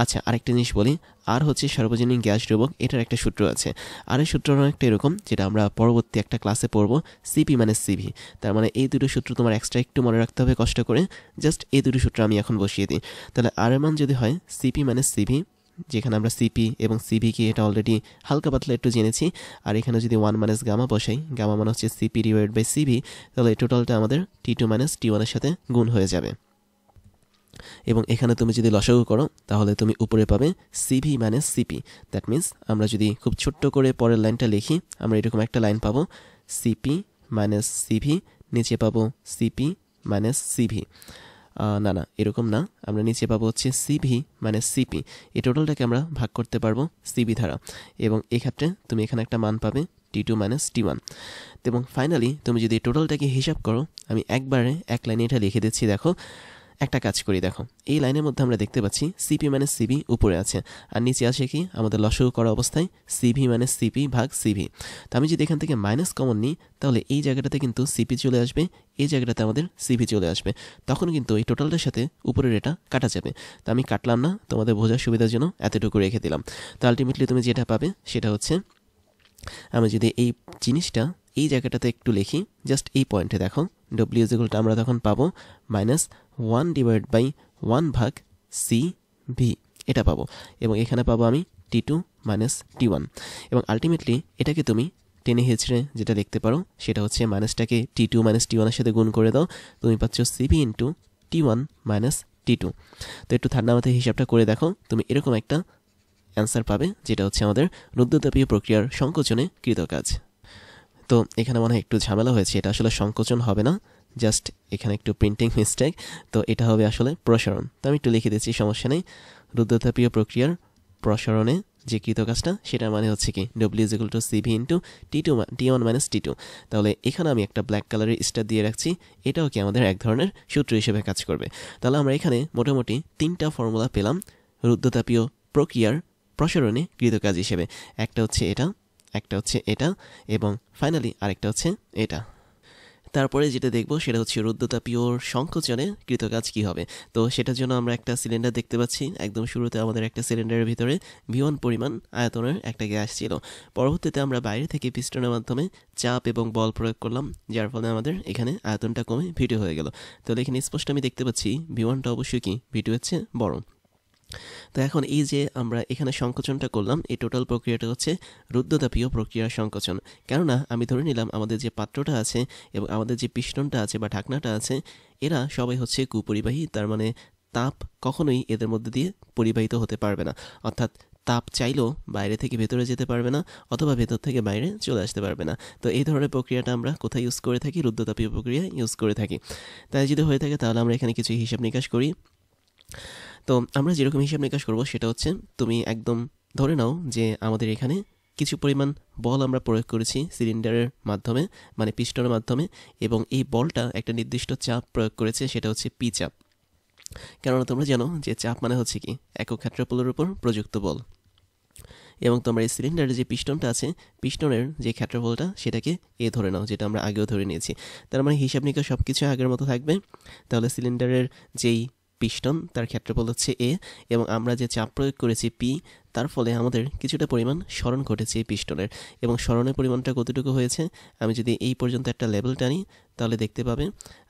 আচ্ছা, আরেকটা জিনিস বলি, আর হচ্ছে সার্বজনীন গ্যাস ধ্রুবক, এটার একটা সূত্র আছে। আর এই সূত্র অনেকটা এরকম, যেটা আমরা পরবর্তী একটা ক্লাসে পড়বো, সিপি মানে সিভি। তার মানে এই দুটো সূত্র তোমার এক্সট্রা একটু মনে রাখতে হবে কষ্ট করে। জাস্ট এই দুটো সূত্র আমি এখন বসিয়ে দিই। তাহলে আর এর মান যদি হয় সিপি মানে সিভি, যেখানে আমরা সিপি এবং সিভি কি এটা অলরেডি হালকা পাতলা একটু জেনেছি, আর এখানে যদি 1 মাইনাস গামা বসাই, গামা মানে হচ্ছে সিপি ডিভাইড বাই সিভি, তাহলে এই টোটালটা আমাদের টি2 মাইনাস টি1 এর সাথে গুণ হয়ে যাবে। এবং এখানে তুমি যদি লসাগু করো, তাহলে তুমি উপরে পাবে CV minus CP. That means আমরা যদি খুব ছোট্ট করে পরের লাইনটা লিখি, আমরা এরকম একটা লাইন পাবো, সিপি মাইনাস সিভি, নিচে পাবো সিপি মাইনাস সিভি। না না এরকম না, আমরা নিচে পাবো হচ্ছে সিভি মানে সিপি, এই টোটালটাকে আমরা ভাগ করতে পারবো সিভি দ্বারা, এবং এক্ষেত্রে তুমি এখানে একটা মান পাবে T2 মাইনাস T1। এবং ফাইনালি তুমি যদি টোটালটাকে হিসাব করো, আমি একবারে এক লাইনে এটা লিখে দিচ্ছি। দেখো একটা কাজ করি, দেখো এই লাইনের মধ্যে আমরা দেখতে পাচ্ছি সিপি মানে সিবি উপরে আছে, আর নিচে আছে কি আমাদের লসাগু করা অবস্থায় সিভি মানে সিপি ভাগ সিভি। তো আমি যদি এখান থেকে মাইনাস কমন নিই, তাহলে এই জায়গাটাতে কিন্তু সিপি চলে আসবে, এই জায়গাটাতে আমাদের সিভি চলে আসবে, তখন কিন্তু এই টোটালটার সাথে উপরের এটা কাটা যাবে। তো আমি কাটলাম না, তোমাদের বোঝার সুবিধার জন্য এতটুকু রেখে দিলাম। তো আলটিমেটলি তুমি যেটা পাবে সেটা হচ্ছে, আমি যদি এই জিনিসটা এই জায়গাটাতে একটু লিখি, জাস্ট এই পয়েন্টে দেখো ডব্লিউ ইকুয়ালটা আমরা তখন পাবো -1/1 ভাগ সিভি, এটা পাবো, এবং এখানে পাবো আমি T2 মাইনাস T1। এবং আলটিমেটলি এটাকে তুমি টেনে হেঁচড়ে যেটা লিখতে পারো সেটা হচ্ছে মাইনাসটাকে T2 মাইনাস T1 এর সাথে গুণ করে দাও, তুমি পাচ্ছ CV into T1 minus T2। তো একটু ঠান্ডা মাথায় হিসাবটা করে দেখো, তুমি এরকম একটা অ্যান্সার পাবে, যেটা হচ্ছে আমাদের রুদ্ধতাপীয় প্রক্রিয়ার সংকোচনে কৃত কাজ। তো এখানে মনে হয় একটু ঝামেলা হয়েছে, এটা আসলে সংকোচন হবে না, জাস্ট এখানে একটু প্রিন্টিং মিস্টেক, তো এটা হবে আসলে প্রসারণ। তো আমি একটু লিখে দিচ্ছি, সমস্যা নেই। রুদ্ধতাপীয় প্রক্রিয়ার প্রসারণে যে কৃত কাজটা, সেটার মানে হচ্ছে কি W is equal two CV into T1 minus T2। তাহলে এখানে আমি একটা ব্ল্যাক কালারের স্টার দিয়ে রাখছি, এটাও কি আমাদের এক ধরনের সূত্র হিসেবে কাজ করবে। তাহলে আমরা এখানে মোটামুটি 3টা ফর্মুলা পেলাম রুদ্ধতাপীয় প্রক্রিয়ার প্রসারণে কৃত কাজ হিসেবে। একটা হচ্ছে এটা, একটা হচ্ছে এটা, এবং ফাইনালি আরেকটা হচ্ছে এটা। তারপরে যেটা দেখবো সেটা হচ্ছে রুদ্ধতাপীয় সংকোচনে কৃতকাজ কি হবে। তো সেটার জন্য আমরা একটা সিলিন্ডার দেখতে পাচ্ছি, একদম শুরুতে আমাদের একটা সিলিন্ডারের ভিতরে V1 পরিমাণ আয়তনের একটা গ্যাস ছিল। পরবর্তীতে আমরা বাইরে থেকে পিস্টনের মাধ্যমে চাপ এবং বল প্রয়োগ করলাম, যার ফলে আমাদের এখানে আয়তনটা কমে V2 হয়ে গেল। তো এখানে স্পষ্ট আমি দেখতে পাচ্ছি V1টা অবশ্যই কি V2 এর চেয়ে বড়। তো এখন এই যে আমরা এখানে সংকোচনটা করলাম, এই টোটাল প্রক্রিয়াটা হচ্ছে রুদ্ধতাপীয় প্রক্রিয়ার সংকোচন। কেননা আমি ধরে নিলাম আমাদের যে পাত্রটা আছে এবং আমাদের যে পিস্টনটা আছে বা ঢাকনাটা আছে, এরা সবাই হচ্ছে কুপরিবাহী, তার মানে তাপ কখনোই এদের মধ্যে দিয়ে পরিবাহিত হতে পারবে না, অর্থাৎ তাপ চাইলেও বাইরে থেকে ভেতরে যেতে পারবে না, অথবা ভেতর থেকে বাইরে চলে আসতে পারবে না। তো এই ধরনের প্রক্রিয়াটা আমরা কোথায় ইউজ করে থাকি? রুদ্ধতাপীয় প্রক্রিয়া ইউজ করে থাকি। তাই যদি হয়ে থাকে তাহলে আমরা এখানে কিছু হিসাব নিকাশ করি। তো আমরা যেরকম হিসাব নিকাশ করব সেটা হচ্ছে, তুমি একদম ধরে নাও যে আমাদের এখানে কিছু পরিমাণ বল আমরা প্রয়োগ করেছি সিলিন্ডারের মাধ্যমে, মানে পিস্টনের মাধ্যমে, এবং এই বলটা একটা নির্দিষ্ট চাপ প্রয়োগ করেছে, সেটা হচ্ছে পি চাপ। কেননা তোমরা জানো যে চাপ মানে হচ্ছে কি একক ক্ষেত্রফলের উপর প্রযুক্ত বল, এবং তোমরা এই সিলিন্ডারের যে পিস্টনটা আছে, পিস্টনের যে ক্ষেত্রফলটা সেটাকে এ ধরে নাও, যেটা আমরা আগেও ধরে নিয়েছি। তার মানে হিসাব নিকাশ সব কিছু আগের মতো থাকবে। তাহলে সিলিন্ডারের যেই পিস্টন তার ক্ষেত্রফল হচ্ছে এ, এবং আমরা যে চাপ প্রয়োগ করেছি পি, তার ফলে আমাদের কিছুটা পরিমাণ সরণ ঘটেছে এই পিস্টনের, এবং সরণের পরিমাণটা কতটুকু হয়েছে, আমি যদি এই পর্যন্ত একটা লেভেল টানি তাহলে দেখতে পাবে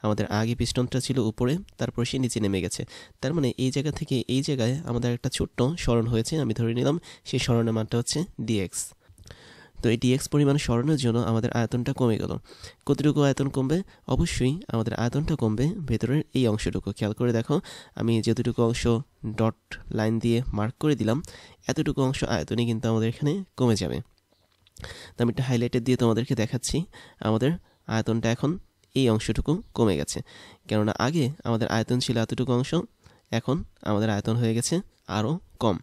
আমাদের আগে পিস্টনটা ছিল উপরে, তারপর সে নিচে নেমে গেছে। তার মানে এই জায়গা থেকে এই জায়গায় আমাদের একটা ছোট্ট সরণ হয়েছে, আমি ধরে নিলাম সেই সরণের মানটা হচ্ছে ডিএক্স। তো এই ডিএক্স পরিমাণ সরানোর জন্য আমাদের আয়তনটা কমে গেল। কতটুকু আয়তন কমবে? অবশ্যই আমাদের আয়তনটা কমবে ভেতরের এই অংশটুকু। খেয়াল করে দেখো, আমি যতটুকু অংশ ডট লাইন দিয়ে মার্ক করে দিলাম, এতটুকু অংশ আয়তনই কিন্তু আমাদের এখানে কমে যাবে। তো আমি একটা হাইলাইটার দিয়ে তোমাদেরকে দেখাচ্ছি, আমাদের আয়তনটা এখন এই অংশটুকু কমে গেছে। কেননা আগে আমাদের আয়তন ছিল এতটুকু অংশ, এখন আমাদের আয়তন হয়ে গেছে আরও কম।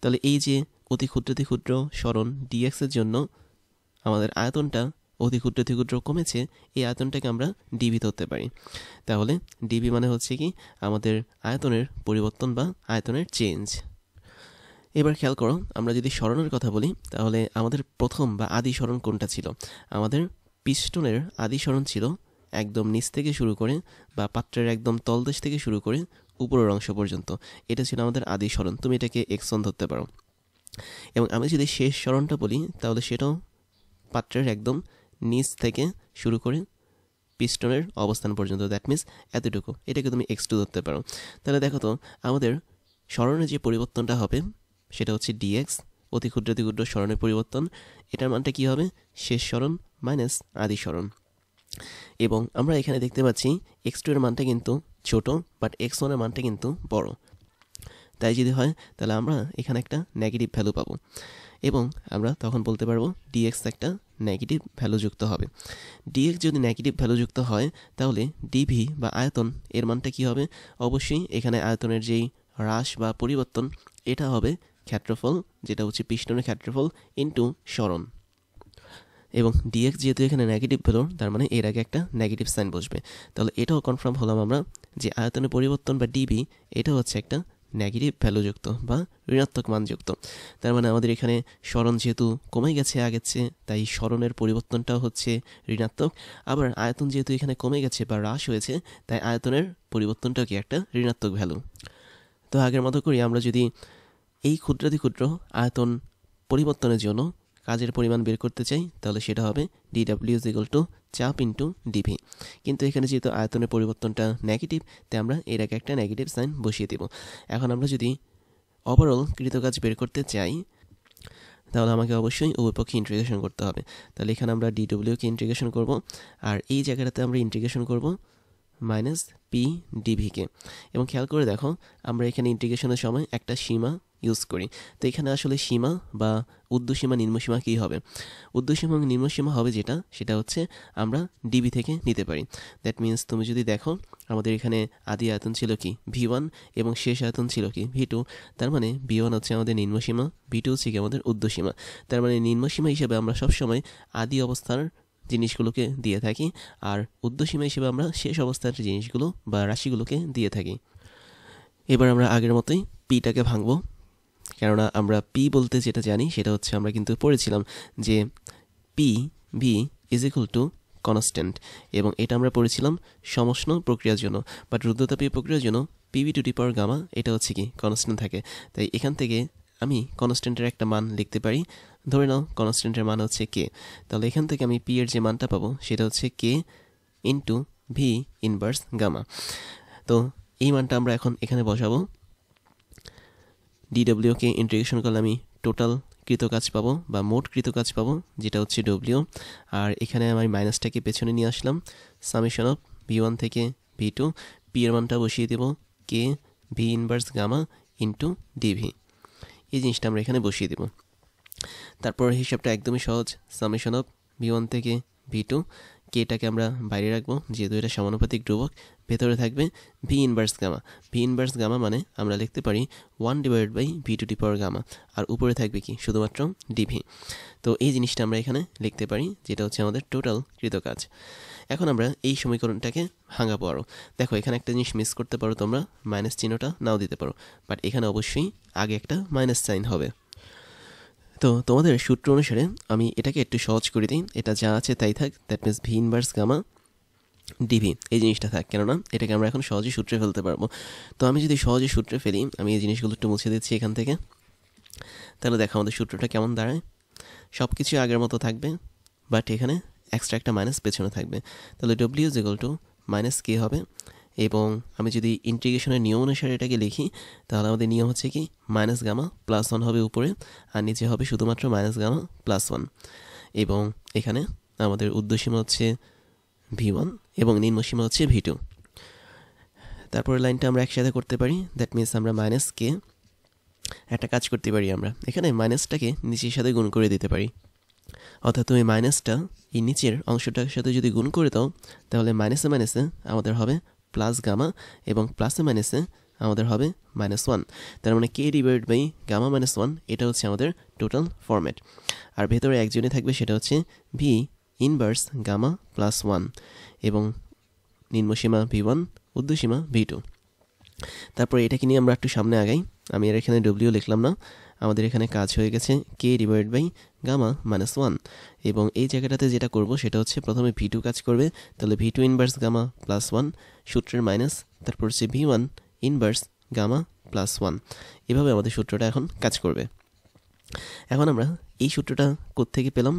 তাহলে এই যে অতি ক্ষুদ্র সরণ ডিএক্সের জন্য আমাদের আয়তনটা অতি ক্ষুদ্র কমেছে, এই আয়তনটাকে আমরা ডিবি ধরতে পারি। তাহলে ডিবি মানে হচ্ছে কি আমাদের আয়তনের পরিবর্তন বা আয়তনের চেঞ্জ। এবার খেয়াল করো, আমরা যদি সরণের কথা বলি তাহলে আমাদের প্রথম বা আদি সরণ কোনটা ছিল? আমাদের পিস্টনের আদি সরণ ছিল একদম নিচ থেকে শুরু করে বা পাত্রের একদম তলদেশ থেকে শুরু করে উপরের অংশ পর্যন্ত, এটা ছিল আমাদের আদি সরণ। তুমি এটাকে x1 ধরতে পারো। এবং আমি যদি শেষ সরণটা বলি তাহলে সেটাও পাত্রের একদম নিচ থেকে শুরু করে পিস্টনের অবস্থান পর্যন্ত, দ্যাট মিনস এতটুকু, এটাকে তুমি x2 ধরতে পারো। তাহলে দেখো তো আমাদের সরণের যে পরিবর্তনটা হবে সেটা হচ্ছে dx, অতি ক্ষুদ্র সরণের পরিবর্তন। এটার মানটা কি হবে? শেষ সরণ মাইনাস আদি সরণ। এবং আমরা এখানে দেখতে পাচ্ছি x2 এর মানটা কিন্তু ছোট, বাট x1 এর মানটা কিন্তু বড়। তাই যদি হয় তাহলে আমরা এখানে একটা নেগেটিভ ভ্যালু পাবো, এবং আমরা তখন বলতে পারবো dx একটা নেগেটিভ ভ্যালু যুক্ত হবে। ডিএক্স যদি নেগেটিভ ভ্যালু যুক্ত হয় তাহলে ডিভি বা আয়তন এর মানটা কী হবে? অবশ্যই এখানে আয়তনের যেই হ্রাস বা পরিবর্তন এটা হবে ক্ষেত্রফল, যেটা হচ্ছে পিস্টনের ক্ষেত্রফল ইন্টু সরণ। এবং ডিএক্স যেহেতু এখানে নেগেটিভ ভ্যালু, তার মানে এর আগে একটা নেগেটিভ সাইন বসবে। তাহলে এটাও কনফার্ম হলাম আমরা যে আয়তনের পরিবর্তন বা ডিবি এটা হচ্ছে একটা নেগেটিভ ভ্যালুযুক্ত বা ঋণাত্মক মানযুক্ত। তার মানে আমাদের এখানে সরণ যেহেতু কমে গেছে আগের চেয়ে, তাই সরণের পরিবর্তনটাও হচ্ছে ঋণাত্মক। আবার আয়তন যেহেতু এখানে কমে গেছে বা হ্রাস হয়েছে, তাই আয়তনের পরিবর্তনটাও কি একটা ঋণাত্মক ভ্যালু। তো আগের মতো করি, আমরা যদি এই ক্ষুদ্রাতি ক্ষুদ্র আয়তন পরিবর্তনের জন্য কাজের পরিমাণ বের করতে চাই তাহলে সেটা হবে ডিডাব্লিউ ইজ ইকুয়াল টু চাপ ইন্টু ডিভি। কিন্তু এখানে যেহেতু আয়তনের পরিবর্তনটা নেগেটিভ, তাই আমরা এর আগে একটা নেগেটিভ সাইন বসিয়ে দেব। এখন আমরা যদি ওভারঅল কৃতকাজ বের করতে চাই তাহলে আমাকে অবশ্যই উভয়পক্ষে ইন্টিগ্রেশন করতে হবে। তাহলে এখানে আমরা ডিডব্লিউকে ইন্টিগ্রেশন করব, আর এই জায়গাটাতে আমরা ইন্টিগ্রেশন করব মাইনাস পি ডিভিকে। এবং খেয়াল করে দেখো, আমরা এখানে ইন্টিগ্রেশনের সময় একটা সীমা ইউজ করি। তো এখানে আসলে সীমা বা ঊর্ধ্বসীমা নিম্নসীমা কী হবে? ঊর্ধ্বসীমা এবং নিম্নসীমা হবে সেটা হচ্ছে আমরা ডিবি থেকে নিতে পারি। দ্যাট মিনস তুমি যদি দেখো আমাদের এখানে আদি আয়তন ছিল কি V1 এবং শেষ আয়তন ছিল কি V2। তার মানে V1 হচ্ছে আমাদের নিম্নসীমা, V2 হচ্ছে কি আমাদের ঊর্ধ্বসীমা। তার মানে নিম্নসীমা হিসেবে আমরা সবসময় আদি অবস্থার জিনিসগুলোকে দিয়ে থাকি, আর ঊর্ধ্বসীমা হিসেবে আমরা শেষ অবস্থার জিনিসগুলো বা রাশিগুলোকে দিয়ে থাকি। এবার আমরা আগের মতোই পিটাকে ভাঙবো, কেননা আমরা পি বলতে যেটা জানি সেটা হচ্ছে আমরা কিন্তু পড়েছিলাম যে P V is equal to constant, এবং এটা আমরা পড়েছিলাম সমষ্ণ প্রক্রিয়ার জন্য। বাট রুদ্রতাপীয় প্রক্রিয়ার জন্য PV to the power gamma এটা হচ্ছে কি কনস্ট্যান্ট থাকে। তাই এখান থেকে আমি কনস্ট্যান্টের একটা মান লিখতে পারি। ধরে নাও কনস্ট্যান্টের মান হচ্ছে কে, তাহলে এখান থেকে আমি পি এর যে মানটা পাবো সেটা হচ্ছে K into V inverse gamma. তো এই মানটা আমরা এখন এখানে বসাবো। ডিডব্লিউকে ইন্টিগ্রেশন করলে আমি টোটাল কৃতকাজ পাবো বা মোট কৃতকাজ পাবো, যেটা হচ্ছে ডব্লিউ। আর এখানে আমি মাইনাসটাকে পেছনে নিয়ে আসলাম, সামেশন অফ V1 থেকে V2, পি এর মানটা বসিয়ে দেব K V inverse gamma into D V. এই জিনিসটা আমরা এখানে বসিয়ে দেব। তারপর হিসাবটা একদমই সহজ, সামেশন অফ V1 থেকে V2, কেটাকে আমরা বাইরে রাখবো যেহেতু এটা সমানুপাতিক ধ্রুবক। ভেতরে থাকবে V inverse gamma. V inverse gamma মানে আমরা লিখতে পারি 1/v to the power gamma, আর উপরে থাকবে কি শুধুমাত্র ডিভি। তো এই জিনিসটা আমরা এখানে লিখতে পারি, যেটা হচ্ছে আমাদের টোটাল কৃতকাজ। এখন আমরা এই সমীকরণটাকে ভাঙাবো আরও। দেখো এখানে একটা জিনিস মিস করতে পারো তোমরা, মাইনাস চিহ্নটা নাও দিতে পারো, বাট এখানে অবশ্যই আগে একটা মাইনাস সাইন হবে। তো তোমাদের সূত্র অনুসারে আমি এটাকে একটু সহজ করে দিই, এটা যা আছে তাই থাক। That means V inverse gamma dV এই জিনিসটা থাক, কেননা এটাকে আমরা এখন সহজেই সূত্রে ফেলতে পারবো। তো আমি যদি সহজে সূত্রে ফেলি, আমি এই জিনিসগুলো একটু মুছে দিচ্ছি এখান থেকে। তাহলে দেখো আমাদের সূত্রটা কেমন দাঁড়ায়। সব কিছু আগের মতো থাকবে, বাট এখানে এক্সট্রা একটা মাইনাস পেছনে থাকবে। তাহলে W is equal to minus K হবে, এবং আমি যদি ইন্টিগ্রেশনের নিয়ম অনুসারে এটাকে লিখি তাহলে আমাদের নিয়ম হচ্ছে কি মাইনাস গামা প্লাস 1 হবে উপরে, আর নিচে হবে শুধুমাত্র মাইনাস গামা প্লাস 1। এবং এখানে আমাদের ঊর্ধ্বসীমা হচ্ছে V1 এবং নিম্নসীমা হচ্ছে V2। তারপরে লাইনটা আমরা একসাথে করতে পারি, দ্যাট মিনস আমরা মাইনাস কে একটা কাজ করতে পারি, আমরা এখানে মাইনাসটাকে নিচের সাথে গুণ করে দিতে পারি। অর্থাৎ তুমি মাইনাসটা এই নিচের অংশটার সাথে যদি গুণ করে দাও তাহলে মাইনাসে মাইনাসে আমাদের হবে প্লাস গামা, এবং প্লাসে মাইনাসে আমাদের হবে -1। তার মানে কে ডিভাইড বাই গামা -1 এটা হচ্ছে আমাদের টোটাল ফরম্যাট। আর ভেতরে একজনই থাকবে, সেটা হচ্ছে ভি ইনভার্স গামা +1 এবং নিম্নসীমা V1, ঊর্ধ্বসীমা V2। তারপরে এটাকে নিয়ে আমরা একটু সামনে আগাই। আমি আর এখানে ডব্লিউ লিখলাম না, আমাদের এখানে কাজ হয়ে গেছে কে ডিভাইড বাই গামা -1। এবং এই জায়গাটাতে যেটা করব সেটা হচ্ছে প্রথমে V2 কাজ করবে, তাহলে V2 ইনভার্স গামা +1 সূত্রের মাইনাস, তারপর হচ্ছে V1 ইনভার্স গামা +1। এভাবে আমাদের সূত্রটা এখন কাজ করবে। এখন আমরা এই সূত্রটা কোত্থেকে পেলাম?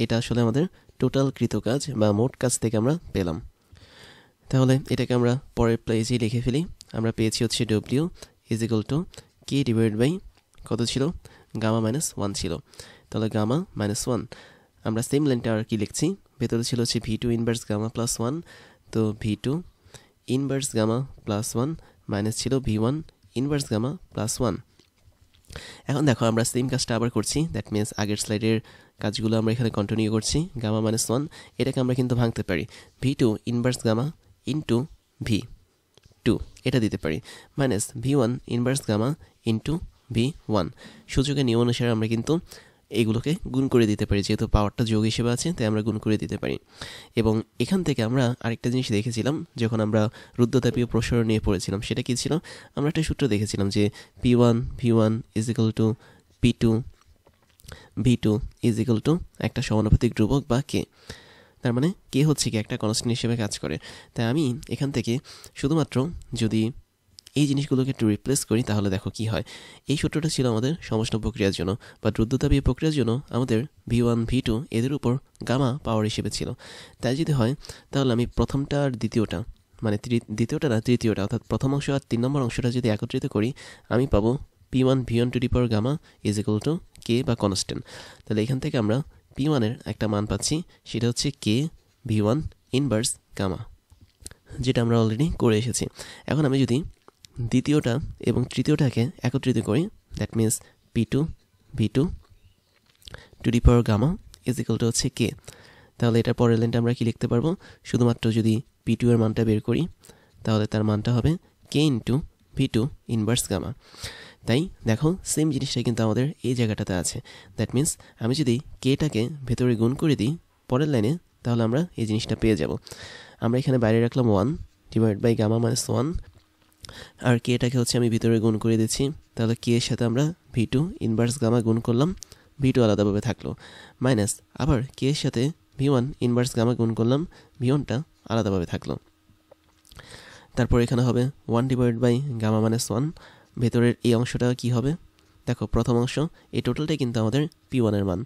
এটা আসলে আমাদের টোটাল কৃতকাজ বা মোট কাজ থেকে আমরা পেলাম। তাহলে এটাকে আমরা পরের পেজেই লিখে ফেলি। আমরা পেয়েছি হচ্ছে W is equal to K divide by কত ছিল, গামা -1 ছিল। তাহলে গামা -1 আমরা সেম লাইনটা আর কি লিখছি, ভেতরে ছিল হচ্ছে V2 ইনভার্স গামা +1, তো V2 ইনভার্স গামা +1 মাইনাস ছিল V1 ইনভার্স গামা +1। এখন দেখো আমরা সেম কাজটা আবার করছি, দ্যাট মিনস আগের স্লাইডের কাজগুলো আমরা এখানে কন্টিনিউ করছি। গামা মাইনাস ওয়ান এটাকে আমরা কিন্তু ভাঙতে পারি, V2 inverse gamma into V2 এটা দিতে পারি, minus V1 inverse gamma into V1। সূচকের নিয়ম অনুসারে আমরা কিন্তু এগুলোকে গুণ করে দিতে পারি, যেহেতু পাওয়ারটা যোগ হিসেবে আছে তাই আমরা গুণ করে দিতে পারি। এবং এখান থেকে আমরা আরেকটা জিনিস দেখেছিলাম যখন আমরা রুদ্ধতাপীয় প্রসারণ নিয়ে পড়েছিলাম, সেটা কী ছিল? আমরা একটা সূত্র দেখেছিলাম যে P1 V1 is equal to P2 V2 is equal two একটা সমানুপাতিক ধ্রুবক বা কে। তার মানে কে হচ্ছে কি একটা কনস্ট্যান্ট হিসেবে কাজ করে। তাই আমি এখান থেকে শুধুমাত্র যদি এই জিনিসগুলোকে একটু রিপ্লেস করি তাহলে দেখো কি হয়। এই সূত্রটা ছিল আমাদের সমষ্ণ প্রক্রিয়ার জন্য বা রুদ্ধতাপীয় প্রক্রিয়ার জন্য আমাদের V1 V2 এদের উপর গামা পাওয়ার হিসেবে ছিল। তাই যদি হয় তাহলে আমি প্রথমটা আর দ্বিতীয়টা, মানে দ্বিতীয়টা না তৃতীয়টা, অর্থাৎ প্রথম অংশ আর 3 নম্বর অংশটা যদি একত্রিত করি আমি পাবো P1 V1 to the power gamma is equal to K বা কনস্ট্যান্ট। তাহলে এখান থেকে আমরা P1 এর একটা মান পাচ্ছি, সেটা হচ্ছে কে V1 ইনভার্স গামা, যেটা আমরা অলরেডি করে এসেছি। এখন আমি যদি দ্বিতীয়টা এবং তৃতীয়টাকে একত্রিত করি, that means P2 V2 to the power gamma is equal to হচ্ছে কে। তাহলে এটার পরের লাইনটা আমরা কি লিখতে পারবো? শুধুমাত্র যদি P2 এর মানটা বের করি তাহলে তার মানটা হবে কে ইন্টু V2 ইনভার্স গামা। তাই দেখো সেম জিনিসটাই কিন্তু আমাদের এই জায়গাটাতে আছে। দ্যাট মিনস আমি যদি কেটাকে ভেতরে গুণ করে দিই পরের লাইনে তাহলে আমরা এই জিনিসটা পেয়ে যাব। আমরা এখানে বাইরে রাখলাম 1 ডিভাইড বাই গামা মাইনাস 1, আর কেটাকে হচ্ছে আমি ভিতরে গুণ করে দিচ্ছি। তাহলে কে এর সাথে আমরা V2 ইনভার্স গামা গুণ করলাম, V2 আলাদাভাবে থাকলো, মাইনাস আবার কে এর সাথে V1 ইনভার্স গামা গুণ করলাম, V1টা আলাদাভাবে থাকলো। তারপর এখানে হবে 1 ডিভাইড বাই গামা মাইনাস 1, ভেতরের এই অংশটা কি হবে? দেখো প্রথম অংশ এই টোটালটাই কিন্তু আমাদের P1 এর মান।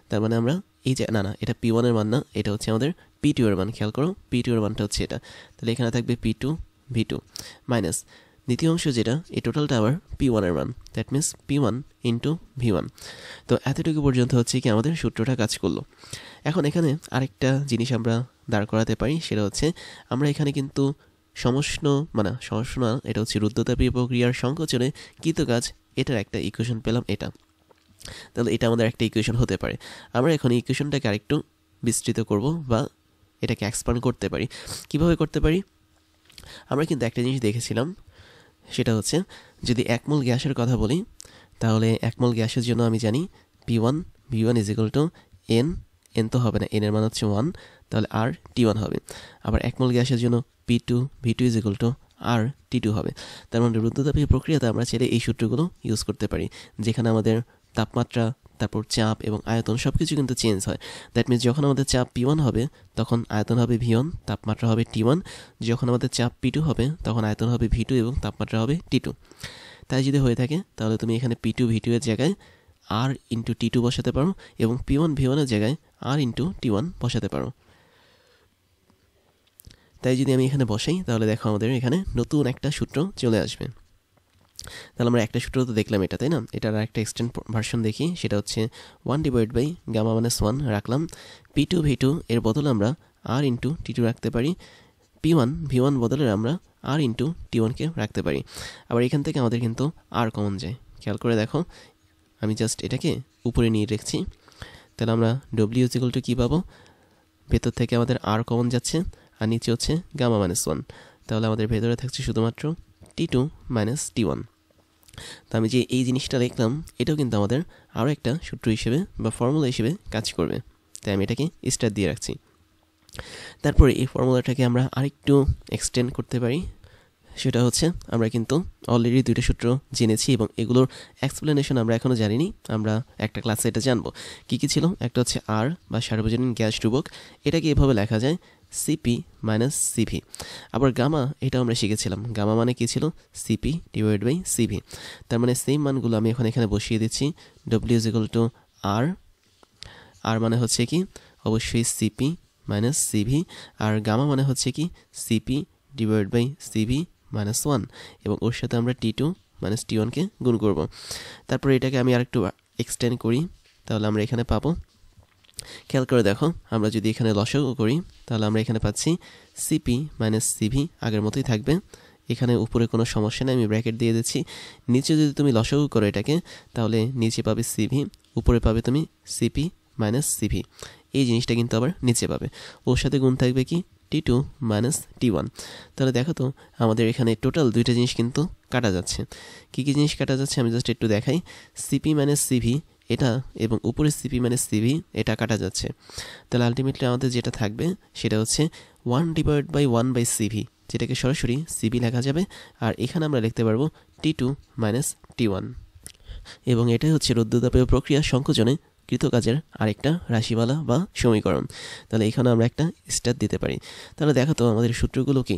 তার মানে আমরা এই যে না এটা P1 এর মান না, এটা হচ্ছে আমাদের P2 এর মান। খেয়াল করো P2 এর মানটা হচ্ছে এটা। তাহলে এখানে থাকবে P2 V2 মাইনাস দ্বিতীয় অংশ যেটা এই টোটালটা আবার P1 এর মান, that means P1 into V1। তো এতটুকু পর্যন্ত হচ্ছে কি আমাদের সূত্রটা কাজ করলো। এখন এখানে আরেকটা জিনিস আমরা দাঁড় করাতে পারি, সেটা হচ্ছে আমরা এখানে কিন্তু সমষ্ণ না, এটা হচ্ছে রুদ্ধতাপীয় প্রক্রিয়ার সংকোচনে কৃতকাজ, এটার একটা ইকুয়েশন পেলাম এটা। তাহলে এটা আমাদের একটা ইকুয়েশন হতে পারে। আমরা এখন এই ইকুয়েশনটাকে আরেকটু বিস্তৃত করব বা এটাকে এক্সপ্যান্ড করতে পারি। কিভাবে করতে পারি? আমরা কিন্তু একটা জিনিস দেখেছিলাম, সেটা হচ্ছে যদি এক মোল গ্যাসের কথা বলি তাহলে এক মোল গ্যাসের জন্য আমি জানি P1 V1 is equal two N তো হবে না, এন এর মান হচ্ছে 1, তাহলে আর T1 হবে। আবার এক মোল গ্যাসের জন্য P2 V2 is equal to R T2 হবে। তার মানে রুদ্ধতাপীয় প্রক্রিয়াতে আমরা চাইলে এই সূত্রগুলো ইউজ করতে পারি, যেখানে আমাদের তাপমাত্রা, তারপর চাপ এবং আয়তন সব কিছু কিন্তু চেঞ্জ হয়। দ্যাট মিনস যখন আমাদের চাপ P1 হবে তখন আয়তন হবে V1, তাপমাত্রা হবে T1। যখন আমাদের চাপ P2 হবে তখন আয়তন হবে V2 এবং তাপমাত্রা হবে T2। তাই যদি হয়ে থাকে তাহলে তুমি এখানে P2 V2 এর জায়গায় আর ইন্টু T2 বসাতে পারো এবং P1 V1 এর জায়গায় আর ইন্টু T1 বসাতে পারো। তাই যদি আমি এখানে বসাই তাহলে দেখো আমাদের এখানে নতুন একটা সূত্র চলে আসবে। তাহলে আমরা একটা সূত্র তো দেখলাম এটা, তাই না? এটার একটা এক্সটেন্ড ভার্সন দেখি, সেটা হচ্ছে 1 ডিভাইড বাই গামা মাইনাস 1 রাখলাম। P2 V2 এর বদলে আমরা আর ইন্টু T2 রাখতে পারি। P1 V1 বদলে আমরা আর ইন্টু T1কে রাখতে পারি। আবার এখান থেকে আমাদের কিন্তু আর কমন যায়, খেয়াল করে দেখো। আমি জাস্ট এটাকে উপরে নিয়ে রেখেছি। তাহলে আমরা W ইজ ইকুয়াল টু কী পাবো? ভেতর থেকে আমাদের আর কমন যাচ্ছে আর নিচে হচ্ছে গামা মাইনাস 1। তাহলে আমাদের ভেতরে থাকছে শুধুমাত্র T2 মাইনাস T1। তো আমি যে এই জিনিসটা লিখলাম এটাও কিন্তু আমাদের আরও একটা সূত্র হিসেবে বা ফর্মুলা হিসেবে কাজ করবে, তাই আমি এটাকে স্টার দিয়ে রাখছি। তারপরে এই ফর্মুলাটাকে আমরা আরেকটু এক্সটেন্ড করতে পারি, সেটা হচ্ছে আমরা কিন্তু অলরেডি দুইটা সূত্র জেনেছি এবং এগুলোর এক্সপ্লেনেশন আমরা এখনও জানিনি, আমরা একটা ক্লাসে এটা জানবো। কী কী ছিল? একটা হচ্ছে আর বা সার্বজনীন গ্যাস ধ্রুবক, এটাকে এভাবে লেখা যায় সিপি মাইনাস সিভি। আবার গামা, এটা আমরা শিখেছিলাম, গামা মানে কী ছিল? CP divide by CV. তার মানে সেম মানগুলো আমি এখন এখানে বসিয়ে দিচ্ছি। W is equal to R, R মানে হচ্ছে কি অবশ্যই সিপি মাইনাস সিভি, আর গামা মানে হচ্ছে কি CP divide by CV minus 1, এবং ওর সাথে আমরা T2 মাইনাস T1কে গুণ করব। তারপরে এটাকে আমি আরেকটু এক্সটেন্ড করি, তাহলে আমরা এখানে পাবো, খেয়াল করে দেখো, আমরা যদি এখানে লসাগু করি তাহলে আমরা এখানে পাচ্ছি সিপি মাইনাস সিভি আগের মতোই থাকবে, এখানে উপরে কোনো সমস্যা নেই, আমি ব্র্যাকেট দিয়ে দিচ্ছি। নিচে যদি তুমি লসাগু করো এটাকে, তাহলে নিচে পাবে সিভি, উপরে পাবে তুমি সিপি মাইনাস সিভি। এই জিনিসটা কিন্তু আবার নিচে পাবে। ওর সাথে গুণ থাকবে কি T2 মাইনাস T1। তাহলে দেখো তো আমাদের এখানে টোটাল দুইটা জিনিস কিন্তু কাটা যাচ্ছে। কী কী জিনিস কাটা যাচ্ছে আমি জাস্ট একটু দেখাই। সিপি মাইনাস সিভি এটা এবং উপরে সিপি মাইনাস সিভি এটা কাটা যাচ্ছে। তাহলে আলটিমেটলি আমাদের যেটা থাকবে সেটা হচ্ছে 1/1/CV, যেটাকে সরাসরি সিবি লেখা যাবে। আর এখানে আমরা লিখতে পারবো T2 মাইনাস T1। এবং এটাই হচ্ছে রুদ্ধতাপীয় প্রক্রিয়া সংকোচনে কৃতকাজের আরেকটা রাশিমালা বা সমীকরণ। তাহলে এখানে আমরা একটা স্টার দিতে পারি। তাহলে দেখো তো আমাদের সূত্রগুলো কি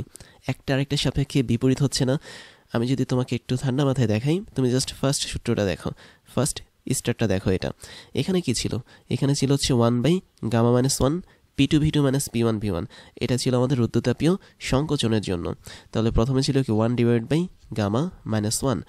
একটা আরেকটার সাপেক্ষে বিপরীত হচ্ছে না? আমি যদি তোমাকে একটু ঠান্ডা মাথায় দেখাই, তুমি জাস্ট ফার্স্ট সূত্রটা দেখো, ফার্স্ট স্টারটা দেখো। এখানে কি ছিল? এখানে ছিল হচ্ছে 1/γ-1 P2 V2 minus P1 V1। এটা ছিল আমাদের রুদ্ধতাপীয় সংকোচনের জন্য। তাহলে প্রথমে ছিল কি 1/γ-1।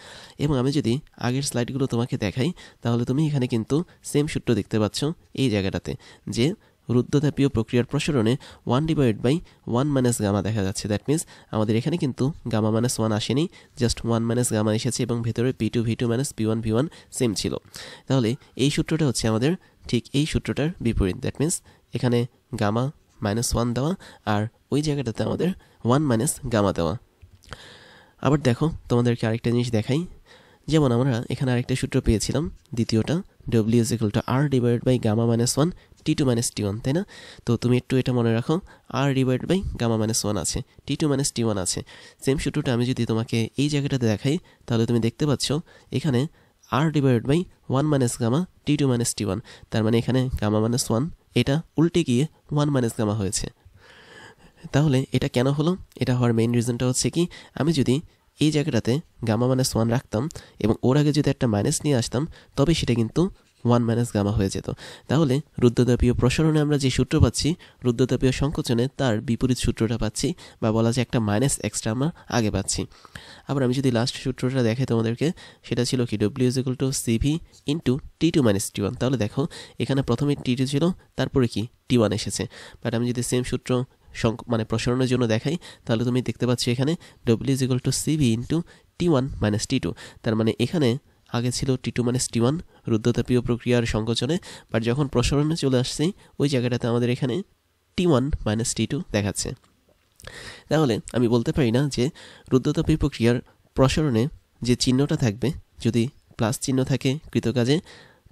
এবং আমি যদি আগের স্লাইডগুলো তোমাকে দেখাই, তাহলে তুমি এখানে কিন্তু সেম সূত্র দেখতে পাচ্ছ এই জায়গাটাতে, যে রুদ্ধতাপীয় প্রক্রিয়ার প্রসারণে 1/1 মাইনাস গামা দেখা যাচ্ছে। দ্যাট মিনস আমাদের এখানে কিন্তু γ-1 আসেনি, জাস্ট 1 মাইনাস গামা এসেছে এবং ভেতরে P2 V2 minus P1 V1 same ছিল। তাহলে এই সূত্রটা হচ্ছে আমাদের ঠিক এই সূত্রটার বিপরীত। দ্যাট মিনস এখানে γ-1 দেওয়া আর ওই জায়গাটাতে আমাদের 1 মাইনাস গামা দেওয়া। আবার দেখো তোমাদেরকে আরেকটা জিনিস দেখাই। যেমন আমরা এখানে আরেকটা সূত্র পেয়েছিলাম, দ্বিতীয়টা W = R/γ-1 T2 minus T1, তাই না? তো তুমি একটু এটা মনে রাখো, R/γ-1 আছে, T2 মাইনাস T1 আছে। সেম সূত্রটা আমি যদি তোমাকে এই জায়গাটাতে দেখাই, তাহলে তুমি দেখতে পাচ্ছ এখানে R/1 minus gamma T2 minus T1। তার মানে এখানে γ-1 এটা উল্টে গিয়ে 1 মাইনাস গামা হয়েছে। তাহলে এটা কেন হলো? এটা হওয়ার মেইন রিজনটা হচ্ছে কি, আমি যদি এই জায়গাটাতে γ-1 রাখতাম এবং ওর আগে যদি একটা মাইনাস নিয়ে আসতাম, তবে সেটা কিন্তু 1 মাইনাস গামা হয়ে যেত। তাহলে রুদ্ধতাপীয় প্রসারণে আমরা যে সূত্র পাচ্ছি, রুদ্ধতাপীয় সংকোচনে তার বিপরীত সূত্রটা পাচ্ছি, বা বলা যায় একটা মাইনাস এক্সট্রা আমরা আগে পাচ্ছি। আবার আমি যদি লাস্ট সূত্রটা দেখাই তোমাদেরকে, সেটা ছিল কি W = CV × T2 minus T1। তাহলে দেখো এখানে প্রথমে T2 ছিল, তারপরে কি T1 এসেছে। বাট আমি যদি সেম সূত্র মানে প্রসারণের জন্য দেখাই, তাহলে তুমি দেখতে পাচ্ছ এখানে W = CV × T1 minus T2। তার মানে এখানে আগে ছিল T2 মাইনাস T1 রুদ্ধতাপীয় প্রক্রিয়ার সংকোচনে, বাট যখন প্রসারণে চলে আসছে ওই জায়গাটাতে আমাদের এখানে T1 মাইনাস T2 দেখাচ্ছে। তাহলে আমি বলতে পারি না যে রুদ্ধতাপীয় প্রক্রিয়ার প্রসারণে যে চিহ্নটা থাকবে, যদি প্লাস চিহ্ন থাকে কৃতকাজে,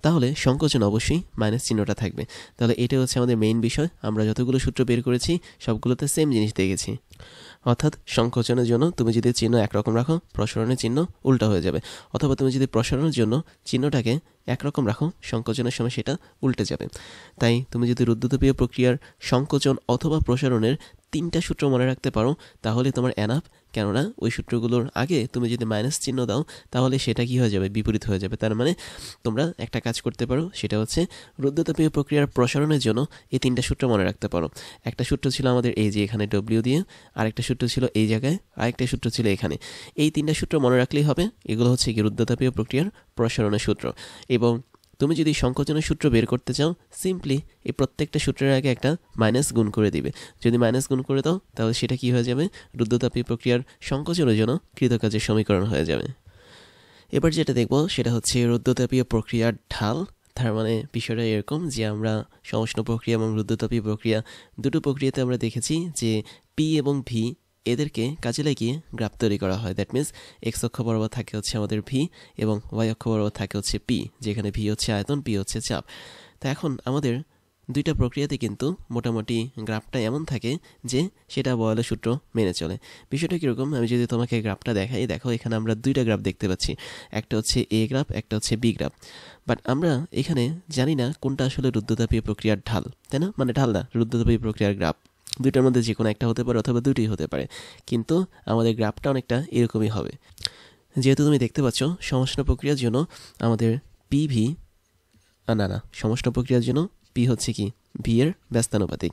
তাহলে সংকোচন অবশ্যই মাইনাস চিহ্নটা থাকবে। তাহলে এটা হচ্ছে আমাদের মেইন বিষয়। আমরা যতগুলো সূত্র বের করেছি সবগুলোতে সেম জিনিস দেখেছি। অর্থাৎ সংকোচনের জন্য তুমি যদি চিহ্ন একরকম রাখো, প্রসারণের চিহ্ন উল্টা হয়ে যাবে। অথবা তুমি যদি প্রসারণের জন্য চিহ্নটাকে একরকম রাখো, সংকোচনের সময় সেটা উল্টে যাবে। তাই তুমি যদি রুদ্ধতাপীয় প্রক্রিয়ার সংকোচন অথবা প্রসারণের 3টা সূত্র মনে রাখতে পারো, তাহলে তোমার এনাফ। কেননা ওই সূত্রগুলোর আগে তুমি যদি মাইনাস চিহ্ন দাও, তাহলে সেটা কি হয়ে যাবে? বিপরীত হয়ে যাবে। তার মানে তোমরা একটা কাজ করতে পারো, সেটা হচ্ছে রুদ্ধতাপীয় প্রক্রিয়ার প্রসারণের জন্য এই 3টা সূত্র মনে রাখতে পারো। একটা সূত্র ছিল আমাদের এই যে এখানে W দিয়ে, আরেকটা সূত্র ছিল এই জায়গায়, আরেকটা সূত্র ছিল এখানে। এই 3টা সূত্র মনে রাখলেই হবে। এগুলো হচ্ছে কি রুদ্ধতাপীয় প্রক্রিয়ার প্রসারণের সূত্র। এবং তুমি যদি সংকোচনের সূত্র বের করতে চাও, সিম্পলি এই প্রত্যেকটা সূত্রের আগে একটা মাইনাস গুণ করে দিবে। যদি মাইনাস গুণ করে দাও, তাহলে সেটা কি হয়ে যাবে? রুদ্ধতাপীয় প্রক্রিয়ার সংকোচনের জন্য কৃতকাজের সমীকরণ হয়ে যাবে। এবার যেটা দেখব সেটা হচ্ছে রুদ্ধতাপীয় প্রক্রিয়ার ঢাল। তার মানে বিষয়টা এরকম যে আমরা সমষ্ণ প্রক্রিয়া এবং রুদ্ধতাপীয় প্রক্রিয়া দুটো প্রক্রিয়াতে আমরা দেখেছি যে P এবং V এদেরকে কাজে লাগিয়ে গ্রাফ তৈরি করা হয়। দ্যাট মিনস এক্স অক্ষ বরাবর থাকে হচ্ছে আমাদের V এবং ওয়াই অক্ষ বরাবর থাকে হচ্ছে P, যেখানে V হচ্ছে আয়তন, P হচ্ছে চাপ। তো এখন আমাদের দুইটা প্রক্রিয়াতে কিন্তু মোটামুটি গ্রাফটা এমন থাকে যে সেটা বয়লের সূত্র মেনে চলে। বিষয়টা কীরকম, আমি যদি তোমাকে গ্রাফটা দেখাই, দেখো এখানে আমরা দুইটা গ্রাফ দেখতে পাচ্ছি, একটা হচ্ছে A গ্রাফ, একটা হচ্ছে B গ্রাফ। বাট আমরা এখানে জানি না কোনটা আসলে রুদ্ধতাপীয় প্রক্রিয়ার ঢাল, তাই না? মানে ঢাল না, রুদ্ধতাপীয় প্রক্রিয়ার গ্রাফ। দুইটার মধ্যে যে কোনো একটা হতে পারে অথবা দুটোই হতে পারে, কিন্তু আমাদের গ্রাফটা অনেকটা এরকমই হবে। যেহেতু তুমি দেখতে পাচ্ছ সমষ্ণ প্রক্রিয়ার জন্য আমাদের PV সমষ্ণ প্রক্রিয়ার জন্য P হচ্ছে কি V এর ব্যস্তানুপাতিক।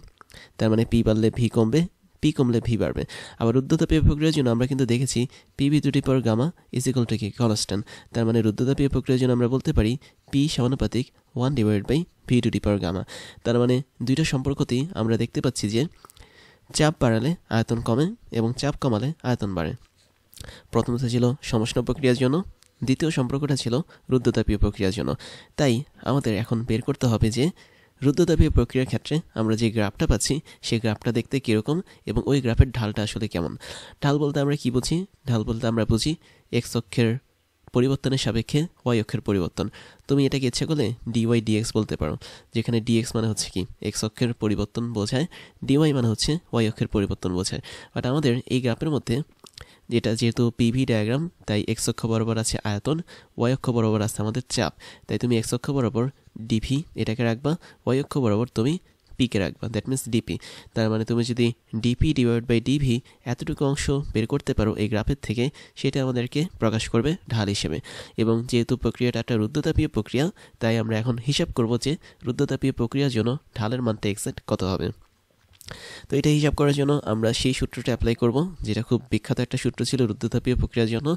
তার মানে P বাড়লে V কমবে, P কমলে V বাড়বে। আবার রুদ্ধতাপীয় প্রক্রিয়ার জন্য আমরা কিন্তু দেখেছি PV = γ কি কনস্ট্যান্ট। তার মানে রুদ্ধতাপীয় প্রক্রিয়ার জন্য আমরা বলতে পারি P সমানুপাতিক 1/V2γ। তার মানে দুইটা সম্পর্কতেই আমরা দেখতে পাচ্ছি যে চাপ বাড়ালে আয়তন কমে এবং চাপ কমালে আয়তন বাড়ে। প্রথমত ছিল সমষ্ণ প্রক্রিয়ার জন্য, দ্বিতীয় সম্পর্কটা ছিল রুদ্ধতাপীয় প্রক্রিয়ার জন্য। তাই আমাদের এখন বের করতে হবে যে রুদ্ধতাপীয় প্রক্রিয়ার ক্ষেত্রে আমরা যে গ্রাফটা পাচ্ছি সেই গ্রাফটা দেখতে কীরকম এবং ওই গ্রাফের ঢালটা আসলে কেমন। ঢাল বলতে আমরা কি বুঝি? ঢাল বলতে আমরা বুঝি এক্স অক্ষের পরিবর্তনের সাপেক্ষে ওয়াই অক্ষের পরিবর্তন। তুমি এটাকে ইচ্ছে করলে ডিওয়াই ডিএক্স বলতে পারো, যেখানে ডিএক্স মানে হচ্ছে কি এক্স অক্ষের পরিবর্তন বোঝায়, ডিওয়াই মানে হচ্ছে ওয়াই অক্ষের পরিবর্তন বোঝায়। বাট আমাদের এই গ্রাফের মধ্যে যেহেতু পিভি ডায়াগ্রাম, তাই এক্স অক্ষ বরাবর আছে আয়তন, ওয়াই অক্ষ বরাবর আছে আমাদের চাপ। তাই তুমি এক্স অক্ষ বরাবর ডিভি এটাকে রাখবা, ওয়াই অক্ষ বরাবর তুমি পিকে রাখবা, দ্যাট মিনস ডিপি। তার মানে তুমি যদি ডিপি ডিভাইড বাই ডিভি এতটুকু অংশ বের করতে পারো এই গ্রাফের থেকে, সেটা আমাদেরকে প্রকাশ করবে ঢাল হিসেবে। এবং যেহেতু প্রক্রিয়াটা একটা রুদ্ধতাপীয় প্রক্রিয়া, তাই আমরা এখন হিসাব করব যে রুদ্ধতাপীয় প্রক্রিয়ার জন্য ঢালের মানটা এক্সাক্ট কত হবে। তো এটা হিসাব করার জন্য আমরা সেই সূত্রটা অ্যাপ্লাই করব, যেটা খুব বিখ্যাত একটা সূত্র ছিল রুদ্ধতাপীয় প্রক্রিয়ার জন্য।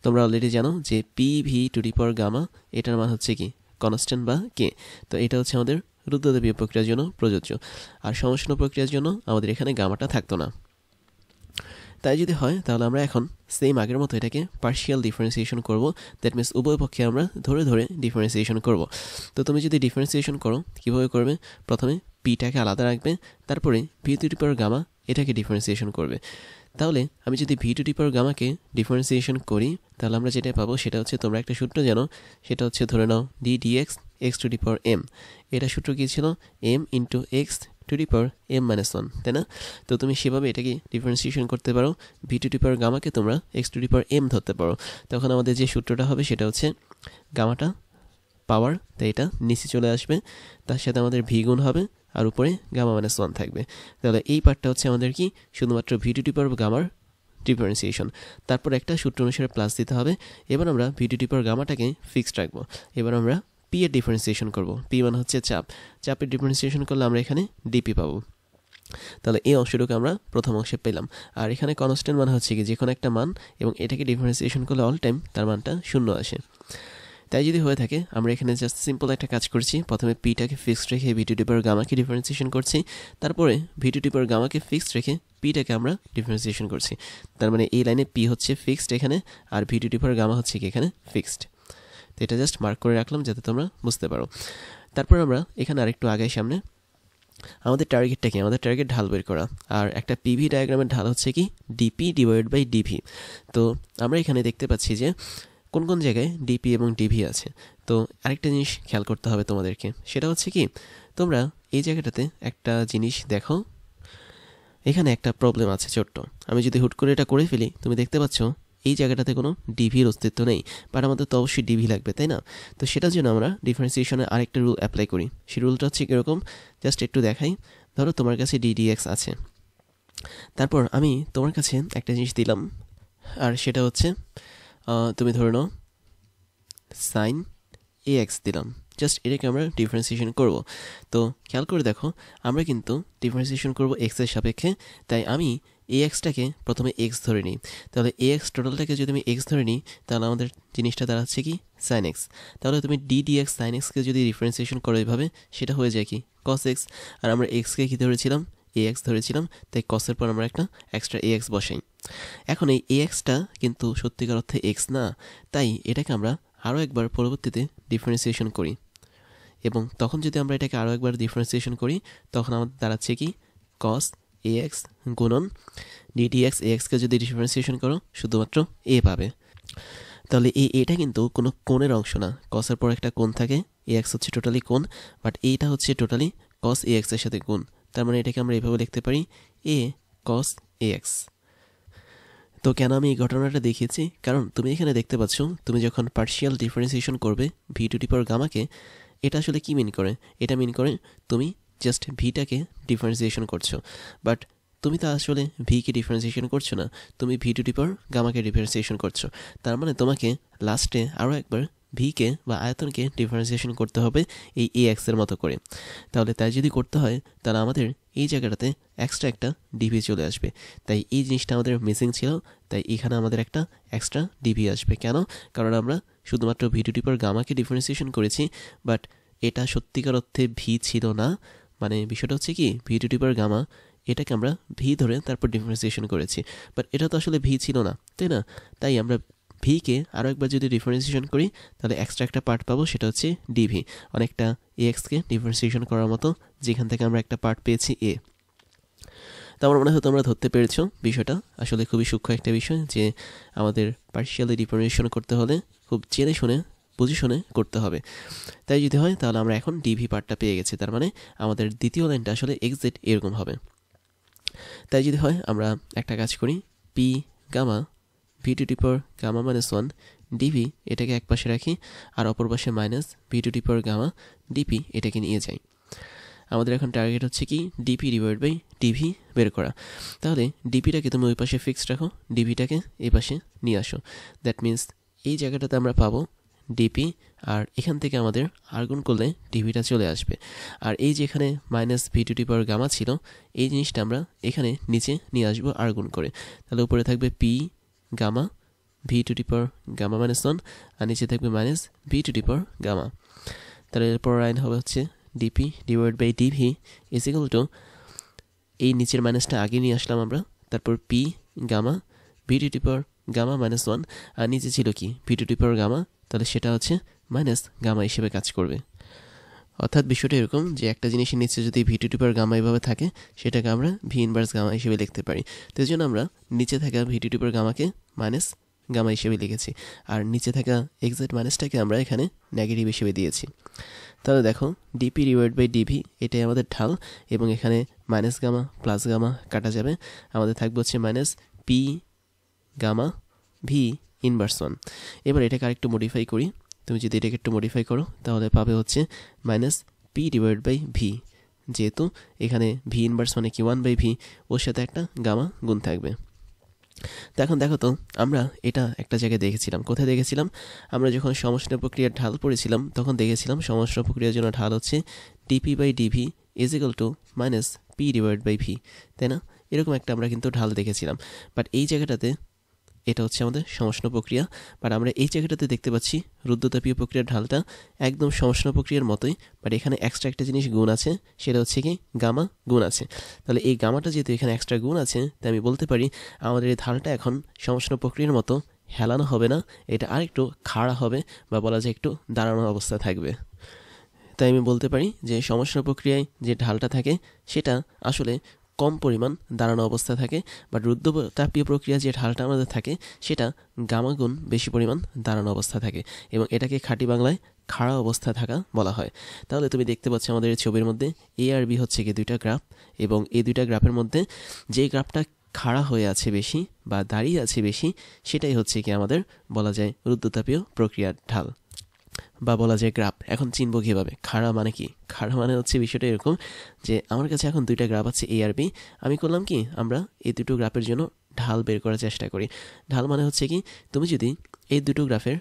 তোমরা অলরেডি জানো যে PV to the power gamma, এটার মান হচ্ছে কি কনস্ট্যান্ট বা কে। তো এটা হচ্ছে আমাদের রুদ্ধতাপীয় প্রক্রিয়ার জন্য প্রযোজ্য। আর সমষ্ণ প্রক্রিয়ার জন্য আমাদের এখানে গামাটা থাকতো না। তাই যদি হয় তাহলে আমরা এখন সেম আগের মতো এটাকে পার্শিয়াল ডিফারেন্সিয়েশন করব, দ্যাট মিনস উভয় পক্ষে আমরা ধরে ধরে ডিফারেন্সিয়েশন করব। তো তুমি যদি ডিফারেন্সিয়েশন করো কীভাবে করবে? প্রথমে পিটাকে আলাদা রাখবে, তারপরে V to the power gamma এটাকে ডিফারেন্সিয়েশন করবে। তাহলে আমি যদি ভি টু দি পাওয়ার গামাকে ডিফারেন্সিয়েশন করি, তাহলে আমরা যেটা পাবো সেটা হচ্ছে, তোমরা একটা সূত্র জানো, সেটা হচ্ছে ধরে নাও D D X X to the power M. এটা সূত্র কী ছিল? M into X to the power M minus one, তাই না? তো তুমি সেভাবে এটাকে ডিফারেন্সিয়েশন করতে পারো। ভি টু দি পাওয়ার গামাকে তোমরা X to the power M ধরতে পারো। তখন আমাদের যে সূত্রটা হবে সেটা হচ্ছে গামাটা পাওয়ার, তাই এটা নিচে চলে আসবে, তার সাথে আমাদের ভি গুণ হবে, আর উপরে গামা মাইনাস ওয়ান থাকবে। তাহলে এই পার্টটা হচ্ছে আমাদের কি শুধুমাত্র ভি টু দি পাওয়ার গামার ডিফারেন্সিয়েশন। তারপর একটা সূত্র অনুসারে প্লাস দিতে হবে। এবার আমরা ভি টু দি পাওয়ার গামাটাকে ফিক্সড রাখবো। এবার আমরা পি এর ডিফারেন্সিয়েশন করব। পি মানে হচ্ছে চাপ, চাপের ডিফারেন্সিয়েশন করলে আমরা এখানে ডিপি পাবো। তাহলে এই অংশটুকু আমরা প্রথম অংশে পেলাম। আর এখানে কনস্ট্যান্ট মানে হচ্ছে কি যে কোনো একটা মান, এবং এটাকে ডিফারেন্সিয়েশন করলে অল টাইম তার মানটা শূন্য আসে। তাই যদি হয়ে থাকে, আমরা এখানে জাস্ট সিম্পল একটা কাজ করছি, প্রথমে পিটাকে ফিক্সড রেখে ভি টু দি পাওয়ার গামাকে ডিফারেন্সিয়েশন করছি, তারপরে ভি টু দি পাওয়ার গামাকে ফিক্সড রেখে পিটাকে আমরা ডিফারেন্সিয়েশন করছি। তার মানে এই লাইনে পি হচ্ছে ফিক্সড এখানে, আর V to the power gamma হচ্ছে কি এখানে ফিক্সড। তো এটা জাস্ট মার্ক করে রাখলাম যাতে তোমরা বুঝতে পারো। তারপর আমরা এখানে আরেকটু আগে সামনে আমাদের টার্গেটটা কি? আমাদের টার্গেট ঢাল বের করা। আর একটা পিভি ডায়াগ্রামের ঢাল হচ্ছে কি ডিপি ডিভাইড বাই ডিভি। তো আমরা এখানে দেখতে পাচ্ছি যে কোন কোন জায়গায় ডিপি এবং ডিভি আছে। তো আরেকটা জিনিস খেয়াল করতে হবে তোমাদেরকে, সেটা হচ্ছে কি তোমরা এই জায়গাটাতে একটা জিনিস দেখো, এখানে একটা প্রবলেম আছে ছোট্ট। আমি যদি হুট করে এটা করে ফেলি, তুমি দেখতে পাচ্ছ এই জায়গাটাতে কোনো ডিভির অস্তিত্ব নেই, বাট আমাদের তো অবশ্যই ডিভি লাগবে, তাই না? তো সেটার জন্য আমরা ডিফারেন্সিয়েশনে আরেকটা রুল অ্যাপ্লাই করি। সেই রুলটা হচ্ছে কীরকম, জাস্ট একটু দেখাই। ধরো তোমার কাছে ডিডিএক্স আছে, তারপর আমি তোমার কাছে একটা জিনিস দিলাম, আর সেটা হচ্ছে তুমি ধরে নাও সাইন এ এক্স দিলাম। জাস্ট এটাকে আমরা ডিফারেন্সিয়েশন করব। তো খেয়াল করে দেখো, আমরা কিন্তু ডিফারেন্সিয়েশন করব এক্সের সাপেক্ষে। তাই আমি এ এক্সটাকে প্রথমে এক্স ধরে নিই। তাহলে এ এক্স টোটালটাকে যদি আমি এক্স ধরে নিই, তাহলে আমাদের জিনিসটা দাঁড়াচ্ছে কি সাইন এক্স। তাহলে তুমি ডি ডি এক্স সাইন এক্সকে যদি ডিফারেন্সিয়েশন করো এভাবে, সেটা হয়ে যায় কি কস এক্স। আর আমরা এক্সকে কী ধরেছিলাম? এ এক্স ধরেছিলাম, তাই কসের পর আমরা একটা এক্সট্রা এ এক্স বসাই। এখন এই এ এক্সটা কিন্তু সত্যিকার অর্থে এক্স না, তাই এটাকে আমরা আরও একবার পরবর্তীতে ডিফারেন্সিয়েশন করি, এবং তখন যদি আমরা এটাকে আরও একবার ডিফারেন্সিয়েশন করি, তখন আমাদের দাঁড়াচ্ছে কি কস এ এক্স গুণন ডিডি এক্স। এ এক্সকে যদি ডিফারেন্সিয়েশন করো শুধুমাত্র এ পাবে। তাহলে এটা কিন্তু কোনো কোণের অংশ না, কসের পর একটা কোণ থাকে, এ এক্স হচ্ছে টোটালি কোণ, বাট এইটা হচ্ছে টোটালি কস এ এক্সের সাথে গুণ। তার মানে এটাকে আমরা এভাবে লিখতে পারি এ কস এ এক্স। তো কেন আমি এই ঘটনাটা দেখিয়েছি? কারণ তুমি এখানে দেখতে পাচ্ছ, তুমি যখন পার্শিয়াল ডিফারেন্সিয়েশন করবে ভি টু দি পাওয়ার গামাকে, এটা আসলে কি মিন করে? এটা মিন করে তুমি জাস্ট ভিটাকে ডিফারেন্সিয়েশন করছো, বাট তুমি তো আসলে ভিকে ডিফারেন্সিয়েশন করছো না, তুমি ভি টু দি পাওয়ার গামাকে ডিফারেন্সিয়েশন করছো। তার মানে তোমাকে লাস্টে আরও একবার ভিকে বা আয়তনকে ডিফারেন্সিয়েশন করতে হবে এই এ এক্সের মতো করে। তাহলে তাই যদি করতে হয়, তাহলে আমাদের এই জায়গাটাতে এক্সট্রা একটা ডিভি চলে আসবে। তাই এই জিনিসটা আমাদের মিসিং ছিল, তাই এখানে আমাদের একটা এক্সট্রা ডিভি আসবে। কেন? কারণ আমরা শুধুমাত্র ভি টু দি পাওয়ার গামাকে ডিফারেন্সিয়েশন করেছি, বাট এটা সত্যিকার অর্থে ভি ছিল না। মানে বিষয়টা হচ্ছে কি V to the power gamma এটাকে আমরা ভি ধরে তারপর ডিফারেন্সিয়েশন করেছি, বাট এটা তো আসলে ভি ছিল না, তাই না? তাই আমরা ভিকে আরও একবার যদি ডিফারেন্সিয়েশন করি তাহলে এক্সট্রা একটা পার্ট পাবো, সেটা হচ্ছে ডিভি, অনেকটা এ এক্সকে ডিফারেন্সিয়েশন করার মতো, যেখান থেকে আমরা একটা পার্ট পেয়েছি এ। তো আমার মনে হয় তোমরা ধরতে পেরেছ বিষয়টা আসলে খুবই সূক্ষ্ম একটা বিষয়, যে আমাদের পার্শিয়ালি ডিফারেন্সিয়েশন করতে হলে খুব জেনে শুনে বুঝে শুনে করতে হবে। তাই যদি হয় তাহলে আমরা এখন ডিভি পার্টটা পেয়ে গেছি, তার মানে আমাদের দ্বিতীয় লাইনটা আসলে এক্সাক্ট এরকম হবে। তাই যদি হয় আমরা একটা কাজ করি, P gamma V to the power gamma minus 1 dV এটাকে এক পাশে রাখি, আর অপর পাশে minus V to the power gamma dP এটাকে নিয়ে যাই। আমাদের এখন টার্গেট হচ্ছে কি ডিপি ডিভাইড বাই ডিভি বের করা। তাহলে ডিপিটাকে তুমি ওই পাশে ফিক্সড রাখো, ডিভিটাকে এই পাশে নিয়ে আসো। দ্যাট মিনস এই জায়গাটাতে আমরা পাবো ডিপি, আর এখান থেকে আমাদের আর গুণ করলে ডিভিটা চলে আসবে। আর এই যে এখানে minus V to the power gamma ছিল, এই জিনিসটা আমরা এখানে নিচে নিয়ে আসবো আর গুণ করে। তাহলে উপরে থাকবে P gamma V to the power gamma minus 1, আর নিচে থাকবে minus V to the power gamma. তাহলে এরপর লাইন হবে হচ্ছে dP divide by dV is equal to, এই নিচের মাইনাসটা আগে নিয়ে আসলাম আমরা, তারপর P gamma V to the power gamma minus 1, আর নিচে ছিল কি V to the power gamma, তাহলে সেটা হচ্ছে মাইনাস গামা হিসেবে কাজ করবে। অর্থাৎ বিষয়টা এরকম যে একটা জিনিসের নিচে যদি V to the power gamma এভাবে থাকে, সেটাকে আমরা ভি ইনভার্স গামা হিসেবে লিখতে পারি। তো এই জন্য আমরা নিচে থাকা ভি টু দি পাওয়ার গামাকে মাইনাস গামা হিসেবে লিখেছি, আর নিচে থাকা এক্সাক্ট মাইনাসটাকে আমরা এখানে নেগেটিভ হিসেবে দিয়েছি। তাহলে দেখো ডিপি ডিভাইড বাই ডিভি এটাই আমাদের ঢাল, এবং এখানে মাইনাস গামা প্লাস গামা কাটা যাবে, আমাদের থাকবে হচ্ছে minus P gamma V inverse 1। এবার এটাকে আরেকটু মডিফাই করি, তুমি যদি এটাকে একটু মডিফাই করো তাহলে পাবে হচ্ছে minus P divide by V, যেহেতু এখানে ভি ইনভার্স মানে কি 1/ভি, ওর সাথে একটা গামা গুণ থাকবে। তো এখন দেখো তো আমরা এটা একটা জায়গায় দেখেছিলাম, কোথায় দেখেছিলাম? আমরা যখন সমষ্টি প্রক্রিয়ার ঢাল পড়েছিলাম তখন দেখেছিলাম সমষ্টি প্রক্রিয়ার জন্য ঢাল হচ্ছে dP by dV is equal to minus P divide by V, তাই না? এরকম একটা আমরা কিন্তু ঢাল দেখেছিলাম, বাট এই জায়গাটাতে এটা হচ্ছে আমাদের সমষ্ণ প্রক্রিয়া, বাট আমরা এই জায়গাটাতে দেখতে পাচ্ছি রুদ্ধতাপীয় প্রক্রিয়ার ঢালটা একদম সমষ্ণ প্রক্রিয়ার মতোই, বাট এখানে এক্সট্রা একটা জিনিস গুণ আছে, সেটা হচ্ছে কি গামা গুণ আছে। তাহলে এই গামাটা যেহেতু এখানে এক্সট্রা গুণ আছে, তাই আমি বলতে পারি আমাদের এই ঢালটা এখন সমষ্ণ প্রক্রিয়ার মতো হেলানো হবে না, এটা আরেকটু খাড়া হবে, বা বলা যায় একটু দাঁড়ানো অবস্থা থাকবে। তাই আমি বলতে পারি যে সমষ্ণ প্রক্রিয়ায় যে ঢালটা থাকে সেটা আসলে কম পরিমাণ দাঁড়ানো অবস্থা থাকে, বা রুদ্ধতাপীয় প্রক্রিয়া যে ঢালটা আমাদের থাকে সেটা গামা গুণ বেশি পরিমাণ দাঁড়ানো অবস্থা থাকে, এবং এটাকে খাঁটি বাংলায় খাড়া অবস্থা থাকা বলা হয়। তাহলে তুমি দেখতে পাচ্ছ আমাদের এই ছবির মধ্যে এ আর বি হচ্ছে কি দুইটা গ্রাফ, এবং এই দুইটা গ্রাফের মধ্যে যে গ্রাফটা খাড়া হয়ে আছে বেশি বা দাঁড়িয়ে আছে বেশি, সেটাই হচ্ছে কি আমাদের বলা যায় রুদ্ধতাপীয় প্রক্রিয়ার ঢাল, বা বলা যায় গ্রাফ। এখন চিনব কীভাবে খাড়া মানে কি? খাড়া মানে হচ্ছে বিষয়টা এরকম যে আমার কাছে এখন দুইটা গ্রাফ আছে এ আর বি, আমি করলাম কি আমরা এই দুটো গ্রাফের জন্য ঢাল বের করার চেষ্টা করি। ঢাল মানে হচ্ছে কি তুমি যদি এই দুটো গ্রাফের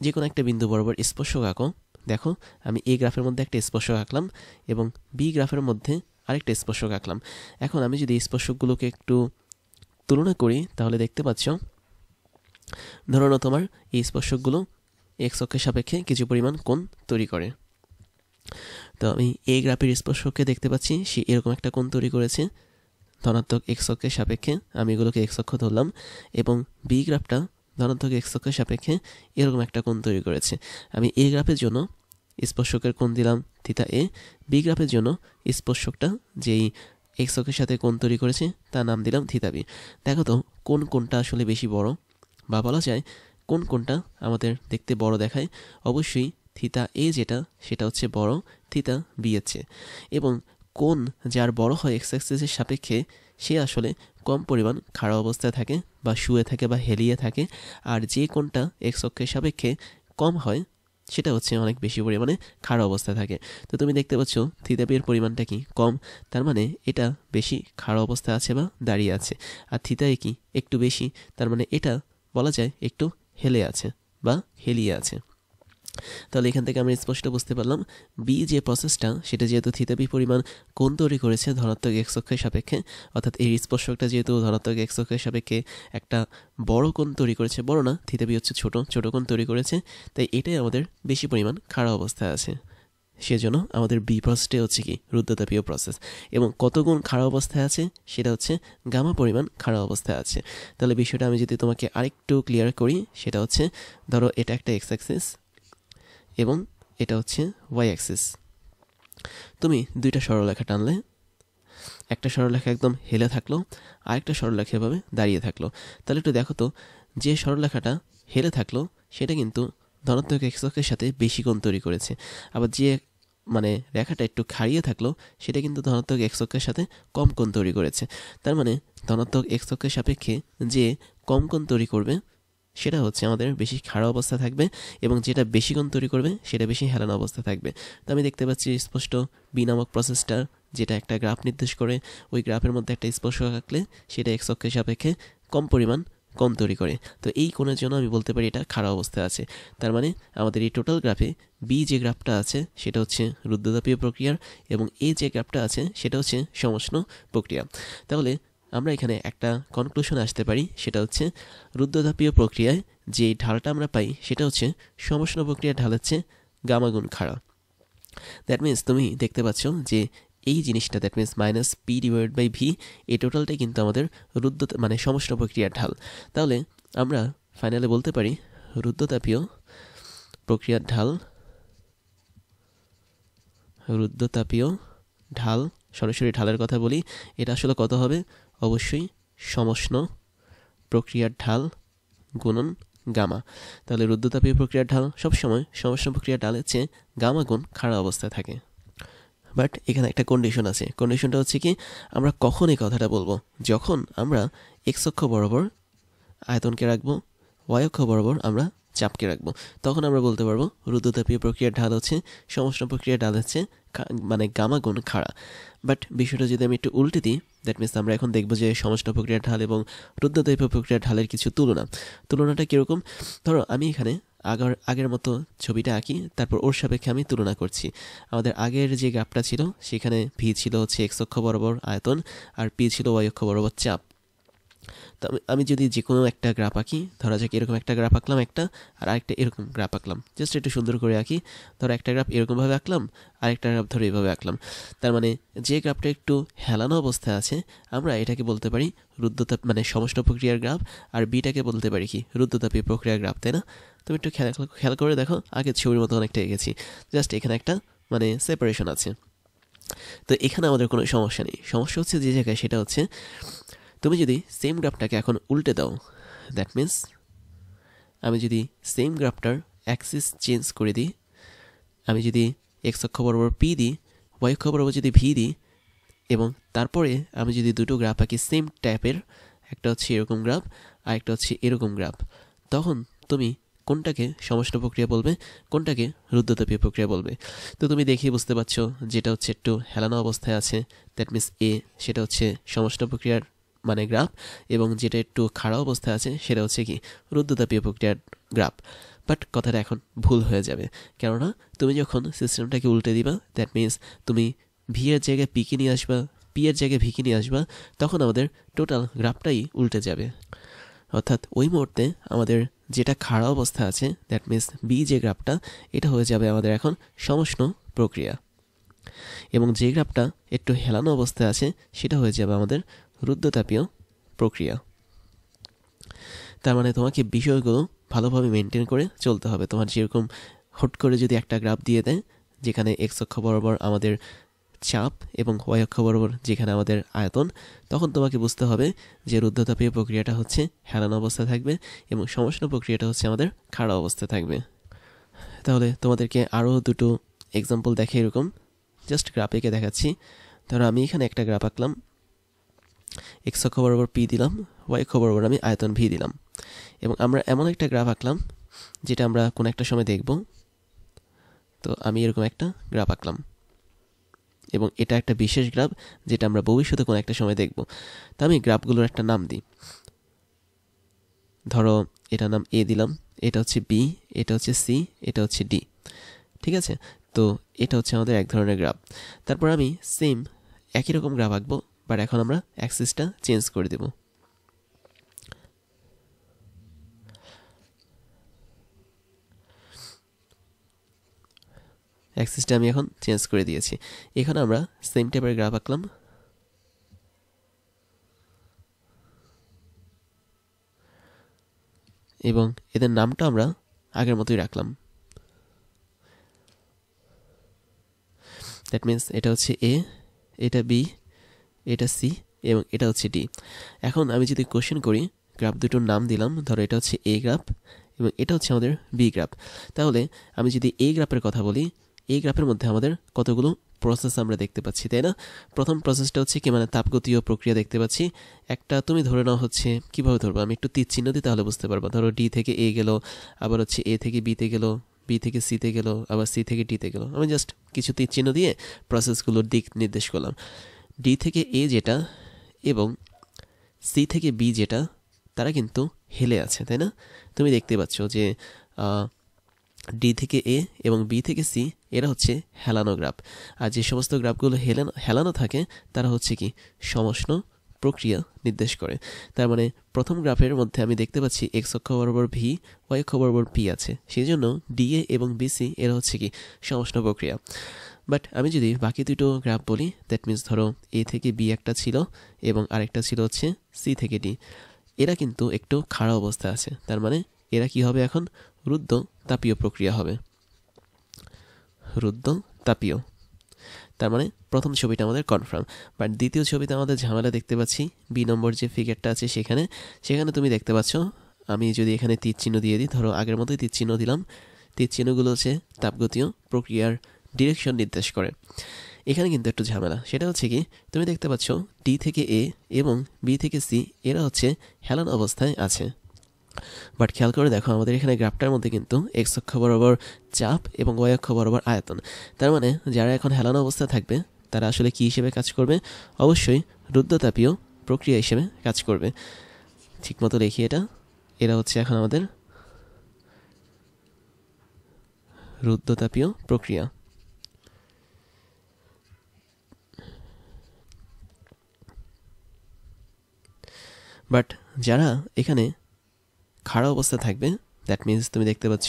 যে কোনো একটা বিন্দু বরাবর স্পর্শক আঁকো, দেখো আমি এ গ্রাফের মধ্যে একটা স্পর্শক আঁকলাম এবং বি গ্রাফের মধ্যে আরেকটা স্পর্শক আঁকলাম। এখন আমি যদি স্পর্শকগুলোকে একটু তুলনা করি তাহলে দেখতে পাচ্ছ, ধরো না তোমার এই স্পর্শকগুলো এক্স অক্ষের সাপেক্ষে কিছু পরিমাণ কোণ তৈরি করে। তো আমি এ গ্রাফের স্পর্শককে দেখতে পাচ্ছি সে এরকম একটা কোণ তৈরি করেছে ধনাত্মক এক্স অক্ষের সাপেক্ষে, আমি এগুলোকে এক্স অক্ষ ধরলাম, এবং বি গ্রাফটা ধনাত্মক এক্স অক্ষের সাপেক্ষে এরকম একটা কোণ তৈরি করেছে। আমি এ গ্রাফের জন্য স্পর্শকের কোণ দিলাম থিতা এ, বি গ্রাফের জন্য স্পর্শকটা যেই এক্স অক্ষের সাথে কোণ তৈরি করেছে তার নাম দিলাম থিতা বি। দেখো তো কোন কোণটা আসলে বেশি বড়, বা বলা যায় কোন কোণটা আমাদের দেখতে বড় দেখায়? অবশ্যই থিতা এ যেটা সেটা হচ্ছে বড় থিতা বি এর চেয়ে, এবং কোণ যার বড় হয় এক্স অ্যাক্সিসের সাপেক্ষে সে আসলে কম পরিমাণ খাড়া অবস্থায় থাকে বা শুয়ে থাকে বা হেলিয়ে থাকে, আর যে কোণটা এক্স অক্ষের সাপেক্ষে কম হয় সেটা হচ্ছে অনেক বেশি পরিমাণে খাড়া অবস্থায় থাকে। তো তুমি দেখতে পাচ্ছ থিতা বি এর পরিমাণটা কি কম, তার মানে এটা বেশি খাড়া অবস্থায় আছে বা দাঁড়িয়ে আছে, আর থিতা এ কি একটু বেশি, তার মানে এটা বলা যায় একটু হেলে আছে বা হেলিয়ে আছে। তাহলে এখান থেকে আমরা স্পষ্ট বুঝতে পারলাম বি যে প্রসেসটা সেটা যেহেতু থিতা বি পরিমাণ কোণ তৈরি করেছে ধনাত্মক এক্স অক্ষের সাপেক্ষে, অর্থাৎ এই স্পর্শকটা যেহেতু ধনাত্মক এক্স অক্ষের সাপেক্ষে একটা বড় কোণ তৈরি করেছে, বড় না থিতা বি হচ্ছে ছোট কোণ তৈরি করেছে, তাই এটাই আমাদের বেশি পরিমাণ খাড়া অবস্থায় আছে। সেজন্য আমাদের বি প্রসেসটা হচ্ছে কি রুদ্ধতাপীয় প্রসেস, এবং কত গুণ খাড়া অবস্থায় আছে সেটা হচ্ছে গামা পরিমাণ খাড়া অবস্থায় আছে। তাহলে বিষয়টা আমি যদি তোমাকে আরেকটু ক্লিয়ার করি, সেটা হচ্ছে ধরো এটা একটা এক্স অ্যাক্সিস এবং এটা হচ্ছে ওয়াই অ্যাক্সিস। তুমি দুইটা সরলরেখা টানলে, একটা সরলরেখা একদম হেলে থাকলো, আরেকটা সরলরেখা এভাবে দাঁড়িয়ে থাকলো। তাহলে একটু দেখো তো, যে সরলরেখাটা হেলে থাকলো সেটা কিন্তু ধনাত্মক এক্স অক্ষের সাথে বেশি কোণ তৈরি করেছে, আবার যে মানে রেখাটা একটু খাড়িয়ে থাকলো সেটা কিন্তু ধনাত্মক এক্স অক্ষের সাথে কম কোণ তৈরি করেছে। তার মানে ধনাত্মক এক্স অক্ষের সাপেক্ষে যে কম কোণ তৈরি করবে সেটা হচ্ছে আমাদের বেশি খাড়া অবস্থা থাকবে, এবং যেটা বেশি কোণ তৈরি করবে সেটা বেশি হেলানো অবস্থা থাকবে। তো আমি দেখতে পাচ্ছি স্পষ্ট বি নামক প্রসেসটা, যেটা একটা গ্রাফ নির্দেশ করে, ওই গ্রাফের মধ্যে একটা স্পর্শক আঁকলে সেটা এক্স অক্ষের সাপেক্ষে কম পরিমাণ কোণ তৈরি করে। তো এই কোণের জন্য আমি বলতে পারি এটা খাড়া অবস্থায় আছে। তার মানে আমাদের এই টোটাল গ্রাফে বি যে গ্রাফটা আছে সেটা হচ্ছে রুদ্ধতাপীয় প্রক্রিয়ার, এবং এ যে গ্রাফটা আছে সেটা হচ্ছে সমষ্ণ প্রক্রিয়া। তাহলে আমরা এখানে একটা কনক্লুশন আসতে পারি, সেটা হচ্ছে রুদ্ধতাপীয় প্রক্রিয়ায় যে ঢালটা আমরা পাই সেটা হচ্ছে সমষ্ণ প্রক্রিয়ার ঢাল হচ্ছে গামা গুণ খাড়া। দ্যাট মিনস তুমি দেখতে পাচ্ছ যে এই জিনিসটা, that means minus P divide by V, এই টোটালটাই কিন্তু আমাদের মানে সমষ্ণ প্রক্রিয়ার ঢাল। তাহলে আমরা ফাইনালে বলতে পারি রুদ্ধতাপীয় প্রক্রিয়ার ঢাল, রুদ্ধতাপীয় ঢাল, সরাসরি ঢালের কথা বলি, এটা আসলে কত হবে? অবশ্যই সমষ্ণ প্রক্রিয়ার ঢাল গুণন গামা। তাহলে রুদ্ধতাপীয় প্রক্রিয়ার ঢাল সবসময় সমষ্ণ প্রক্রিয়ার ঢালের চেয়ে গামা গুণ খাড়া অবস্থায় থাকে। বাট এখানে একটা কন্ডিশন আছে, কন্ডিশনটা হচ্ছে কি, আমরা কখন এই কথাটা বলবো? যখন আমরা এক্স অক্ষ বরাবর আয়তনকে রাখবো, ওয়াই অক্ষ বরাবর আমরা চাপকে রাখবো, তখন আমরা বলতে পারবো রুদ্ধতাপীয় প্রক্রিয়ার ঢাল হচ্ছে সমষ্ণ প্রক্রিয়ার ঢাল হচ্ছে মানে গামা গুণ খাড়া। বাট বিষয়টা যদি আমি একটু উল্টে দিই, দ্যাট মিনস আমরা এখন দেখবো যে সমষ্ণ প্রক্রিয়ার ঢাল এবং রুদ্ধতাপীয় প্রক্রিয়ার ঢালের কিছু তুলনাটা কীরকম। ধরো আমি এখানে আগের মতো ছবিটা আঁকি, তারপর ওর সাপেক্ষে আমি তুলনা করছি। আমাদের আগের যে গ্রাফটা ছিল সেখানে ভি ছিল হচ্ছে এক্স অক্ষ বরাবর আয়তন, আর পি ছিল ওয়াই অক্ষ বরাবর চাপ। তো আমি যদি যে কোনো একটা গ্রাফ আঁকি, ধরা যাক এরকম একটা গ্রাফ আঁকলাম একটা, আর আরেকটা এরকম গ্রাফ আঁকলাম, জাস্ট একটু সুন্দর করে আঁকি। ধরো একটা গ্রাফ এরকমভাবে আঁকলাম, আরেকটা গ্রাফ ধরো এইভাবে আঁকলাম। তার মানে যে গ্রাফটা একটু হেলানো অবস্থায় আছে আমরা এটাকে বলতে পারি রুদ্ধতাপ মানে সমষ্ণ প্রক্রিয়ার গ্রাফ, আর বিটাকে বলতে পারি কি রুদ্ধতাপীয় প্রক্রিয়ার গ্রাফ, তাই না? তুমি একটু খেয়াল করে দেখো, আগের ছবির মতো অনেকটা এঁকেছি, জাস্ট এখানে একটা মানে সেপারেশন আছে। তো এখানে আমাদের কোনো সমস্যা নেই, সমস্যা হচ্ছে যে জায়গায়, সেটা হচ্ছে তুমি যদি সেম গ্রাফটাকে এখন উল্টে দাও, দ্যাট মিন্স আমি যদি সেম গ্রাফটার অ্যাক্সিস চেঞ্জ করে দিই, আমি যদি এক্স অক্ষ বরাবর পি দিই, ওয়াই অক্ষ বরাবর যদি ভি দিই, এবং তারপরে আমি যদি দুটো গ্রাফ আঁকি সেম টাইপের, একটা হচ্ছে এরকম গ্রাফ আর একটা হচ্ছে এরকম গ্রাফ, তখন তুমি কোনটাকে সমষ্ণ প্রক্রিয়া বলবে, কোনটাকে রুদ্ধতাপীয় প্রক্রিয়া বলবে? তো তুমি দেখেই বুঝতে পারছো, যেটা হচ্ছে একটু হেলানো অবস্থায় আছে দ্যাট মিন্স এ, সেটা হচ্ছে সমষ্ণ প্রক্রিয়ার মানে গ্রাফ, এবং যেটা একটু খাড়া অবস্থায় আছে সেটা হচ্ছে কি রুদ্ধতাপীয় প্রক্রিয়ার গ্রাফ। বাট কথাটা এখন ভুল হয়ে যাবে, কেননা তুমি যখন সিস্টেমটাকে উল্টে দিবা, দ্যাট মিন্স তুমি ভি এর জায়গায় পিকে নিয়ে আসবা, পি এর জায়গায় ভিকে নিয়ে আসবা, তখন আমাদের টোটাল গ্রাফটাই উল্টে যাবে। অর্থাৎ ওই মুহূর্তে আমাদের যেটা খাড়া অবস্থা আছে, দ্যাট মিন্স বি যে গ্রাফটা, এটা হয়ে যাবে আমাদের এখন সমষ্ণ প্রক্রিয়া, এবং যে গ্রাফটা একটু হেলানো অবস্থায় আছে সেটা হয়ে যাবে আমাদের রুদ্ধতাপীয় প্রক্রিয়া। তার মানে তোমাকে বিষয়গুলো ভালোভাবে মেনটেন করে চলতে হবে। তোমার যেরকম হট করে যদি একটা গ্রাফ দিয়ে দেয় যেখানে এক্স অক্ষ বরাবর আমাদের চাপ এবং ওয়াই অক্ষ বরাবর যেখানে আমাদের আয়তন, তখন তোমাকে বুঝতে হবে যে রুদ্ধতাপীয় প্রক্রিয়াটা হচ্ছে হেলানো অবস্থায় থাকবে এবং সমষ্ণ প্রক্রিয়াটা হচ্ছে আমাদের খাড়া অবস্থায় থাকবে। তাহলে তোমাদেরকে আরও দুটো এক্সাম্পল দেখে এরকম জাস্ট গ্রাফ এঁকে দেখাচ্ছি। ধরো আমি এখানে একটা গ্রাফ আঁকলাম, এক্স অক্ষ বরাবর পি দিলাম, ওয়াই অক্ষ বরাবর আমি আয়তন ভি দিলাম, এবং আমরা এমন একটা গ্রাফ আঁকলাম যেটা আমরা কোনো একটা সময় দেখব। তো আমি এরকম একটা গ্রাফ আঁকলাম, এবং এটা একটা বিশেষ গ্রাফ যেটা আমরা ভবিষ্যতে কোনো একটা সময় দেখব। তা আমি গ্রাফগুলোর একটা নাম দিই। ধরো এটা নাম এ দিলাম, এটা হচ্ছে বি, এটা হচ্ছে সি, এটা হচ্ছে ডি। ঠিক আছে, তো এটা হচ্ছে আমাদের এক ধরনের গ্রাফ। তারপর আমি সেম একই রকম গ্রাফ আঁকবো, বাট এখন আমরা অ্যাক্সিসটা চেঞ্জ করে দেব। অ্যাক্সিসটা আমি এখন চেঞ্জ করে দিয়েছি। এখানে আমরা সেম টাইপের গ্রাফ আঁকলাম এবং এদের নামটা আমরা আগের মতোই রাখলাম। দ্যাট মিন্স এটা হচ্ছে এ, এটা বি, এটা সি এবং এটা হচ্ছে ডি। এখন আমি যদি কোশ্চেন করি, গ্রাফ দুটোর নাম দিলাম, ধরো এটা হচ্ছে এ গ্রাফ এবং এটা হচ্ছে আমাদের বি গ্রাফ। তাহলে আমি যদি এ গ্রাফের কথা বলি, এই গ্রাফের মধ্যে আমাদের কতগুলো প্রসেস আমরা দেখতে পাচ্ছি, তাই না? প্রথম প্রসেসটা হচ্ছে কি, মানে তাপগতীয় প্রক্রিয়া দেখতে পাচ্ছি একটা। তুমি ধরে নাও হচ্ছে, কীভাবে ধরবো, আমি একটু তীর চিহ্ন দিই তাহলে বুঝতে পারবো। ধরো ডি থেকে এ গেল, আবার হচ্ছে এ থেকে বিতে গেল, বি থেকে সিতে গেল, আবার সি থেকে ডিতে গেল। আমি জাস্ট কিছু তীর চিহ্ন দিয়ে প্রসেসগুলোর দিক নির্দেশ করলাম। ডি থেকে এ যেটা এবং সি থেকে বি যেটা, তারা কিন্তু হেলে আছে, তাই না? তুমি দেখতে পাচ্ছ যে ডি থেকে এ এবং বি থেকে সি এরা হচ্ছে হেলানো গ্রাফ। আর যে সমস্ত গ্রাফগুলো হেলানো থাকে তারা হচ্ছে কি সমষ্ণ প্রক্রিয়া নির্দেশ করে। তার মানে প্রথম গ্রাফের মধ্যে আমি দেখতে পাচ্ছি এক্স অক্ষ বরাবর ভি, ওয়াই অক্ষ বরাবর পি আছে, সেই জন্য ডিএ এবং বিসি এরা হচ্ছে কি সমষ্ণ প্রক্রিয়া। বাট আমি যদি বাকি দুটো গ্রাফ বলি, দ্যাট মিন্স ধরো এ থেকে বি একটা ছিল এবং আরেকটা ছিল হচ্ছে সি থেকে ডি, এরা কিন্তু একটু খাড়া অবস্থা আছে। তার মানে এরা কি হবে, এখন রুদ্ধ তাপীয় প্রক্রিয়া হবে, রুদ্ধ তাপীয়। তার মানে প্রথম ছবিটা আমাদের কনফার্ম। বাট দ্বিতীয় ছবিতে আমাদের ঝামেলা দেখতে পাচ্ছি। বি নম্বর যে ফিগারটা আছে সেখানে তুমি দেখতে পাচ্ছ, আমি যদি এখানে তীর চিহ্ন দিয়ে দিই, ধরো আগের মতোই তীর চিহ্ন দিলাম, তীর চিহ্নগুলো হচ্ছে তাপগতীয় প্রক্রিয়ার ডিরেকশন নির্দেশ করে। এখানে কিন্তু একটু ঝামেলা, সেটা হচ্ছে কি, তুমি দেখতে পাচ্ছ ডি থেকে এ এবং বি থেকে সি এরা হচ্ছে হেলান অবস্থায় আছে। বাট খেয়াল করে দেখো, আমাদের এখানে গ্রাফটার মধ্যে কিন্তু এক্স অক্ষ বরাবর চাপ এবং ওয়াই অক্ষ বরাবর আয়তন। তার মানে যারা এখন হেলানো অবস্থায় থাকবে তারা আসলে কি হিসেবে কাজ করবে, অবশ্যই রুদ্ধতাপীয় প্রক্রিয়া হিসেবে কাজ করবে। ঠিকমতো লিখি এটা, এরা হচ্ছে এখন আমাদের রুদ্ধতাপীয় প্রক্রিয়া। বাট যারা এখানে খাড়া অবস্থা থাকবে, দ্যাট মিন্স তুমি দেখতে পাচ্ছ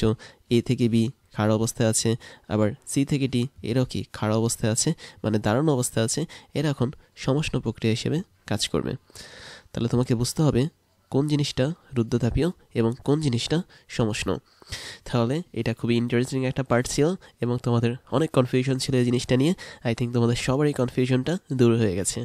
এ থেকে বি খাড়া অবস্থায় আছে, আবার সি থেকে ডি এরাও কি খাড়া অবস্থায় আছে, মানে দাঁড়ানো অবস্থায় আছে, এরা এখন সমষ্ণ প্রক্রিয়া হিসেবে কাজ করবে। তাহলে তোমাকে বুঝতে হবে কোন জিনিসটা রুদ্ধতাপীয় এবং কোন জিনিসটা সমষ্ণ। তাহলে এটা খুবই ইন্টারেস্টিং একটা পার্ট ছিল এবং তোমাদের অনেক কনফিউশন ছিল এই জিনিসটা নিয়ে। আই থিঙ্ক তোমাদের সবারই কনফিউশনটা দূর হয়ে গেছে।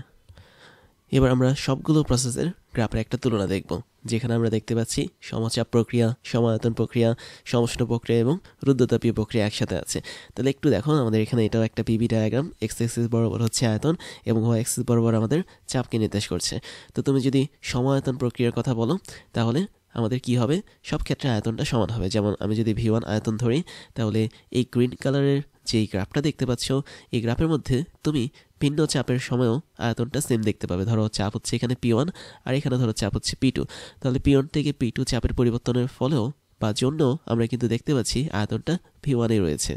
এবার আমরা সবগুলো প্রসেসের গ্রাফের একটা তুলনা দেখব, যেখানে আমরা দেখতে পাচ্ছি সমচাপ প্রক্রিয়া, সমায়তন প্রক্রিয়া, সমষ্ণ প্রক্রিয়া এবং রুদ্ধতাপীয় প্রক্রিয়া একসাথে আছে। তাহলে একটু দেখো, আমাদের এখানে এটাও একটা পিভি ডায়াগ্রাম। এক্স অ্যাক্সিস বরাবর হচ্ছে আয়তন এবং ওয়াই অ্যাক্সিস বরাবর আমাদের চাপকে নির্দেশ করছে। তো তুমি যদি সমায়তন প্রক্রিয়ার কথা বলো, তাহলে আমাদের কি হবে, সব ক্ষেত্রে আয়তনটা সমান হবে। যেমন আমি যদি ভি1 আয়তন ধরি, তাহলে এই গ্রিন কালারের যে গ্রাফটা দেখতে পাচ্ছ, এই গ্রাফের মধ্যে তুমি ভিন্ন চাপের সময়ও আয়তনটা সেম দেখতে পাবে। ধরো চাপ হচ্ছে এখানে পি1 আর এখানে ধরো চাপ হচ্ছে পি2, তাহলে পি1 থেকে পি2 চাপের পরিবর্তনের ফলেও বা জন্য আমরা কিন্তু দেখতে পাচ্ছি আয়তনটা ভি1-এ রয়েছে।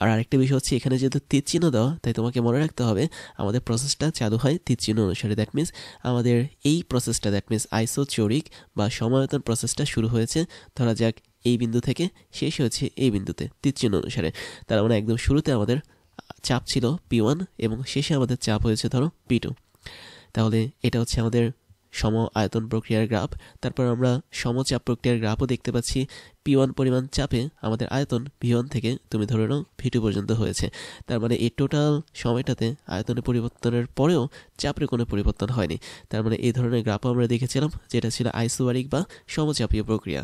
আর আরেকটা বিষয় হচ্ছে, এখানে যেহেতু তীর চিহ্ন দেওয়া, তাই তোমাকে মনে রাখতে হবে আমাদের প্রসেসটা চালু হয় তীর চিহ্ন অনুসারে। দ্যাট মিন্স আমাদের এই প্রসেসটা, দ্যাট মিন্স আইসোচরিক বা সমায়তন প্রসেসটা শুরু হয়েছে ধরা যাক এই বিন্দু থেকে, শেষ হয়েছে এই বিন্দুতে তীর চিহ্ন অনুসারে। তার মানে একদম শুরুতে আমাদের চাপ ছিল পি1 এবং শেষে আমাদের চাপ হয়েছে ধরো পি2। তাহলে এটা হচ্ছে আমাদের সম আয়তন প্রক্রিয়ার গ্রাফ। তারপর আমরা সমচাপ প্রক্রিয়ার গ্রাফও দেখতে পাচ্ছি। পি1 পরিমাণ চাপে আমাদের আয়তন ভি1 থেকে তুমি ধরে নাও ভি2 পর্যন্ত হয়েছে। তার মানে এই টোটাল সময়টাতে আয়তনের পরিবর্তনের পরেও চাপের কোনো পরিবর্তন হয়নি। তার মানে এই ধরনের গ্রাফও আমরা দেখেছিলাম, যেটা ছিল আইসোবারিক বা সমচাপীয় প্রক্রিয়া।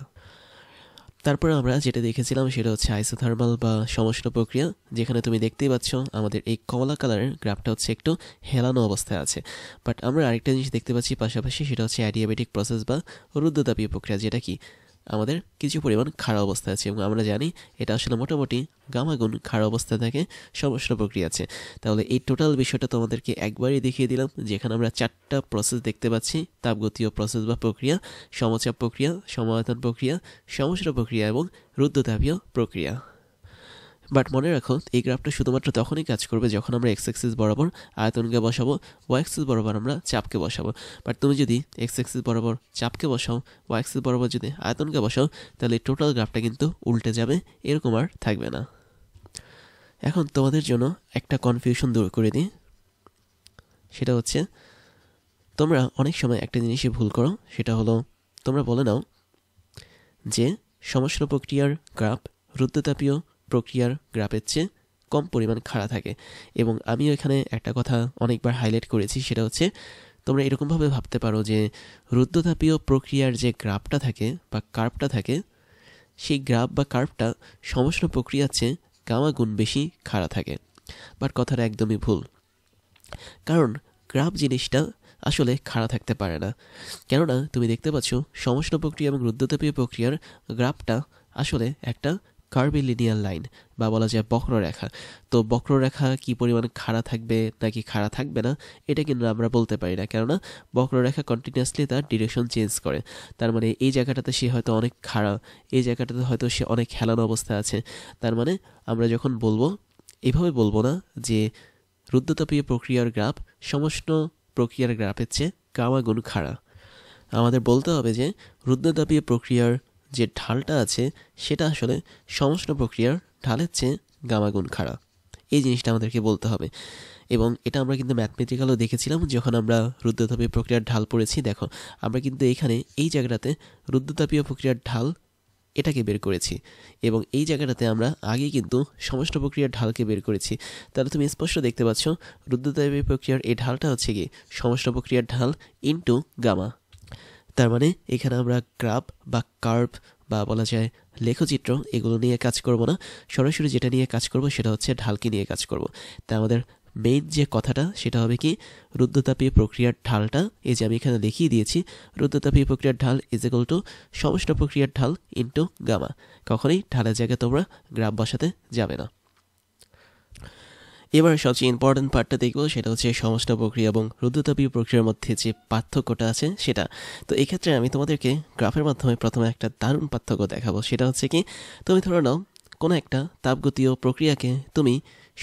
তারপরে আমরা যেটা দেখেছিলাম সেটা হচ্ছে আইসোথার্মাল বা সমষ্ণ প্রক্রিয়া, যেখানে তুমি দেখতেই পাচ্ছ আমাদের এই কমলা কালারের গ্রাফটা হচ্ছে একটু হেলানো অবস্থায় আছে। বাট আমরা আরেকটা জিনিস দেখতে পাচ্ছি পাশাপাশি, সেটা হচ্ছে অ্যাডিয়াবেটিক প্রসেস বা রুদ্ধতাপীয় প্রক্রিয়া, যেটা কি আমাদের কিছু পরিমাণ খাড়া অবস্থায় আছে এবং আমরা জানি এটা আসলে মোটামুটি গামাগুণ খাড়া অবস্থায় থাকে, সমষ্ণ প্রক্রিয়া আছে। তাহলে এই টোটাল বিষয়টা তোমাদেরকে একবারই দেখিয়ে দিলাম, যেখানে আমরা 4টা প্রসেস দেখতে পাচ্ছি: তাপগতীয় প্রসেস বা প্রক্রিয়া, সমচাপ প্রক্রিয়া, সমায়তন প্রক্রিয়া, সমষ্ণ প্রক্রিয়া এবং রুদ্ধতাপীয় প্রক্রিয়া। বাট মনে রাখো, এই গ্রাফটা শুধুমাত্র তখনই কাজ করবে যখন আমরা এক্স অ্যাক্সিস বরাবর আয়তনকে বসাবো, ওয়াই অ্যাক্সিস বরাবর আমরা চাপকে বসাবো। বাট তুমি যদি এক্স অ্যাক্সিস বরাবর চাপকে বসাও, ওয়াই অ্যাক্সিস বরাবর যদি আয়তনকে বসাও, তাহলে টোটাল গ্রাফটা কিন্তু উল্টে যাবে, এরকম আর থাকবে না। এখন তোমাদের জন্য একটা কনফিউশন দূর করে দিই, সেটা হচ্ছে তোমরা অনেক সময় একটা জিনিসই ভুল করো, সেটা হলো তোমরা বলে নাও যে সমষ্ণ প্রক্রিয়ার গ্রাফ রুদ্ধতাপীয় প্রক্রিয়ার গ্রাফের চেয়ে কম পরিমাণ খাড়া থাকে। এবং আমিও এখানে একটা কথা অনেকবার হাইলাইট করেছি, সেটা হচ্ছে তোমরা এরকমভাবে ভাবতে পারো যে রুদ্ধতাপীয় প্রক্রিয়ার যে গ্রাফটা থাকে বা কার্ভটা থাকে, সেই গ্রাফ বা কার্ভটা সমষ্ণ প্রক্রিয়ার চেয়ে গামা গুণ বেশি খাড়া থাকে। বাট কথাটা একদমই ভুল, কারণ গ্রাফ জিনিসটা আসলে খাড়া থাকতে পারে না। কেননা তুমি দেখতে পাচ্ছ সমষ্ণ প্রক্রিয়া এবং রুদ্ধতাপীয় প্রক্রিয়ার গ্রাফটা আসলে একটা কার্ভিলিনিয়ার লাইন বা বলা যায় বক্ররেখা। তো বক্ররেখা কি পরিমাণ খাড়া থাকবে নাকি খাড়া থাকবে না এটা কিন্তু আমরা বলতে পারি না, কেননা বক্ররেখা কন্টিনিউয়াসলি তার ডিরেকশন চেঞ্জ করে। তার মানে এই জায়গাটাতে সে হয়তো অনেক খাড়া, এই জায়গাটাতে হয়তো সে অনেক হেলানো অবস্থায় আছে। তার মানে আমরা যখন বলবো, এভাবে বলবো না যে রুদ্ধতাপীয় প্রক্রিয়ার গ্রাফ সমষ্ণ প্রক্রিয়ার গ্রাফের চেয়ে গামা গুণ খাড়া। আমাদের বলতে হবে যে রুদ্ধতাপীয় প্রক্রিয়ার যে ঢালটা আছে সেটা আসলে সমষ্ণ প্রক্রিয়ার ঢালের চেয়ে গামা গুণ খাড়া। এই জিনিসটা আমাদেরকে বলতে হবে। এবং এটা আমরা কিন্তু ম্যাথমেটিক্যালও দেখেছিলাম যখন আমরা রুদ্ধতাপীয় প্রক্রিয়ার ঢাল পড়েছি। দেখো আমরা কিন্তু এখানে এই জায়গাটাতে রুদ্ধতাপীয় প্রক্রিয়ার ঢাল এটাকে বের করেছি, এবং এই জায়গাটাতে আমরা আগে কিন্তু সমষ্ণ প্রক্রিয়ার ঢালকে বের করেছি। তাহলে তুমি স্পষ্ট দেখতে পাচ্ছ রুদ্ধতাপীয় প্রক্রিয়ার এই ঢালটা হচ্ছে কি সমষ্ণ প্রক্রিয়ার ঢাল ইনটু গামা। তার মানে এখানে আমরা গ্রাফ বা কার্ভ বা বলা যায় লেখচিত্র এগুলো নিয়ে কাজ করব না, সরাসরি যেটা নিয়ে কাজ করব সেটা হচ্ছে ঢালকে নিয়ে কাজ করব। তা আমাদের মেইন যে কথাটা সেটা হবে কি রুদ্ধতাপীয় প্রক্রিয়ার ঢালটা, এই যে আমি এখানে দেখিয়ে দিয়েছি, রুদ্ধতাপীয় প্রক্রিয়ার ঢাল ইজ ইকুয়াল টু সমষ্ণ প্রক্রিয়ার ঢাল ইনটু গামা। কখনোই ঢালের জায়গায় তোমরা গ্রাফ বসাতে যাবে না। এবার সবচেয়ে ইম্পর্টেন্ট পার্টটা দেখবো, সেটা হচ্ছে সমষ্ণ প্রক্রিয়া এবং রুদ্ধতাপীয় প্রক্রিয়ার মধ্যে যে পার্থক্যটা আছে সেটা। তো এক্ষেত্রে আমি তোমাদেরকে গ্রাফের মাধ্যমে প্রথমে একটা দারুণ পার্থক্য দেখাবো। সেটা হচ্ছে কি তুমি ধরে নাও কোনো একটা তাপগতীয় প্রক্রিয়াকে তুমি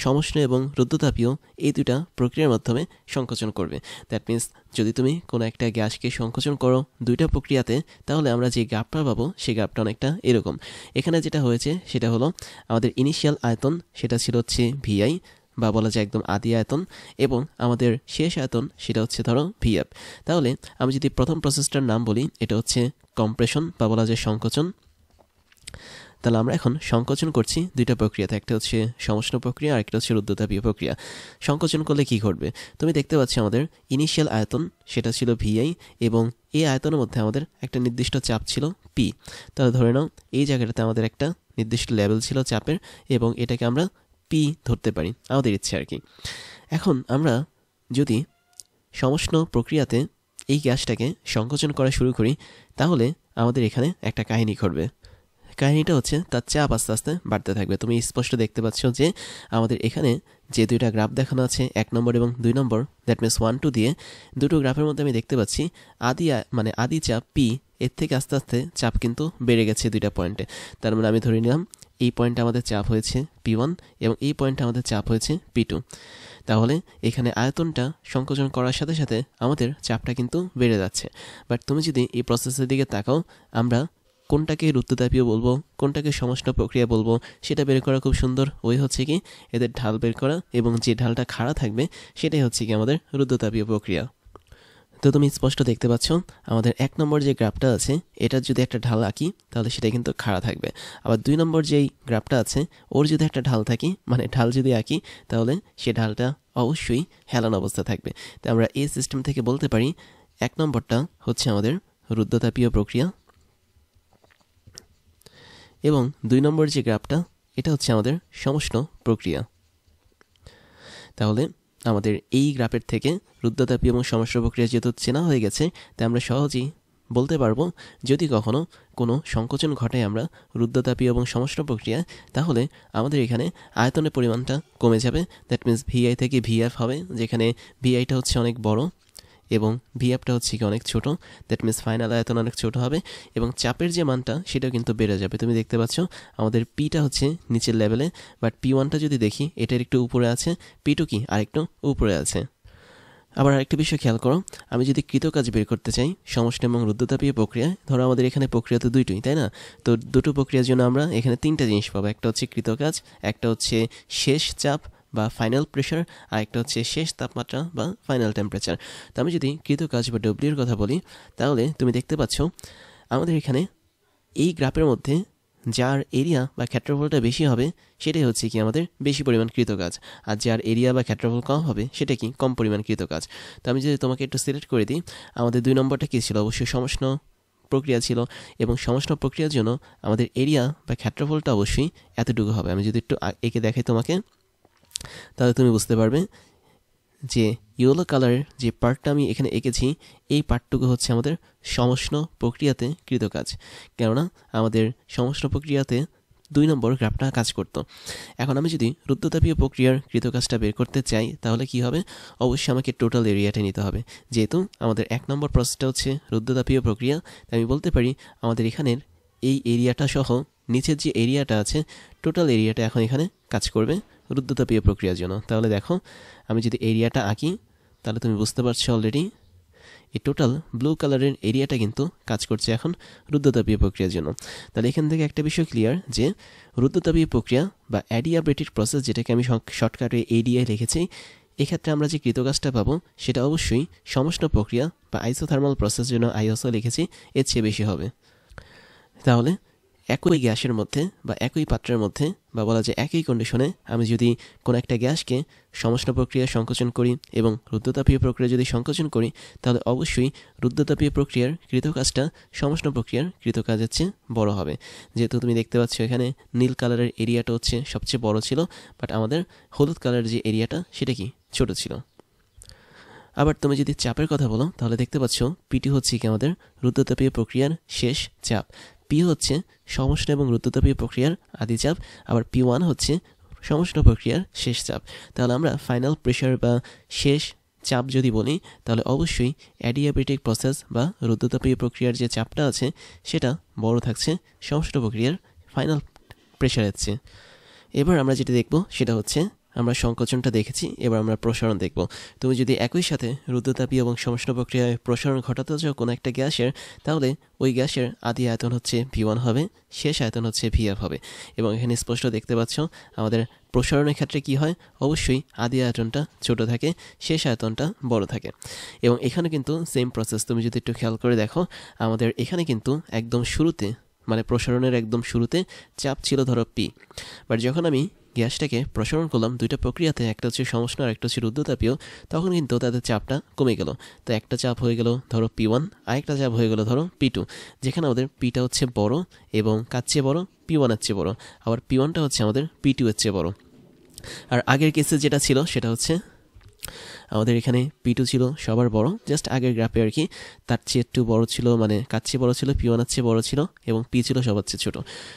সমষ্ণ এবং রুদ্ধতাপীয় এই দুইটা প্রক্রিয়ার মাধ্যমে সংকোচন করবে। দ্যাট মিন্স যদি তুমি কোনো একটা গ্যাসকে সংকোচন করো দুইটা প্রক্রিয়াতে, তাহলে আমরা যে গ্রাফটা পাবো সেই গ্রাফটা অনেকটা এরকম। এখানে যেটা হয়েছে সেটা হলো আমাদের ইনিশিয়াল আয়তন সেটা ছিল হচ্ছে ভিআই বা বলা যায় একদম আদি আয়তন, এবং আমাদের শেষ আয়তন সেটা হচ্ছে ধরো ভিএফ। তাহলে আমি যদি প্রথম প্রসেসটার নাম বলি, এটা হচ্ছে কম্প্রেশন বা বলা যায় সংকোচন। তাহলে আমরা এখন সংকোচন করছি দুইটা প্রক্রিয়াতে, একটা হচ্ছে সমষ্ণ প্রক্রিয়া আর একটা হচ্ছে রুদ্ধতাপীয় প্রক্রিয়া। সংকোচন করলে কি ঘটবে তুমি দেখতে পাচ্ছ, আমাদের ইনিশিয়াল আয়তন সেটা ছিল ভিআই, এবং এই আয়তনের মধ্যে আমাদের একটা নির্দিষ্ট চাপ ছিল পি। তাহলে ধরে নাও এই জায়গাটাতে আমাদের একটা নির্দিষ্ট লেভেল ছিল চাপের, এবং এটাকে আমরা পি ধরতে পারি আমাদের ইচ্ছে আর কি। এখন আমরা যদি সমষ্ণ প্রক্রিয়াতে এই গ্যাসটাকে সংকোচন করা শুরু করি, তাহলে আমাদের এখানে একটা কাহিনী ঘটবে। কাহিনীটা হচ্ছে তার চাপ আস্তে আস্তে বাড়তে থাকবে। তুমি স্পষ্ট দেখতে পাচ্ছ যে আমাদের এখানে যে দুইটা গ্রাফ দেখানো আছে 1 নম্বর এবং 2 নম্বর, দ্যাট মিনস 1 2 দিয়ে দুটো গ্রাফের মধ্যে আমি দেখতে পাচ্ছি আদি চাপ পি, এর থেকে আস্তে আস্তে চাপ কিন্তু বেড়ে গেছে দুইটা পয়েন্টে। তার মানে আমি ধরে নিলাম এই পয়েন্টে আমাদের চাপ হয়েছে P1 এবং এই পয়েন্টে আমাদের চাপ হয়েছে P2। তাহলে এখানে আয়তনটা সংকোচন করার সাথে সাথে আমাদের চাপটা কিন্তু বেড়ে যাচ্ছে। বাট তুমি যদি এই প্রসেসের দিকে তাকাও, আমরা কোনটাকে রুদ্ধতাপীয় বলবো কোনটাকে সমষ্ণ প্রক্রিয়া বলবো সেটা বের করা খুব সুন্দর ওই হচ্ছে কি এদের ঢাল বের করা, এবং যে ঢালটা খাড়া থাকবে সেটাই হচ্ছে কি আমাদের রুদ্ধতাপীয় প্রক্রিয়া। তো তুমি স্পষ্ট দেখতে পাচ্ছ আমাদের 1 নম্বর যে গ্রাফটা আছে এটার যদি একটা ঢাল আঁকি তাহলে সেটা কিন্তু খাড়া থাকবে। আবার 2 নম্বর যেই গ্রাফটা আছে ওর যদি একটা ঢাল থাকি, মানে ঢাল যদি আঁকি, তাহলে সে ঢালটা অবশ্যই হেলানো অবস্থা থাকবে। তো আমরা এই সিস্টেম থেকে বলতে পারি 1 নম্বরটা হচ্ছে আমাদের রুদ্ধতাপীয় প্রক্রিয়া, এবং 2 নম্বর যে গ্রাফটা এটা হচ্ছে আমাদের সমষ্ণ প্রক্রিয়া। তাহলে আমাদের এই গ্রাফের থেকে রুদ্ধতাপীয় এবং সমষ্ণ প্রক্রিয়া যেহেতু চেনা হয়ে গেছে, তাই আমরা সহজেই বলতে পারবো যদি কখনো কোনো সংকোচন ঘটে আমরা রুদ্ধতাপীয় এবং সমষ্ণ প্রক্রিয়া, তাহলে আমাদের এখানে আয়তনের পরিমাণটা কমে যাবে। দ্যাট মিন্স ভিআই থেকে ভিএফ হবে, যেখানে ভিআইটা হচ্ছে অনেক বড় এবং ভিএফটা হচ্ছে কি অনেক ছোট। দ্যাট মিন্স ফাইনাল আয়তন অনেক ছোট হবে, এবং চাপের যে মানটা সেটাও কিন্তু বেড়ে যাবে। তুমি দেখতে পাচ্ছ আমাদের পিটা হচ্ছে নিচের লেভেলে, বাট P1টা যদি দেখি এটার একটু উপরে আছে, P2 কি আরেকটু উপরে আছে। আবার আরেকটা বিষয় খেয়াল করো, আমি যদি কৃতকাজ বের করতে চাই সমষ্টি এবং রুদ্ধতাপীয় প্রক্রিয়ায়, ধরো আমাদের এখানে প্রক্রিয়া তো দুইটোই, তাই না? তো দুটো প্রক্রিয়ার জন্য আমরা এখানে তিনটা জিনিস পাবো। একটা হচ্ছে কৃতকাজ, একটা হচ্ছে শেষ চাপ বা ফাইনাল প্রেশার, আর একটা হচ্ছে শেষ তাপমাত্রা বা ফাইনাল টেম্পারেচার। তো আমি যদি কৃতকাজ বা ডব্লিউর কথা বলি, তাহলে তুমি দেখতে পাচ্ছ আমাদের এখানে এই গ্রাফের মধ্যে যার এরিয়া বা ক্ষেত্রফলটা বেশি হবে সেটাই হচ্ছে কি আমাদের বেশি পরিমাণ কৃতকাজ, আর যার এরিয়া বা ক্ষেত্রফল কম হবে সেটা কি কম পরিমাণ কৃতকাজ। তো আমি যদি তোমাকে একটু সিলেক্ট করে দিই, আমাদের 2 নম্বরটা কী ছিল? অবশ্যই সমষ্ণ প্রক্রিয়া ছিল, এবং সমষ্ণ প্রক্রিয়ার জন্য আমাদের এরিয়া বা ক্ষেত্রফলটা অবশ্যই এতটুকু হবে। আমি যদি একটু এঁকে দেখাই তোমাকে, তাহলে তুমি বুঝতে পারবে যে ইয়েলো কালারের যে পার্টটা আমি এখানে এঁকেছি, এই পার্টটুকু হচ্ছে আমাদের সমষ্ণ প্রক্রিয়াতে কৃতকাজ, কেননা আমাদের সমষ্ণ প্রক্রিয়াতে 2 নম্বর গ্রাফটা কাজ করত। এখন আমি যদি রুদ্ধতাপীয় প্রক্রিয়ার কৃতকাজটা বের করতে চাই, তাহলে কি হবে? অবশ্যই আমাকে টোটাল এরিয়াটা নিতে হবে। যেহেতু আমাদের 1 নম্বর প্রসেসটা হচ্ছে রুদ্ধতাপীয় প্রক্রিয়া, তাই আমি বলতে পারি আমাদের এখানের এই এরিয়াটা সহ নিচের যে এরিয়াটা আছে, টোটাল এরিয়াটা এখন এখানে কাজ করবে রুদ্ধতাপীয় প্রক্রিয়ার জন্য। তাহলে দেখো, আমি যদি এরিয়াটা আঁকি, তাহলে তুমি বুঝতে পারছো অলরেডি এই টোটাল ব্লু কালারের এরিয়াটা কিন্তু কাজ করছে এখন রুদ্ধতাপীয় প্রক্রিয়ার জন্য। তাহলে এখান থেকে একটা বিষয় ক্লিয়ার যে রুদ্ধতাপীয় প্রক্রিয়া বা অ্যাডিয়াব্রেটিক প্রসেস, যেটাকে আমি শর্টকাটে এডিআই লিখেছি, এক্ষেত্রে আমরা যে কৃতকাজটা পাবো সেটা অবশ্যই সমষ্ণ প্রক্রিয়া বা আইসোথার্মাল প্রসেস জন্য আইওসও লিখেছি, এর চেয়ে বেশি হবে। তাহলে একই গ্যাসের মধ্যে বা একই পাত্রের মধ্যে বা বলা যায় একই কন্ডিশনে আমি যদি কোনো একটা গ্যাসকে সমষ্ণ প্রক্রিয়া সংকোচন করি এবং রুদ্ধতাপীয় প্রক্রিয়া যদি সংকোচন করি, তাহলে অবশ্যই রুদ্ধতাপীয় প্রক্রিয়ার কৃতকাজটা সমষ্ণ প্রক্রিয়ার কৃতকাজের চেয়ে বড় হবে। যেহেতু তুমি দেখতে পাচ্ছ এখানে নীল কালারের এরিয়াটা হচ্ছে সবচেয়ে বড় ছিল, বাট আমাদের হলুদ কালারের যে এরিয়াটা সেটা কি ছোট ছিল। আবার তুমি যদি চাপের কথা বলো, তাহলে দেখতে পাচ্ছ পিটি হচ্ছে কি আমাদের রুদ্ধতাপীয় প্রক্রিয়ার শেষ চাপ, পি হচ্ছে সমষ্ণ এবং রুদ্ধতাপীয় প্রক্রিয়ার আদি চাপ, আবার P1 হচ্ছে সমষ্ণ প্রক্রিয়ার শেষ চাপ। তাহলে আমরা ফাইনাল প্রেশার বা শেষ চাপ যদি বলি, তাহলে অবশ্যই অ্যাডিয়াব্রেটিক প্রসেস বা রুদ্ধতাপীয় প্রক্রিয়ার যে চাপটা আছে সেটা বড় থাকছে সমষ্ণ প্রক্রিয়ার ফাইনাল প্রেশারের চেয়ে। এবার আমরা যেটা দেখব সেটা হচ্ছে, আমরা সংকোচনটা দেখেছি, এবার আমরা প্রসারণ দেখব। তুমি যদি একই সাথে রুদ্ধতাপীয় এবং সমষ্ণ প্রক্রিয়ায় প্রসারণ ঘটাতে চাও কোনো একটা গ্যাসের, তাহলে ওই গ্যাসের আদি আয়তন হচ্ছে V1 হবে, শেষ আয়তন হচ্ছে VF হবে। এবং এখানে স্পষ্ট দেখতে পাচ্ছ আমাদের প্রসারণের ক্ষেত্রে কি হয়, অবশ্যই আদি আয়তনটা ছোট থাকে, শেষ আয়তনটা বড় থাকে। এবং এখানে কিন্তু সেম প্রসেস, তুমি যদি একটু খেয়াল করে দেখো, আমাদের এখানে কিন্তু একদম শুরুতে মানে প্রসারণের একদম শুরুতে চাপ ছিল ধরো P, বাট যখন আমি গ্যাসটাকে প্রসারণ করলাম দুইটা প্রক্রিয়াতে, একটা হচ্ছে সমষ্ণ আর একটা হচ্ছে রুদ্ধতাপীয়, তখন কিন্তু তাদের চাপটা কমে গেল। তো একটা চাপ হয়ে গেল ধরো P1, আরেকটা চাপ হয়ে গেল ধরো P2, যেখানে আমাদের Pটা হচ্ছে বড় এবং কার চেয়ে বড়, P1 এর চেয়ে বড়, আবার P1টা হচ্ছে আমাদের P2 এর চেয়ে বড়। আর আগের কেসে যেটা ছিল সেটা হচ্ছে আমাদের এখানে P2 ছিল সবার বড়, জাস্ট আগের গ্রাফে আর কি, তার চেয়ে একটু বড় ছিল, মানে কার চেয়ে বড় ছিল, P1 এর চেয়ে বড় ছিল, এবং P ছিল সবার চেয়ে ছোট।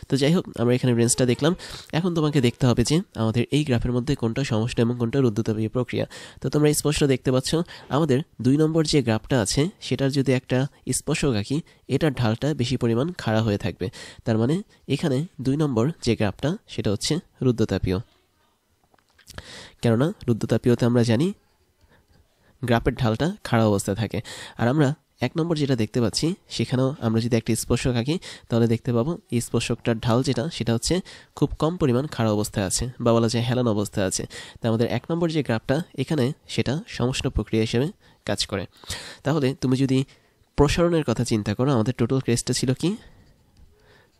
তো যাই হোক, আমরা এখানে রেঞ্জটা দেখলাম। এখন তোমাকে দেখতে হবে যে আমাদের এই গ্রাফের মধ্যে কোনটা সমষ্ণ এবং কোনটা রুদ্ধতাপীয় প্রক্রিয়া। তো তোমরা স্পষ্ট দেখতে পাচ্ছ আমাদের 2 নম্বর যে গ্রাফটা আছে সেটার যদি একটা স্পর্শক আঁকি, এটার ঢালটা বেশি পরিমাণ খাড়া হয়ে থাকবে। তার মানে এখানে 2 নম্বর যে গ্রাফটা সেটা হচ্ছে রুদ্ধতাপীয়, কেননা রুদ্ধতাপীয়তে আমরা জানি গ্রাফের ঢালটা খাড়া অবস্থায় থাকে। আর আমরা 1 নম্বর যেটা দেখতে পাচ্ছি, সেখানেও আমরা যদি একটা স্পর্শক আঁকি, তাহলে দেখতে পাবো এই স্পর্শকটার ঢাল যেটা সেটা হচ্ছে খুব কম পরিমাণ খাড়া অবস্থায় আছে, বা বলা যায় হেলান অবস্থায় আছে। তাই আমাদের 1 নম্বর যে গ্রাফটা এখানে সেটা সমষ্ণ প্রক্রিয়া হিসেবে কাজ করে। তাহলে তুমি যদি প্রসারণের কথা চিন্তা করো, আমাদের টোটাল কেসটা ছিল কি,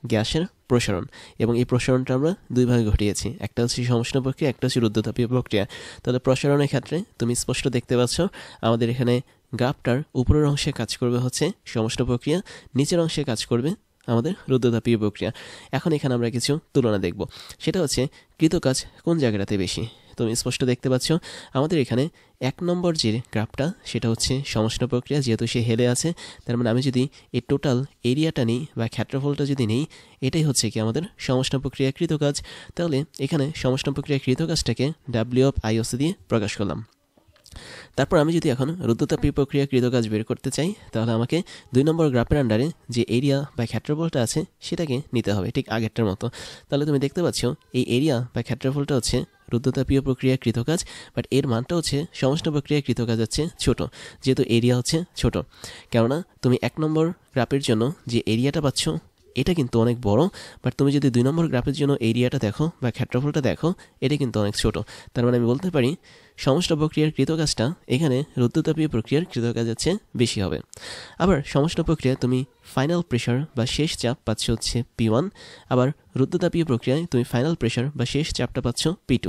গ্যাসের প্রসারণ, এবং এই প্রসারণটা আমরা 2 ভাগে ঘটিয়েছি, একটা হচ্ছে সমষ্ণ প্রক্রিয়া, একটা হচ্ছে রুদ্ধতাপীয় প্রক্রিয়া। তাহলে প্রসারণের ক্ষেত্রে তুমি স্পষ্ট দেখতে পাচ্ছ আমাদের এখানে গ্রাফটার উপরের অংশে কাজ করবে হচ্ছে সমষ্ণ প্রক্রিয়া, নিচের অংশে কাজ করবে আমাদের রুদ্ধতাপীয় প্রক্রিয়া। এখন এখানে আমরা কিছু তুলনা দেখব, সেটা হচ্ছে কৃতকাজ কোন জায়গাটাতে বেশি। তুমি স্পষ্ট দেখতে পাচ্ছ আমাদের এখানে 1 নম্বর যে গ্রাফটা সেটা হচ্ছে সমষ্ণ প্রক্রিয়া, যেহেতু সে হেলে আছে, তার মানে আমি যদি এই টোটাল এরিয়াটা নিই বা ক্ষেত্রফলটা যদি নিই, এটাই হচ্ছে কি আমাদের সমষ্ণ প্রক্রিয়া কৃতকাজ। তাহলে এখানে সমষ্ণ প্রক্রিয়া কৃতকাজটাকে W/IOC দিয়ে প্রকাশ করলাম। তারপর আমি যদি এখন রুদ্ধতাপীয় প্রক্রিয়া কৃতকাজ বের করতে চাই, তাহলে আমাকে 2 নম্বর গ্রাফের আন্ডারে যে এরিয়া বা ক্ষেত্রফলটা আছে সেটাকে নিতে হবে, ঠিক আগেরটার মতো। তাহলে তুমি দেখতে পাচ্ছ এই এরিয়া বা ক্ষেত্রফলটা হচ্ছে রুদ্রতাপীয় প্রক্রিয়া কৃতকাজ, বাট এর মানটা হচ্ছে সমষ্ণ প্রক্রিয়া কৃতকাজ হচ্ছে ছোট, যেহেতু এরিয়া হচ্ছে ছোট। কেননা তুমি 1 নম্বর গ্রাফের জন্য যে এরিয়াটা পাচ্ছ এটা কিন্তু অনেক বড়, বাট তুমি যদি 2 নম্বর গ্রাফের জন্য এরিয়াটা দেখো বা ক্ষেত্রফলটা দেখো, এটা কিন্তু অনেক ছোট। তার মানে আমি বলতে পারি সমষ্ণ প্রক্রিয়ার কৃতকাজটা এখানে রুদ্রতাপীয় প্রক্রিয়ার কৃতকাজের চেয়ে বেশি হবে। আবার সমষ্ণ প্রক্রিয়ায় তুমি ফাইনাল প্রেশার বা শেষ চাপ পাচ্ছ হচ্ছে P1, আবার রুদ্রতাপীয় প্রক্রিয়ায় তুমি ফাইনাল প্রেশার বা শেষ চাপটা পাচ্ছ P2।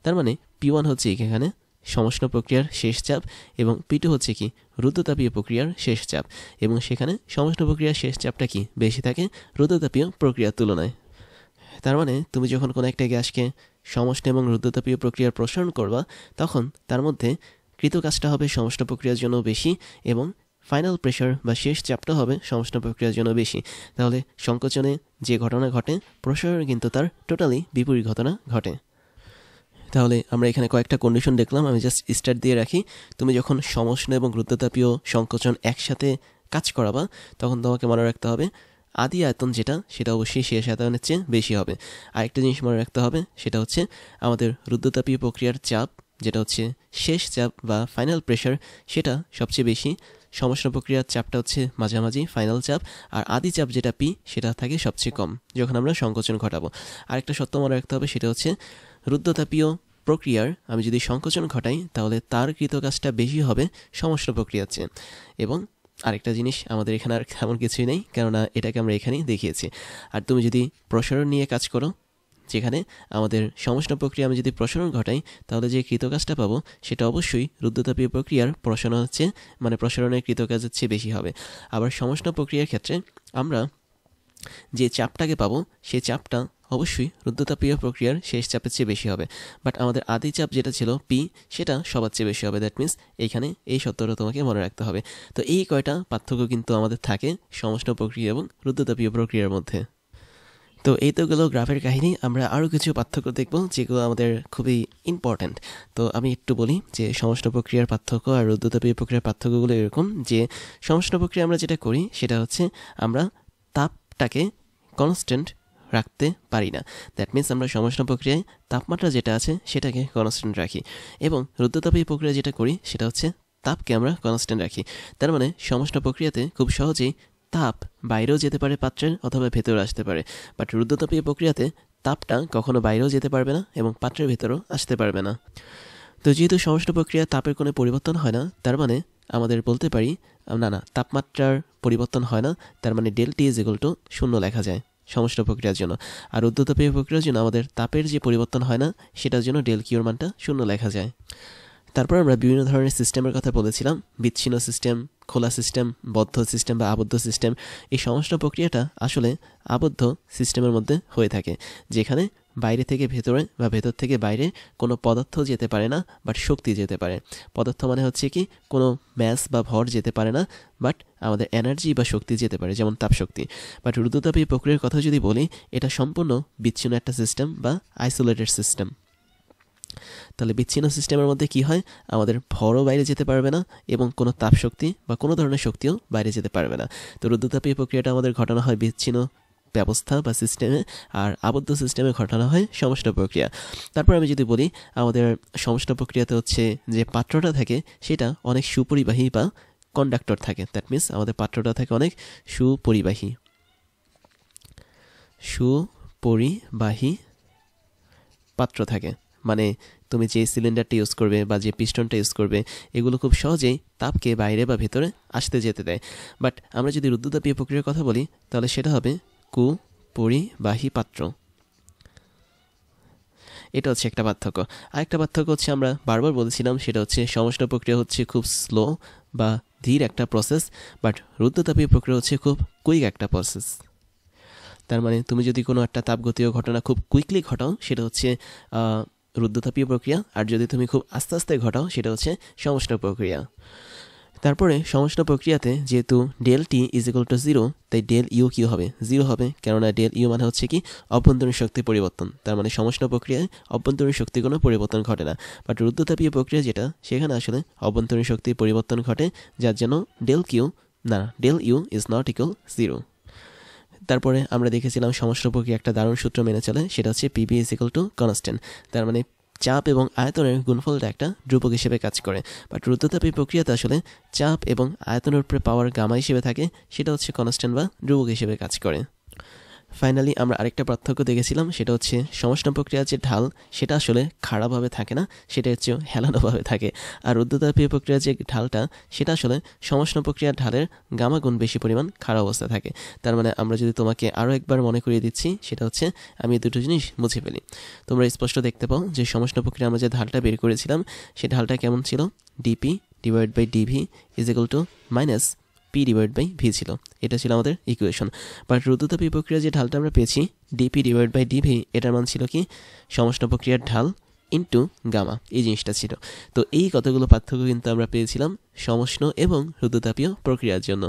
তার মানে P1 হচ্ছে এখানে সমষ্ণ প্রক্রিয়ার শেষ চাপ এবং P2 হচ্ছে কি রুদ্রতাপীয় প্রক্রিয়ার শেষ চাপ, এবং সেখানে সমষ্ণ প্রক্রিয়ার শেষ চাপটা কি বেশি থাকে রুদ্রতাপীয় প্রক্রিয়ার তুলনায়। তার মানে তুমি যখন কোনো একটা গ্যাসকে সমষ্ণ এবং রুদ্রতাপীয় প্রক্রিয়ার প্রসারণ করবা, তখন তার মধ্যে কৃতকাজটা হবে সমষ্ণ প্রক্রিয়ার জন্য বেশি এবং ফাইনাল প্রেশার বা শেষ চাপটা হবে সমষ্ণ প্রক্রিয়ার জন্য বেশি। তাহলে সংকোচনে যে ঘটনা ঘটে, প্রসারণে কিন্তু তার টোটালি বিপরীত ঘটনা ঘটে। তাহলে আমরা এখানে কয়েকটা কন্ডিশন দেখলাম, আমি জাস্ট স্টার্ট দিয়ে রাখি। তুমি যখন সমষ্ণ এবং রুদ্রতাপীয় সংকোচন একসাথে কাজ করাবা, তখন তোমাকে মনে রাখতে হবে আদি আয়তন যেটা, সেটা অবশ্যই শেষ আয়তনের চেয়ে বেশি হবে। আরেকটা জিনিস মনে রাখতে হবে, সেটা হচ্ছে আমাদের রুদ্রতাপীয় প্রক্রিয়ার চাপ, যেটা হচ্ছে শেষ চাপ বা ফাইনাল প্রেশার, সেটা সবচেয়ে বেশি। সমষ্ণ প্রক্রিয়ার চাপটা হচ্ছে মাঝামাঝি ফাইনাল চাপ, আর আদি চাপ যেটা P, সেটা থাকে সবচেয়ে কম যখন আমরা সংকোচন ঘটাবো। আরেকটা সত্য মনে রাখতে হবে, সেটা হচ্ছে রুদ্রতাপীয় প্রক্রিয়ার আমি যদি সংকোচন ঘটাই, তাহলে তার কৃতকাজটা বেশি হবে সমষ্ণ প্রক্রিয়ার চেয়ে। এবং আরেকটা জিনিস, আমাদের এখানে আর তেমন কিছুই নেই, কেননা এটাকে আমরা এখানেই দেখিয়েছি। আর তুমি যদি প্রসারণ নিয়ে কাজ করো, যেখানে আমাদের সমষ্ণ প্রক্রিয়া আমি যদি প্রসারণ ঘটাই, তাহলে যে কৃতকাজটা পাবো সেটা অবশ্যই রুদ্রতাপীয় প্রক্রিয়ার প্রসারণের চেয়ে, মানে প্রসারণের কৃতকাজের চেয়ে বেশি হবে। আবার সমষ্ণ প্রক্রিয়ার ক্ষেত্রে আমরা যে চাপটাকে পাবো, সেই চাপটা অবশ্যই রুদ্রতাপীয় প্রক্রিয়ার শেষ চাপের চেয়ে বেশি হবে। বাট আমাদের আদি চাপ যেটা ছিল P, সেটা সবার চেয়ে বেশি হবে। দ্যাট মিনস এইখানে এই সত্যটা তোমাকে মনে রাখতে হবে। তো এই কয়টা পার্থক্য কিন্তু আমাদের থাকে সমষ্ণ প্রক্রিয়া এবং রুদ্রতাপীয় প্রক্রিয়ার মধ্যে। তো এই তো গেল গ্রাফের কাহিনী। আমরা আরও কিছু পার্থক্য দেখব যেগুলো আমাদের খুবই ইম্পর্ট্যান্ট। তো আমি একটু বলি যে সমষ্ণ প্রক্রিয়ার পার্থক্য আর রুদ্রতাপীয় প্রক্রিয়ার পার্থক্যগুলো এরকম যে সমষ্ণ প্রক্রিয়া আমরা যেটা করি সেটা হচ্ছে আমরা তাপটাকে কনস্ট্যান্ট রাখতে পারি না। দ্যাট মিনস আমরা সমষ্ণ প্রক্রিয়ায় তাপমাত্রা যেটা আছে সেটাকে কনস্ট্যান্ট রাখি, এবং রুদ্রতাপীয় প্রক্রিয়া যেটা করি সেটা হচ্ছে তাপকে আমরা কনস্ট্যান্ট রাখি। তার মানে সমষ্ণ প্রক্রিয়াতে খুব সহজেই তাপ বাইরেও যেতে পারে পাত্রের, অথবা ভেতরে আসতে পারে। বাট রুদ্রতাপীয় প্রক্রিয়াতে তাপটা কখনো বাইরেও যেতে পারবে না এবং পাত্রের ভেতরেও আসতে পারবে না। তো যেহেতু সমষ্ণ প্রক্রিয়ায় তাপের কোনো পরিবর্তন হয় না, তার মানে আমাদের বলতে পারি না তাপমাত্রার পরিবর্তন হয় না, তার মানে ΔT = 0 লেখা যায় সমষ্ণ প্রক্রিয়ার জন্য। আর রুদ্রতাপীয় প্রক্রিয়ার জন্য আমাদের তাপের যে পরিবর্তন হয় না, সেটার জন্য ΔQ এর মানটা 0 লেখা যায়। তারপর আমরা বিভিন্ন ধরনের সিস্টেমের কথা বলেছিলাম, বিচ্ছিন্ন সিস্টেম, খোলা সিস্টেম, বদ্ধ সিস্টেম বা আবদ্ধ সিস্টেম। এই সমষ্ণ প্রক্রিয়াটা আসলে আবদ্ধ সিস্টেমের মধ্যে হয়ে থাকে, যেখানে বাইরে থেকে ভেতরে বা ভেতর থেকে বাইরে কোনো পদার্থ যেতে পারে না, বাট শক্তি যেতে পারে। পদার্থ মানে হচ্ছে কি কোনো ম্যাস বা ভর যেতে পারে না, বাট আমাদের এনার্জি বা শক্তি যেতে পারে, যেমন তাপশক্তি। বাট রুদ্রতাপীয় প্রক্রিয়ার কথা যদি বলি, এটা সম্পূর্ণ বিচ্ছিন্ন একটা সিস্টেম বা আইসোলেটেড সিস্টেম। তাহলে বিচ্ছিন্ন সিস্টেমের মধ্যে কি হয়, আমাদের ভরও বাইরে যেতে পারবে না এবং কোনো তাপশক্তি বা কোনো ধরনের শক্তিও বাইরে যেতে পারবে না। তো রুদ্রতাপীয় প্রক্রিয়াটা আমাদের ঘটানো হয় বিচ্ছিন্ন ব্যবস্থা বা সিস্টেমে, আর আবদ্ধ সিস্টেমে ঘটানো হয় সমষ্ণ প্রক্রিয়া। তারপর আমি যদি বলি, আমাদের সমষ্ণ প্রক্রিয়াতে হচ্ছে যে পাত্রটা থাকে সেটা অনেক সুপরিবাহী বা কন্ডাক্টর থাকে। দ্যাট মিনস আমাদের পাত্রটা থাকে অনেক সুপরিবাহী পাত্র থাকে। মানে তুমি যে সিলিন্ডারটা ইউজ করবে বা যে পিস্টনটা ইউজ করবে, এগুলো খুব সহজেই তাপকে বাইরে বা ভেতরে আসতে যেতে দেয়। বাট আমরা যদি রুদ্রতাপীয় প্রক্রিয়ার কথা বলি, তাহলে সেটা হবে কুপরিবাহী পাত্র। এটা হচ্ছে একটা পার্থক্য। আরেকটা পার্থক্য হচ্ছে, আমরা বারবার বলেছিলাম, সেটা হচ্ছে সমষ্ণ প্রক্রিয়া হচ্ছে খুব স্লো বা ধীর একটা প্রসেস, বাট রুদ্রতাপীয় প্রক্রিয়া হচ্ছে খুব কুইক একটা প্রসেস। তার মানে তুমি যদি কোনো একটা তাপগতীয় ঘটনা খুব কুইকলি ঘটাও, সেটা হচ্ছে রুদ্রতাপীয় প্রক্রিয়া, আর যদি তুমি খুব আস্তে আস্তে ঘটাও, সেটা হচ্ছে সমষ্ণ প্রক্রিয়া। তারপরে সমষ্ণ প্রক্রিয়াতে যেহেতু ΔT = 0, তাই ΔU কি হবে, 0 হবে, কেননা ΔU মানে হচ্ছে কি অভ্যন্তরীণ শক্তি পরিবর্তন। তার মানে সমষ্ণ প্রক্রিয়ায় অভ্যন্তরীণ শক্তির কোনো পরিবর্তন ঘটে না। বাট রুদ্রতাপীয় প্রক্রিয়া যেটা, সেখানে আসলে অভ্যন্তরীণ শক্তির পরিবর্তন ঘটে, যার জন্য ΔU = 0। তারপরে আমরা দেখেছিলাম সমষ্ণ প্রক্রিয়া একটা দারুণ সূত্র মেনে চলে, সেটা হচ্ছে PV = কনস্ট্যান্ট। তার মানে চাপ এবং আয়তনের গুণফলটা একটা ধ্রুবক হিসেবে কাজ করে, বাট রুদ্ধতাপীয় প্রক্রিয়াতে আসলে চাপ এবং আয়তনের উপরে পাওয়ার গামা হিসেবে থাকে, সেটা হচ্ছে কনস্ট্যান্ট বা ধ্রুবক হিসেবে কাজ করে। ফাইনালি আমরা আরেকটা পার্থক্য দেখেছিলাম, সেটা হচ্ছে সমষ্ণ প্রক্রিয়ার যে ঢাল সেটা আসলে খাড়াভাবে থাকে না, সেটা হচ্ছে হেলানোভাবে থাকে। আর রুদ্ধতাপীয় প্রক্রিয়ার যে ঢালটা সেটা আসলে সমষ্ণ প্রক্রিয়ার ঢালের গামা গুণ বেশি পরিমাণ খাড়া অবস্থা থাকে। তার মানে আমরা যদি তোমাকে আরও একবার মনে করিয়ে দিচ্ছি, সেটা হচ্ছে আমি দুটো জিনিস মুছে ফেলি। তোমরা স্পষ্ট দেখতে পাও যে সমষ্ণ প্রক্রিয়া আমরা যে ঢালটা বের করেছিলাম সেই ঢালটা কেমন ছিল, dP divide by dV is equal to minus P divide by V ছিল। এটা ছিল আমাদের ইকুয়েশন। বাট রুদ্ধতাপীয় প্রক্রিয়ার যে ঢালটা আমরা পেয়েছি ডিপি ডিভাইড বাই ডিভি, এটার মান ছিল কি সমষ্ণ প্রক্রিয়ার ঢাল ইন্টু গামা, এই জিনিসটা ছিল। তো এই কতগুলো পার্থক্য কিন্তু আমরা পেয়েছিলাম সমষ্ণ এবং রুদ্ধতাপীয় প্রক্রিয়ার জন্য।